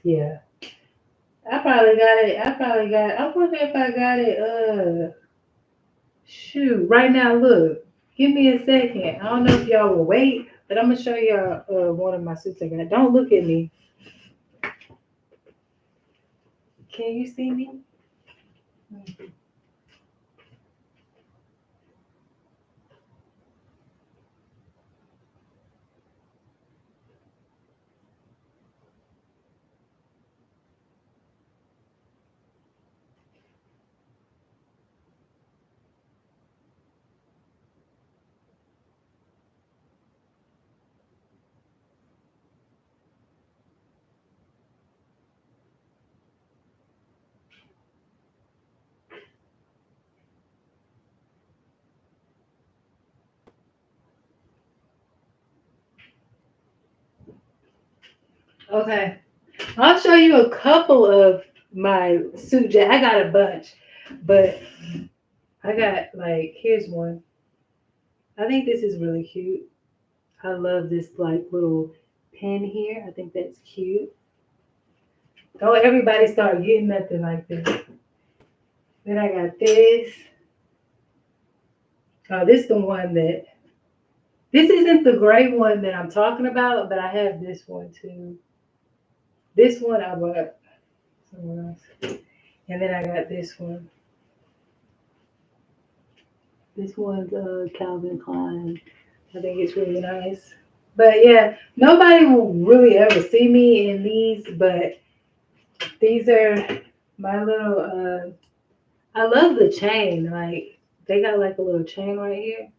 A: yeah, I probably got it. I wonder if I got it. Shoot, right now, look. Give me a second. I don't know if y'all will wait, but I'm gonna show y'all one of my suits I got. Don't look at me. Can you see me? Okay. I'll show you a couple of my suit jackets. I got a bunch, but I got like, here's one. I think this is really cute. I love this like little pin here. I think that's cute. Don't everybody start getting nothing like this. Then I got this. Oh, this is the one that, this isn't the gray one that I'm talking about, but I have this one too. This one I bought somewhere else. And then I got this one. This one's Calvin Klein. I think it's really nice. But yeah, nobody will really ever see me in these, but these are my little I love the chain. Like they got like a little chain right here.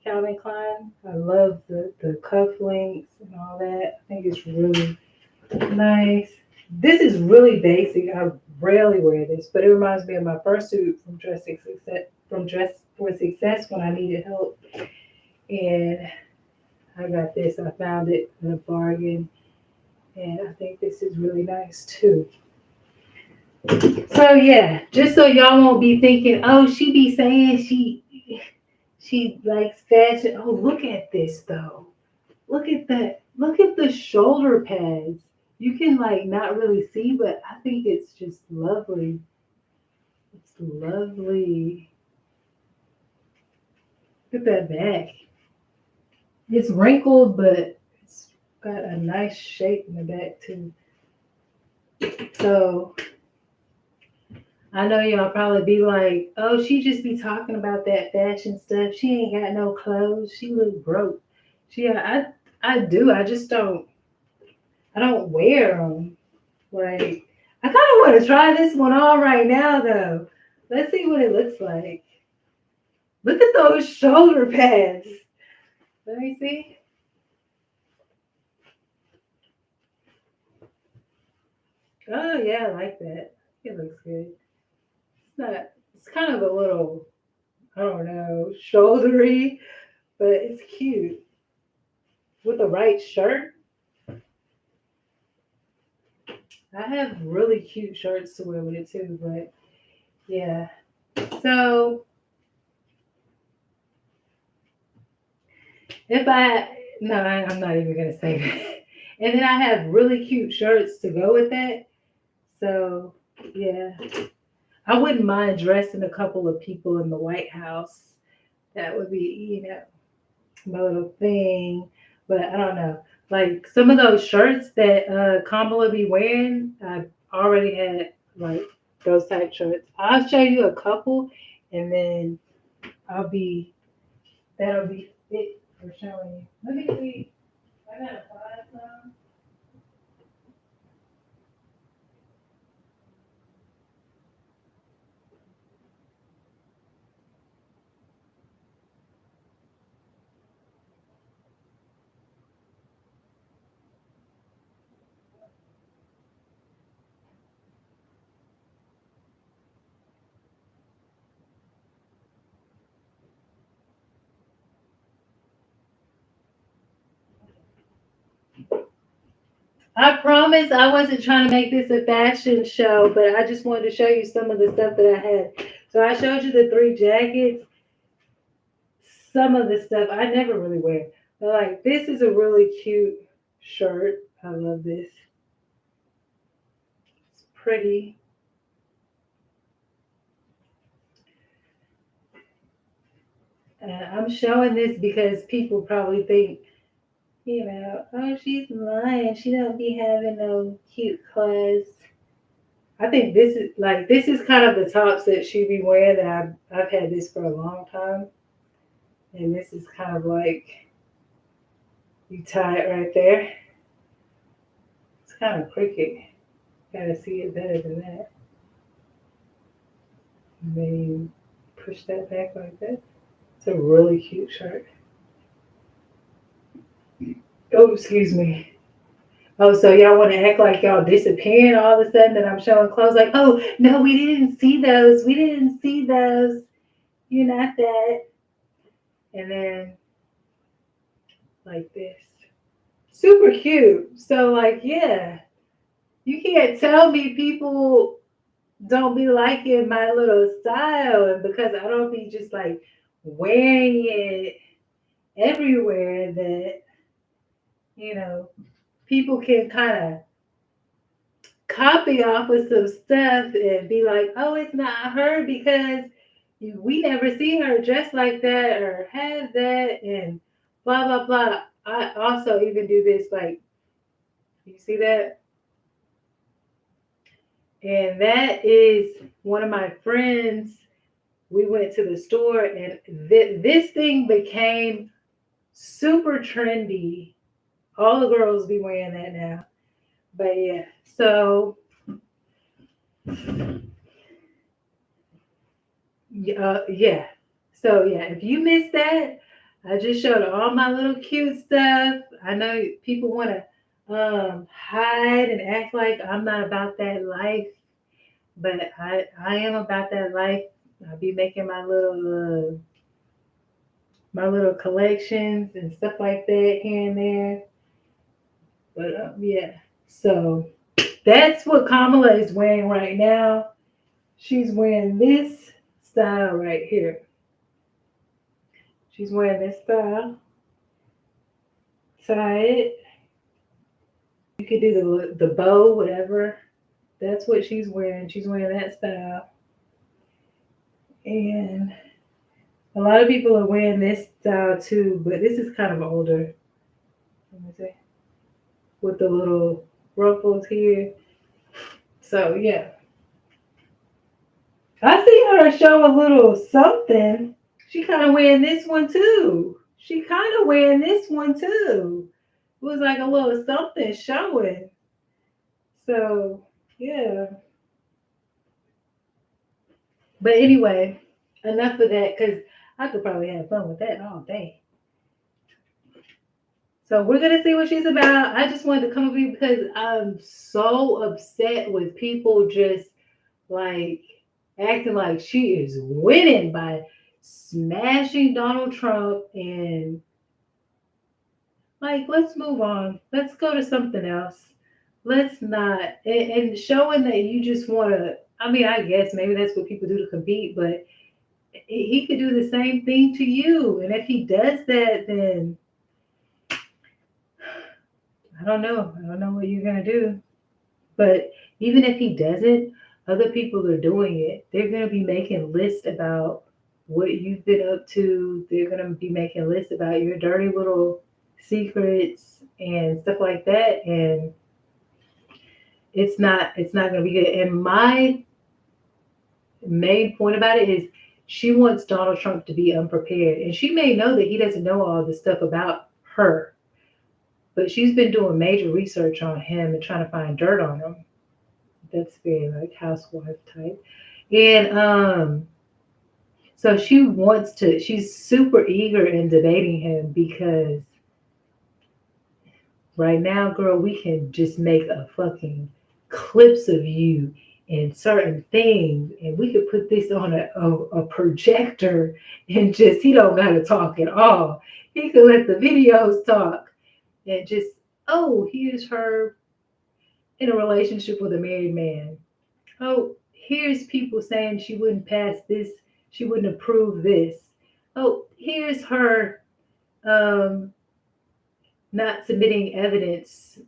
A: Calvin Klein. I love the cuff links and all that. I think it's really nice. This is really basic. I rarely wear this, but it reminds me of my first suit from Dress for Success when I needed help. And I got this. I found it in a bargain, and I think this is really nice too. So yeah, just so y'all won't be thinking, oh, she be saying she likes fashion. Oh, look at this though. Look at that. Look at the shoulder pads. You can like not really see, but I think it's just lovely. It's lovely. Look at that back. It's wrinkled, but it's got a nice shape in the back too. So I know y'all probably be like, oh, she just be talking about that fashion stuff. She ain't got no clothes. She look broke. I do. I just don't. I don't wear them. Like, I kind of want to try this one on right now, though. Let's see what it looks like. Look at those shoulder pads. Let me see. Oh yeah, I like that. It looks good. It's not. It's kind of a little, I don't know, shouldery, but it's cute with the right shirt. I have really cute shirts to wear with it too, but yeah. So if I, no, I'm not even gonna say that. And then I have really cute shirts to go with that. So yeah, I wouldn't mind dressing a couple of people in the White House. That would be, my little thing. But I don't know. Like some of those shirts that Kamala be wearing, I already had like those type shirts. I'll show you a couple, and then I'll be that'll be it for showing you. Let me see. I gotta find some. I promise I wasn't trying to make this a fashion show, but I just wanted to show you some of the stuff that I had. So I showed you the three jackets. Some of the stuff I never really wear. But like this is a really cute shirt. I love this. It's pretty. I'm showing this because people probably think, oh, she's lying. She don't be having no cute clothes. I think this is kind of the tops that she be wearing. That I've had this for a long time, and this is kind of like you tie it right there. It's kind of crooked. Gotta see it better than that. Maybe push that back like that. It's a really cute shirt. Oh, excuse me. Oh, so y'all want to act like y'all disappearing all of a sudden that I'm showing clothes? Like, oh, no, we didn't see those. We didn't see those. You're not that. And then like this. super cute. So like, yeah, you can't tell me people don't be liking my little style, and because I don't be just like wearing it everywhere, that you know people can kind of copy off of some stuff and be like, oh, it's not her because we never see her dressed like that or have that and blah blah blah. I also even do this, like, you see that, and that is one of my friends. We went to the store and this thing became super trendy. All the girls be wearing that now. But yeah, so yeah. So yeah, if you missed that, I just showed all my little cute stuff. I know people want to hide and act like I'm not about that life, but I am about that life. I'll be making my little collections and stuff like that here and there. But yeah, so that's what Kamala is wearing right now. She's wearing this style right here. She's wearing this style. Tie it. You could do the bow, whatever. That's what she's wearing. She's wearing that style. And a lot of people are wearing this style too, but this is kind of older. Let me see. With the little ruffles here. So yeah. I see her show a little something. She kind of wearing this one too. She kind of wearing this one too. It was like a little something showing. So yeah. But anyway, enough of that because I could probably have fun with that all day. So we're gonna see what she's about. I just wanted to come up here because I'm so upset with people just like acting like she is winning by smashing Donald Trump, and like, let's move on. Let's go to something else. Let's not, and showing that you just want to. I mean, I guess maybe that's what people do to compete, but he could do the same thing to you. And if he does that, then I don't know. I don't know what you're gonna do. But even if he doesn't, other people are doing it. They're gonna be making lists about what you've been up to. They're gonna be making lists about your dirty little secrets and stuff like that. And it's not gonna be good. And my main point about it is she wants Donald Trump to be unprepared. And she may know that he doesn't know all the stuff about her, but she's been doing major research on him and trying to find dirt on him. That's very like housewife type. And so she's super eager in debating him because right now, girl, we can just make a fucking clips of you in certain things, and we could put this on a projector and just he don't gotta talk at all. He could let the videos talk and just, oh, here's her in a relationship with a married man. Oh, here's people saying she wouldn't pass this, she wouldn't approve this. Oh, here's her um, not submitting evidence.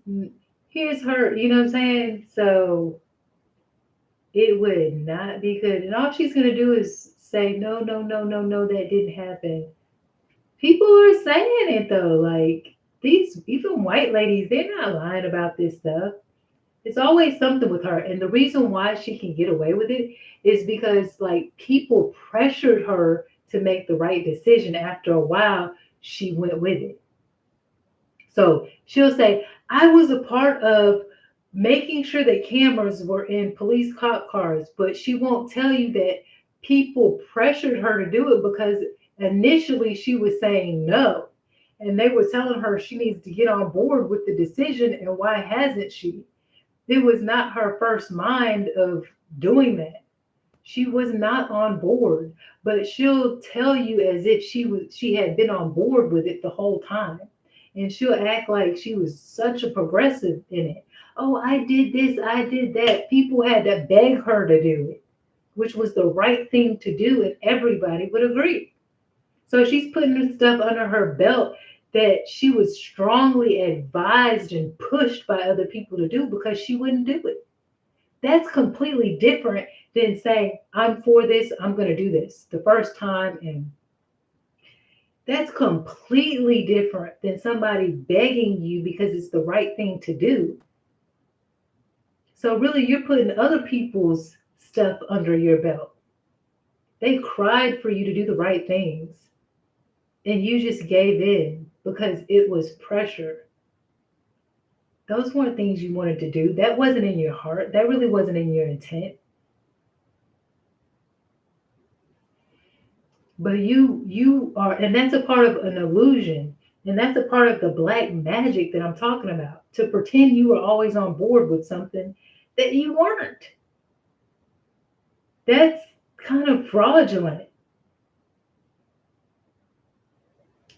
A: Here's her, you know what I'm saying? So it would not be good. And all she's going to do is say, no, no, no, no, no, that didn't happen. People are saying it though. Like these, even white ladies, they're not lying about this stuff. It's always something with her. And the reason why she can get away with it is because like people pressured her to make the right decision. After a while, she went with it. So she'll say, I was a part of making sure that cameras were in police cop cars, but she won't tell you that people pressured her to do it because initially she was saying no. And they were telling her she needs to get on board with the decision. And why hasn't she? It was not her first mind of doing that. She was not on board, but she'll tell you as if she had been on board with it the whole time. And she'll act like she was such a progressive in it. Oh, I did this, I did that. People had to beg her to do it, which was the right thing to do, and everybody would agree. So she's putting stuff under her belt that she was strongly advised and pushed by other people to do because she wouldn't do it. That's completely different than saying, I'm for this, I'm going to do this the first time. And that's completely different than somebody begging you because it's the right thing to do. So, really, you're putting other people's stuff under your belt. They cried for you to do the right things, and you just gave in because it was pressure. Those weren't things you wanted to do. That wasn't in your heart. That really wasn't in your intent. But you are, and that's a part of an illusion. And that's a part of the black magic that I'm talking about. To pretend you were always on board with something that you weren't. That's kind of fraudulent.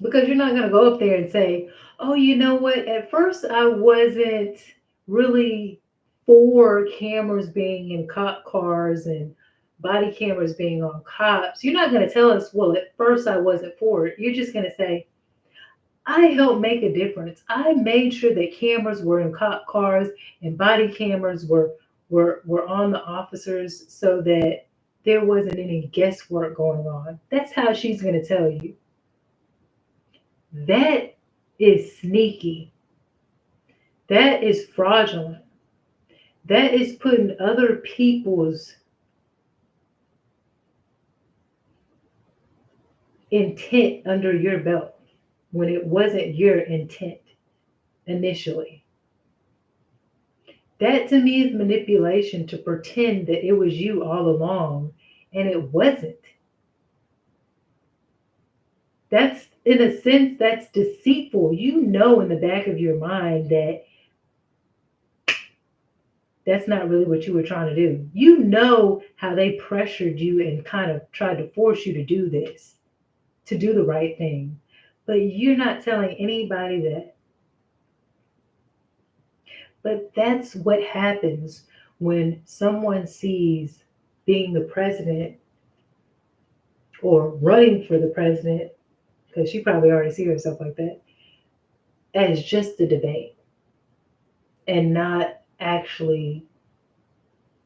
A: Because you're not going to go up there and say, oh, you know what? At first, I wasn't really for cameras being in cop cars and body cameras being on cops. You're not going to tell us, well, at first I wasn't for it. You're just going to say, I helped make a difference. I made sure that cameras were in cop cars and body cameras were on the officers so that there wasn't any guesswork going on. That's how she's going to tell you. That is sneaky. That is fraudulent. That is putting other people's intent under your belt when it wasn't your intent initially. That to me is manipulation, to pretend that it was you all along and it wasn't. That's, in a sense, that's deceitful. You know in the back of your mind that that's not really what you were trying to do. You know how they pressured you and kind of tried to force you to do this, to do the right thing. But you're not telling anybody that. But that's what happens when someone sees being the president or running for the president, because she probably already sees herself like that, as just a debate and not actually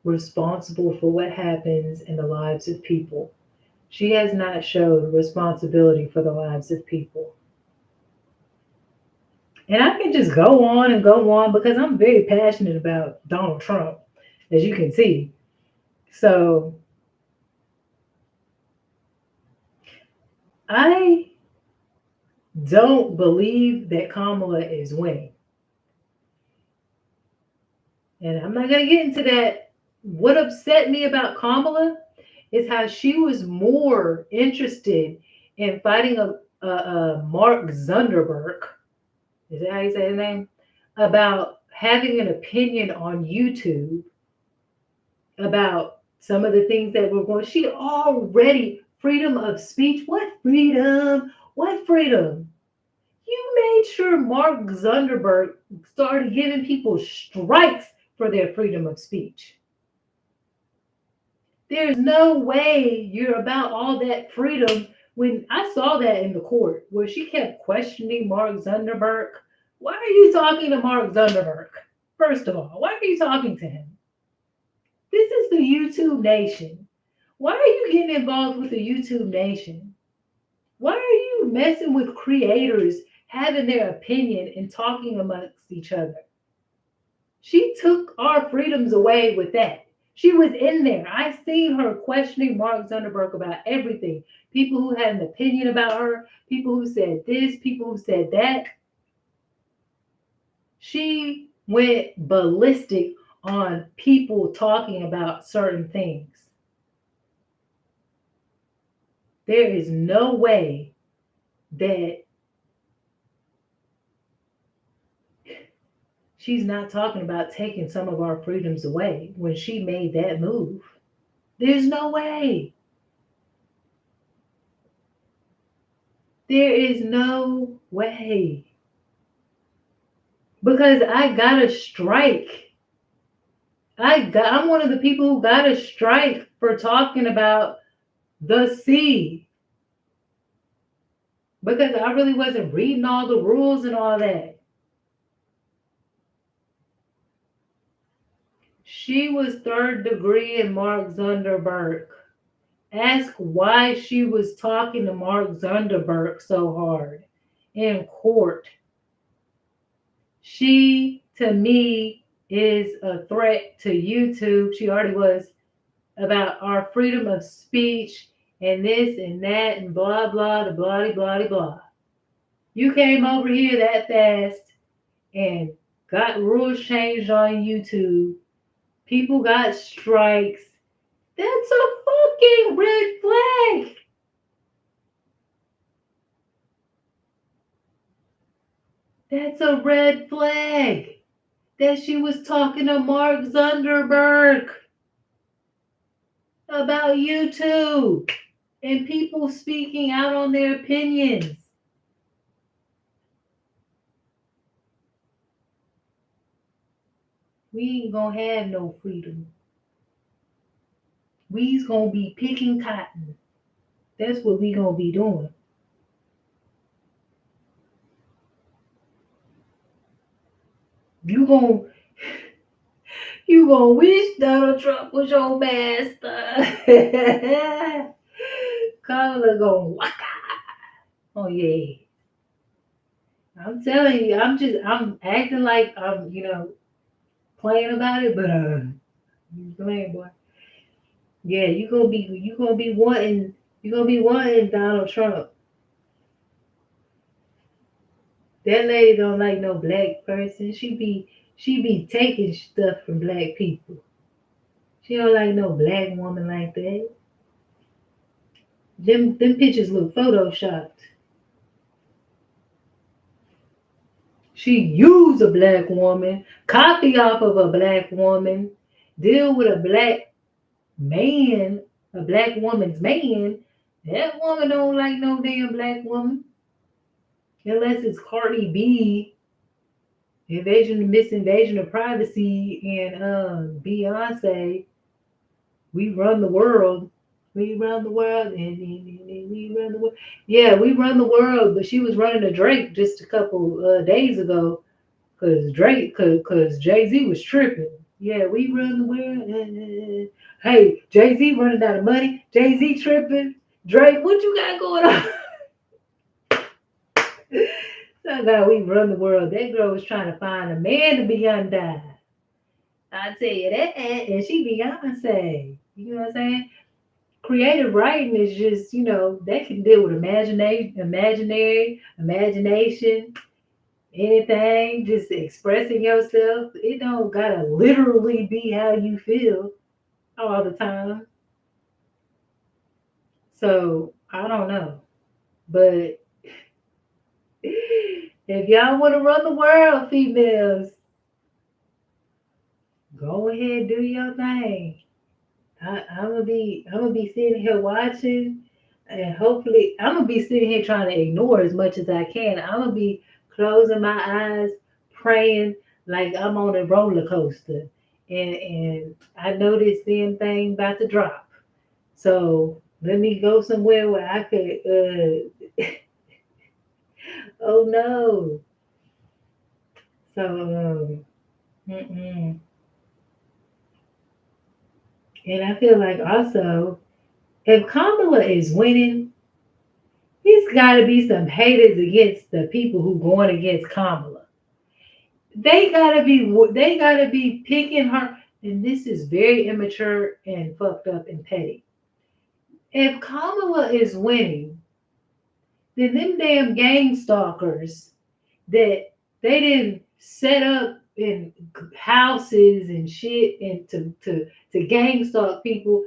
A: responsible for what happens in the lives of people. She has not showed responsibility for the lives of people. And I can just go on and go on because I'm very passionate about Donald Trump, as you can see. So I don't believe that Kamala is winning. And I'm not going to get into that. What upset me about Kamala is how she was more interested in fighting a Mark Zuckerberg. Is that how you say his name? About having an opinion on YouTube about some of the things that were going. She already, freedom of speech. What freedom? What freedom? You made sure Mark Zuckerberg started giving people strikes for their freedom of speech. There's no way you're about all that freedom. When I saw that in the court where she kept questioning Mark Zuckerberg, why are you talking to Mark Zuckerberg? First of all, why are you talking to him? This is the YouTube nation. Why are you getting involved with the YouTube nation? Why are you messing with creators having their opinion and talking amongst each other? She took our freedoms away with that. She was in there. I seen her questioning Mark Zuckerberg about everything. People who had an opinion about her, people who said this, people who said that. She went ballistic on people talking about certain things. There is no way that she's not talking about taking some of our freedoms away when she made that move. There's no way. There is no way. because I got a strike. I'm one of the people who got a strike for talking about the sea because I really wasn't reading all the rules and all that. She was third degree in Mark Zuckerberg. Ask why she was talking to Mark Zuckerberg so hard in court. She, to me, is a threat to YouTube. She already was about our freedom of speech and this and that and blah, blah, the blah, blah, blah. You came over here that fast and got rules changed on YouTube. People got strikes. That's a fucking red flag. That's a red flag that she was talking to Mark Zuckerberg about YouTube and people speaking out on their opinions. We ain't gonna have no freedom. We's gonna be picking cotton. That's what we gonna be doing. You gonna you gonna wish Donald Trump was your master. Kamala gonna waka. Oh yeah. I'm telling you, I'm acting like I'm, playing about it, but you playing boy. Yeah, you gonna be wanting Donald Trump. That lady don't like no black person. She be taking stuff from black people. She don't like no black woman like that. Them pictures look photoshopped. She use a black woman, copy off of a black woman, deal with a black man, a black woman's man. That woman don't like no damn black woman. Unless it's Cardi B, misinvasion of privacy, and Beyonce. We run the world. We run the world, and we run the world. Yeah, we run the world. But she was running a Drake just a couple days ago, cause Jay Z was tripping. Yeah, we run the world. Hey, Jay Z running out of money. Jay Z tripping. Drake, what you got going on? Somehow we run the world. That girl was trying to find a man to be undone. I tell you that, and she Beyonce. You know what I'm saying? Creative writing is just, that can deal with imagination, anything, just expressing yourself. It don't gotta literally be how you feel all the time. So I don't know. But if y'all want to run the world, females, go ahead, do your thing. I'm gonna be sitting here watching, and hopefully I'm gonna be sitting here trying to ignore as much as I can. I'm gonna be closing my eyes, praying like I'm on a roller coaster, and I know this damn thing about to drop. So let me go somewhere where I could. Oh no. So mm-mm. And I feel like also, if Kamala is winning, there's got to be some haters against the people who going against Kamala. They gotta be picking her, and this is very immature and fucked up and petty. If Kamala is winning, then them damn gang stalkers that they didn't set up in houses and shit and to gang stalk people.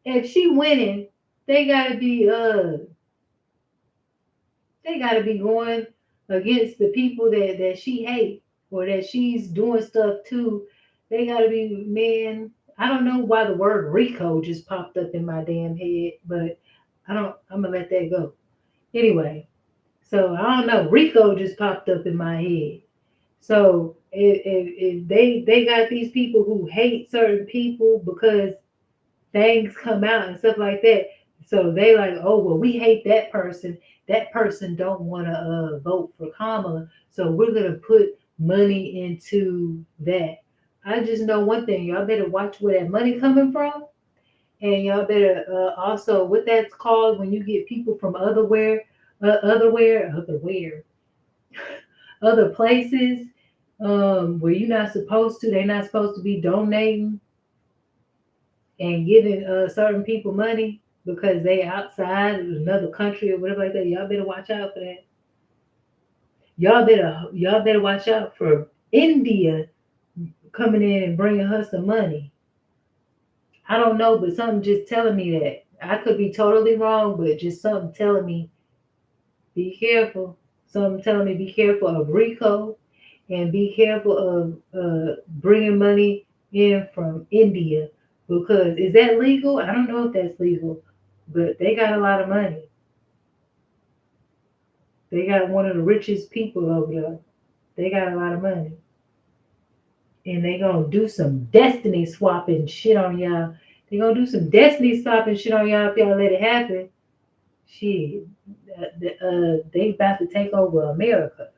A: If she winning, they gotta be they gotta be going against the people that she hate or that she's doing stuff to. They gotta be, man. I don't know why the word Rico just popped up in my damn head, but I'm gonna let that go. Anyway, so I don't know. Rico just popped up in my head. So if they got these people who hate certain people because things come out and stuff like that. So they like, oh well, we hate that person. That person don't want to vote for Kamala, so we're gonna put money into that. I just know one thing: y'all better watch where that money coming from, and y'all better also what that's called when you get people from other places where you're not supposed to. They're not supposed to be donating and giving certain people money because they outside another country or whatever like that. Y'all better watch out for that. Y'all better watch out for India coming in and bringing her some money. I don't know, but something just telling me that. I could be totally wrong, but just something telling me be careful. Something telling me be careful of Rico and be careful of bringing money in from India because is that legal? I don't know if that's legal, but they got a lot of money. They got one of the richest people over there. They got a lot of money, and they gonna do some destiny swapping shit on y'all. They gonna do some destiny swapping shit on y'all if y'all let it happen. Shit, they about to take over America.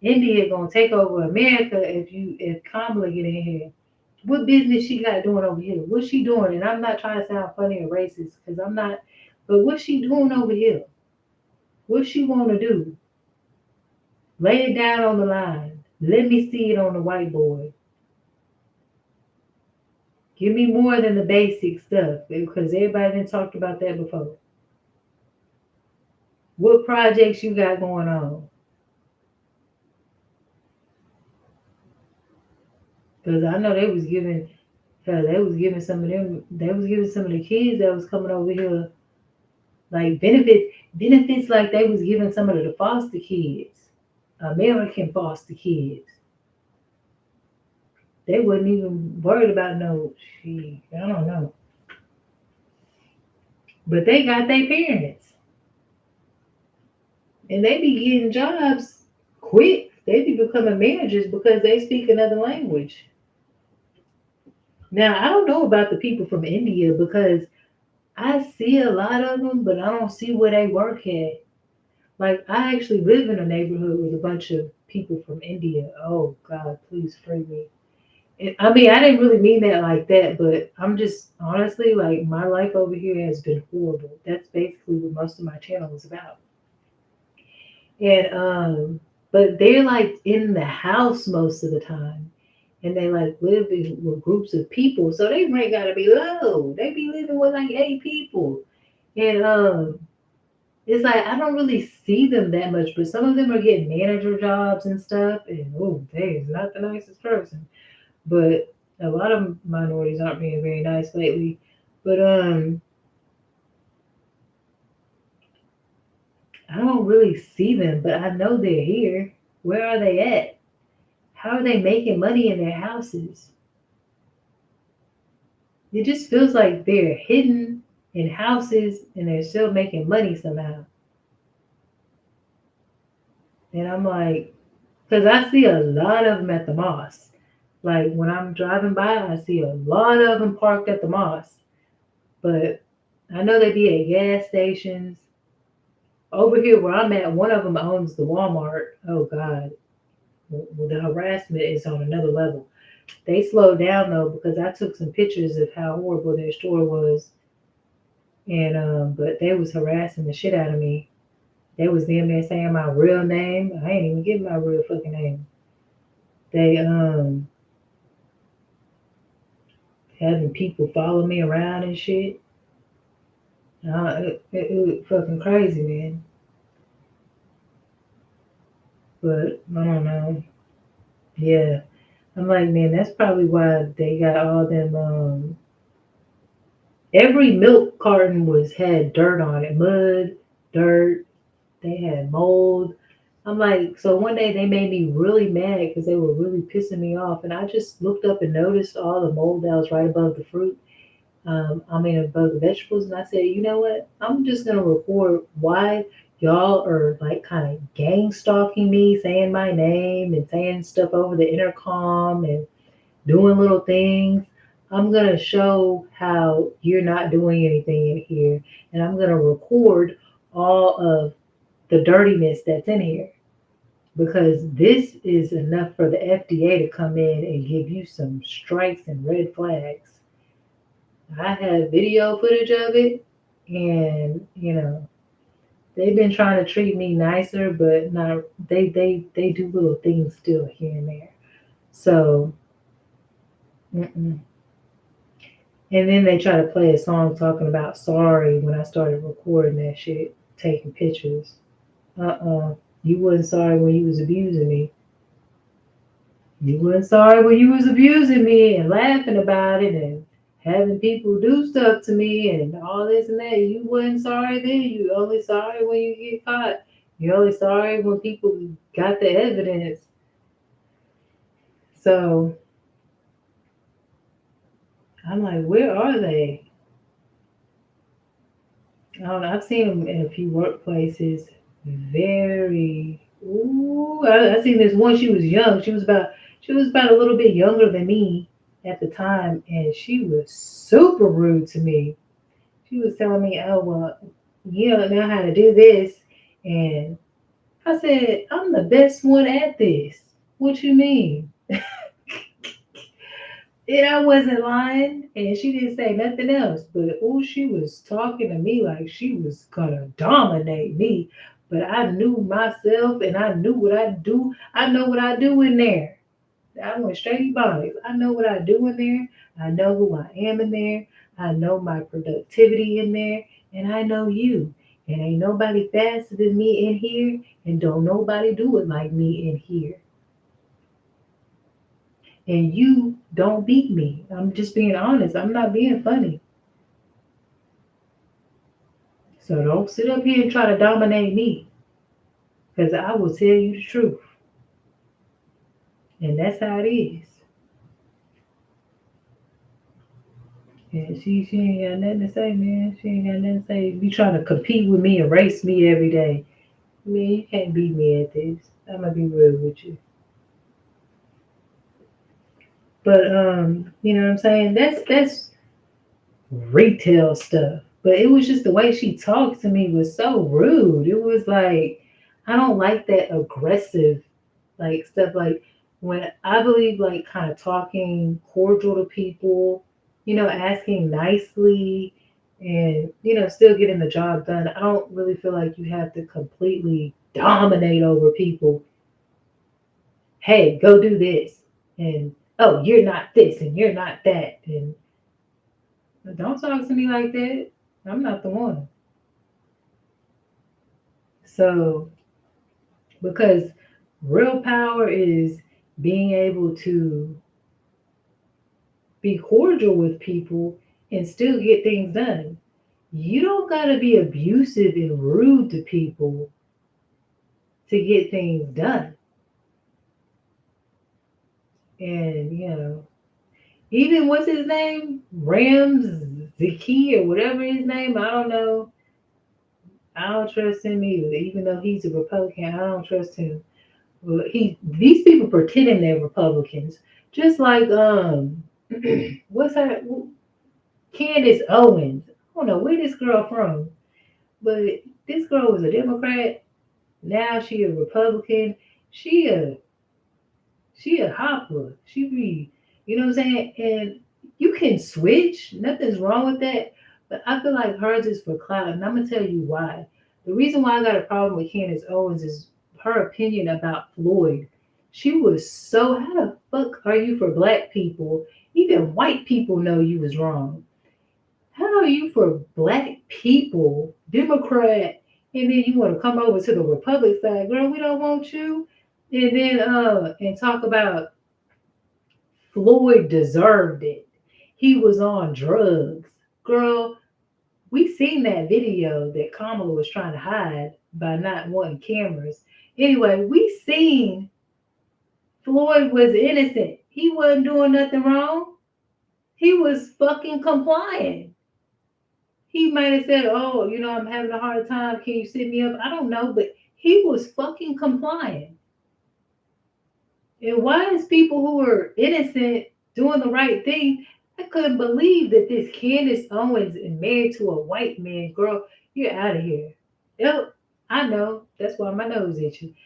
A: India gonna take over America if Kamala get in here. What business she got doing over here? What's she doing? And I'm not trying to sound funny or racist because I'm not. But what's she doing over here? What she want to do? Lay it down on the line. Let me see it on the whiteboard. Give me more than the basic stuff because everybody done talked about that before. What projects you got going on? Because I know they was giving some of them, they was giving some of the kids that was coming over here like benefits like they was giving some of the foster kids, American foster kids. They wasn't even worried about no shit. I don't know. But they got their parents. And they be getting jobs quick. They be becoming managers because they speak another language. Now I don't know about the people from India because I see a lot of them, but I don't see where they work at. Like I actually live in a neighborhood with a bunch of people from India. Oh God, please free me. And, I mean, I didn't really mean that like that, but I'm just honestly like my life over here has been horrible. That's basically what most of my channel is about. And but they're like in the house most of the time, and they like live with groups of people, so they rent gotta be low. They be living with like 8 people, and it's like I don't really see them that much, but some of them are getting manager jobs and stuff. And oh, they is not the nicest person. But a lot of minorities aren't being very nice lately. But I don't really see them, but I know they're here. Where are they at? How are they making money in their houses? It just feels like they're hidden in houses and they're still making money somehow. And I'm like, because I see a lot of them at the mosque. Like when I'm driving by, I see a lot of them parked at the mosque. But I know they be at gas stations. Over here where I'm at, one of them owns the Walmart. Oh God, well, the harassment is on another level. They slowed down though because I took some pictures of how horrible their store was, and but they was harassing the shit out of me. They was damn near saying my real name. I ain't even give my real fucking name. They having people follow me around and shit. It was fucking crazy, man. But I don't know. Yeah, I'm like, man, that's probably why they got all them. Every milk carton was had dirt on it, mud, dirt. They had mold. I'm like, so one day they made me really mad because they were really pissing me off, and I just looked up and noticed all the mold that was right above the fruit. I mean, above the vegetables, and I said, you know what? I'm just gonna report why y'all are like kind of gang stalking me, saying my name and saying stuff over the intercom and doing little things. I'm going to show how you're not doing anything in here. And I'm going to record all of the dirtiness that's in here. Because this is enough for the FDA to come in and give you some strikes and red flags. I have video footage of it, and they've been trying to treat me nicer, but not. They do little things still here and there. So, mm-mm. And then they try to play a song talking about sorry when I started recording that shit, taking pictures. You wasn't sorry when you was abusing me. You weren't sorry when you was abusing me and laughing about it and having people do stuff to me and all this and that. You wasn't sorry then. You only sorry when you get caught. You only sorry when people got the evidence. So I'm like, where are they? I don't know. I've seen them in a few workplaces. Very. Ooh, I seen this one. She was young. She was about a little bit younger than me at the time, and she was super rude to me. She was telling me, "Oh well, you don't know how to do this," and I said, "I'm the best one at this. What you mean?" And I wasn't lying, and she didn't say nothing else. But oh, she was talking to me like she was gonna dominate me. But I knew myself, and I knew what I do. I know what I do in there. I went straight ebonics. I know what I do in there. I know who I am in there. I know my productivity in there, and I know you. And ain't nobody faster than me in here, and don't nobody do it like me in here. And you don't beat me. I'm just being honest. I'm not being funny. So don't sit up here and try to dominate me because I will tell you the truth. And that's how it is. And she ain't got nothing to say, man. She ain't got nothing to say. You trying to compete with me and race me every day. Man, you can't beat me at this. I'm gonna be real with you. But you know what I'm saying? That's retail stuff. But it was just the way she talked to me was so rude. It was like I don't like that aggressive like stuff like when I believe like kind of talking cordial to people, asking nicely and still getting the job done. I don't really feel like you have to completely dominate over people. Hey, go do this. And oh, you're not this and you're not that. And don't talk to me like that. I'm not the one. So, because real power is being able to be cordial with people and still get things done. You don't got to be abusive and rude to people to get things done. And, even what's his name? Rams Zaki or whatever his name, I don't know. I don't trust him either. Even though he's a Republican, I don't trust him. Well, these people pretending they're Republicans, just like what's that? Candace Owens. I don't know where this girl from, but this girl was a Democrat. Now she a Republican. She a she a hopper. She be, what I'm saying? And you can switch. Nothing's wrong with that. But I feel like hers is for clout, and I'm gonna tell you why. The reason why I got a problem with Candace Owens is her opinion about Floyd. She was so how the fuck are you for black people? Even white people know you was wrong. How are you for black people, Democrat, and then you want to come over to the Republic side, girl? We don't want you. And then and talk about Floyd deserved it. He was on drugs, girl. We seen that video that Kamala was trying to hide by not wanting cameras. Anyway, we seen Floyd was innocent. He wasn't doing nothing wrong. He was fucking complying. He might have said, "Oh, I'm having a hard time. Can you sit me up?" I don't know, but he was fucking complying. And why is people who are innocent doing the right thing? I couldn't believe that this Candace Owens is married to a white man. Girl, you're out of here. Yep, I know. That's why my nose itchy.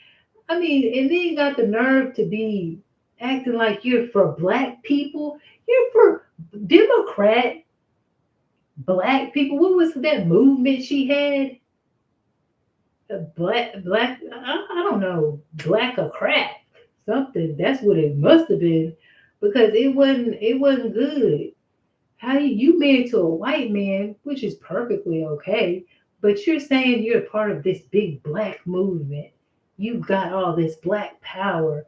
A: I mean, and then you got the nerve to be acting like you're for black people. You're for Democrat black people. What was that movement she had? Black. I don't know. Black or crack something. That's what it must have been, because it wasn't good. How you married to a white man, which is perfectly okay, but you're saying you're part of this big black movement. You got all this black power,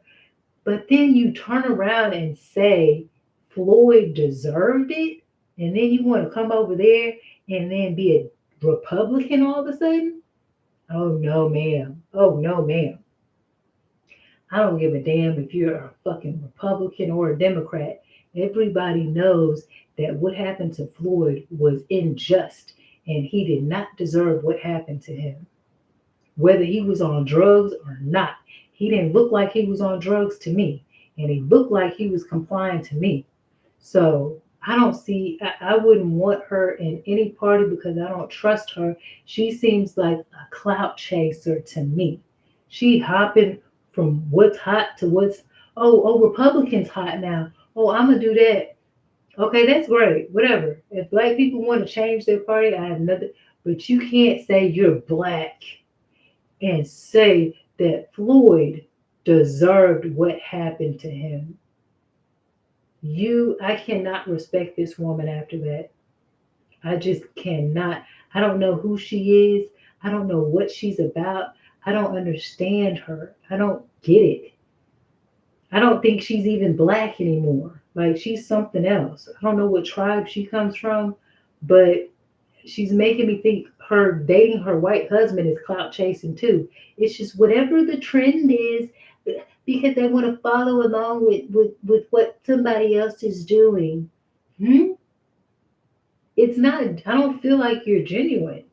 A: but then you turn around and say Floyd deserved it, and then you want to come over there and then be a Republican all of a sudden? Oh no, ma'am. Oh no, ma'am. I don't give a damn if you're a fucking Republican or a Democrat. Everybody knows that what happened to Floyd was unjust and he did not deserve what happened to him. Whether he was on drugs or not, he didn't look like he was on drugs to me, and he looked like he was complying to me. So I don't see, I wouldn't want her in any party because I don't trust her. She seems like a clout chaser to me. She hopping from what's hot to what's, oh, Republicans hot now. Oh, I'm going to do that. Okay, that's great. Whatever. If black people want to change their party, I have nothing. But you can't say you're black and say that Floyd deserved what happened to him. I cannot respect this woman after that. I just cannot. I don't know who she is. I don't know what she's about. I don't understand her. I don't get it. I don't think she's even black anymore. Like she's something else. I don't know what tribe she comes from, but she's making me think her dating her white husband is clout chasing too. It's just whatever the trend is, because they want to follow along with what somebody else is doing. Hmm? It's not, I don't feel like you're genuine.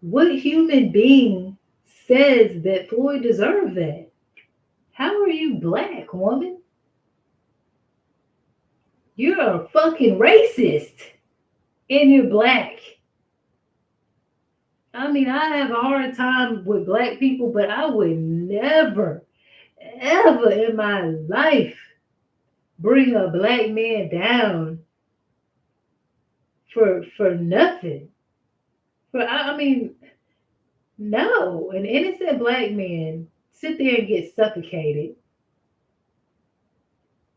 A: What human being says that Floyd deserved that? How are you black, woman? You're a fucking racist and you're black. I mean, I have a hard time with black people, but I would never, ever in my life bring a black man down for nothing. I mean, no, an innocent black man sit there and get suffocated,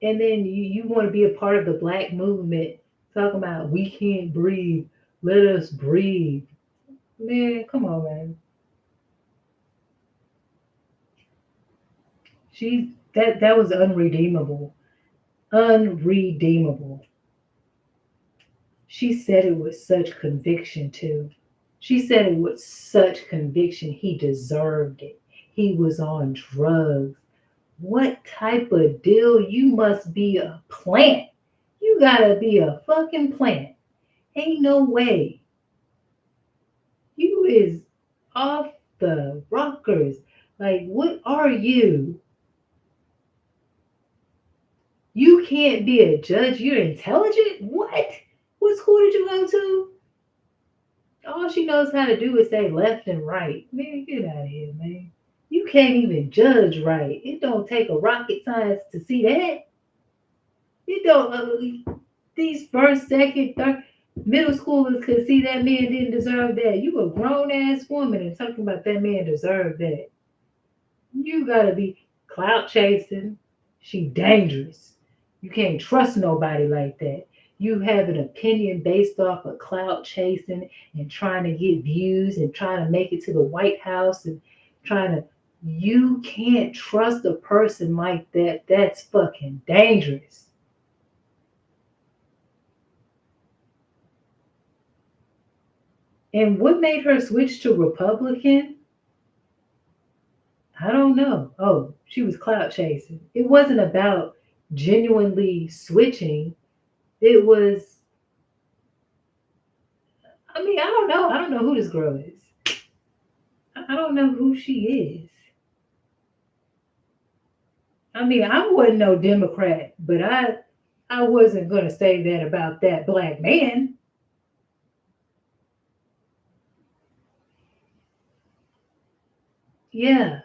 A: and then you want to be a part of the black movement, talking about we can't breathe, let us breathe. Man, come on, man. That was unredeemable. Unredeemable. She said it with such conviction too. She said it with such conviction. He deserved it. He was on drugs. What type of deal? You must be a plant. You gotta be a fucking plant. Ain't no way. You is off the rockers. Like, what are you? You can't be a judge. You're intelligent? What? What school did you go to? All she knows how to do is say left and right. Man, get out of here, man. You can't even judge right. It don't take a rocket science to see that. It don't. These first, second, third, middle schoolers could see that man didn't deserve that. You a grown ass woman and talking about that man deserved that. You gotta be clout chasing. She dangerous. You can't trust nobody like that. You have an opinion based off of clout chasing and trying to get views and trying to make it to the White House and trying to. You can't trust a person like that. That's fucking dangerous. And what made her switch to Republican? I don't know. Oh, she was clout chasing. It wasn't about genuinely switching. It was I mean, I don't know. I don't know who this girl is. I don't know who she is. I mean, I wasn't no Democrat, but I wasn't gonna say that about that black man. Yeah,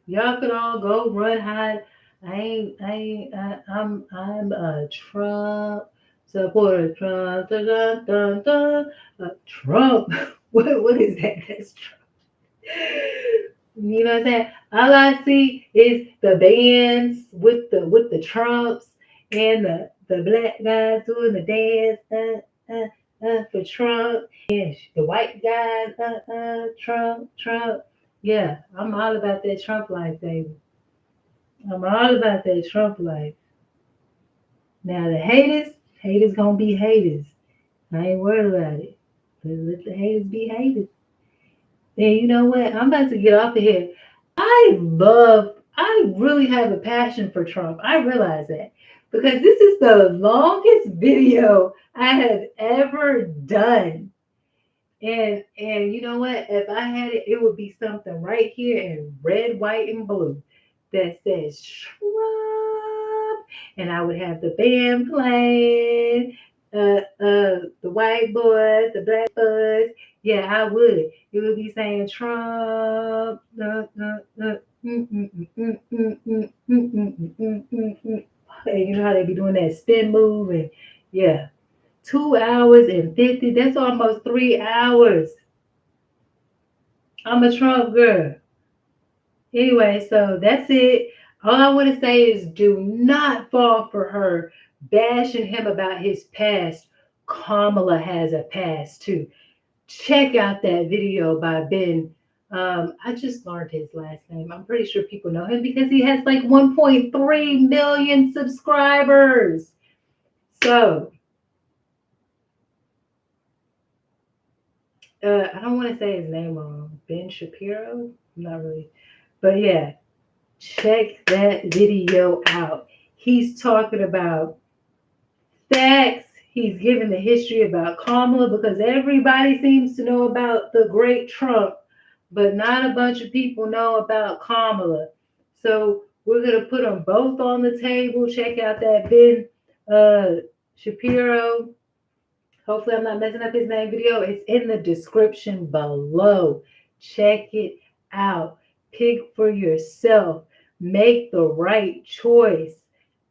A: y'all could all go run hide. I'm a Trump supporter. Trump, dun, dun, dun, dun. Trump. What is that? That's Trump. You know what I'm saying? All I see is the bands with the trumps and the black guys doing the dance for Trump and the white guys Trump Trump. Yeah, I'm all about that Trump life, baby. I'm all about that Trump life. Now the haters gonna be haters. I ain't worried about it. Let the haters be haters. And you know what? I'm about to get off of here. I really have a passion for Trump. I realize that because this is the longest video I have ever done. And you know what? If I had it, it would be something right here in red, white, and blue that says Trump, and I would have the band playing, the white boys, the black boys. Yeah, I would. It would be saying Trump. Hey, you know how they be doing that spin move and yeah. 2 hours and 50. That's almost 3 hours. I'm a Trump girl. Anyway, so that's it. All I want to say is do not fall for her bashing him about his past. Kamala has a past too. Check out that video by Ben. I just learned his last name. I'm pretty sure people know him because he has like 1.3 million subscribers. So I don't want to say his name wrong. Ben Shapiro? Not really. But yeah, check that video out. He's talking about facts. He's giving the history about Kamala because everybody seems to know about the great Trump, but not a bunch of people know about Kamala. So we're going to put them both on the table. Check out that Ben Shapiro. Hopefully, I'm not messing up his name video. It's in the description below. Check it out. Pick for yourself. Make the right choice.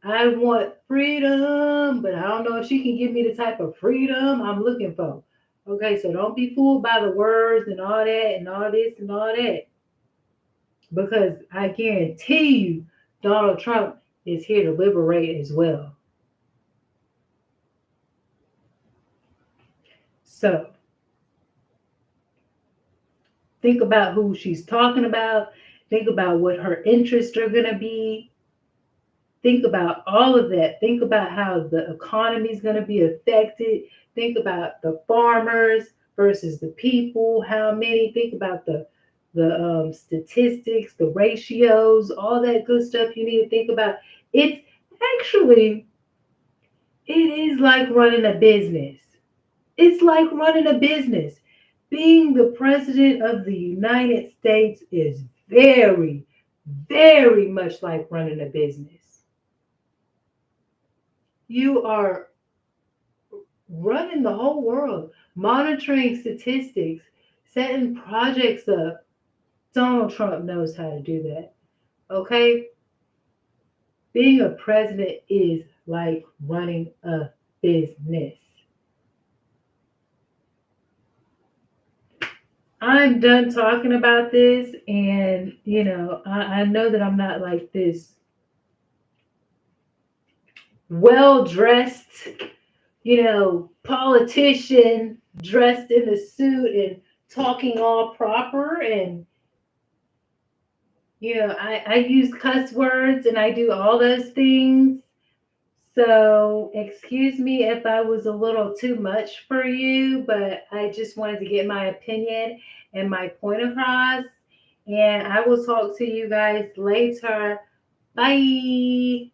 A: I want freedom, but I don't know if she can give me the type of freedom I'm looking for. Okay, so don't be fooled by the words and all that and all this and all that. Because I guarantee you, Donald Trump is here to liberate as well. So, think about who she's talking about. Think about what her interests are going to be. Think about all of that. Think about how the economy is going to be affected. Think about the farmers versus the people. How many? Think about the statistics, the ratios, all that good stuff you need to think about. It's actually it is like running a business. It's like running a business. Being the president of the United States is very, very much like running a business. You are running the whole world, monitoring statistics, setting projects up. Donald Trump knows how to do that. Okay? Being a president is like running a business. I'm done talking about this, and I know that I'm not like this well dressed, politician dressed in a suit and talking all proper. And, I use cuss words and I do all those things. So, excuse me if I was a little too much for you, but I just wanted to get my opinion and my point across. And I will talk to you guys later. Bye.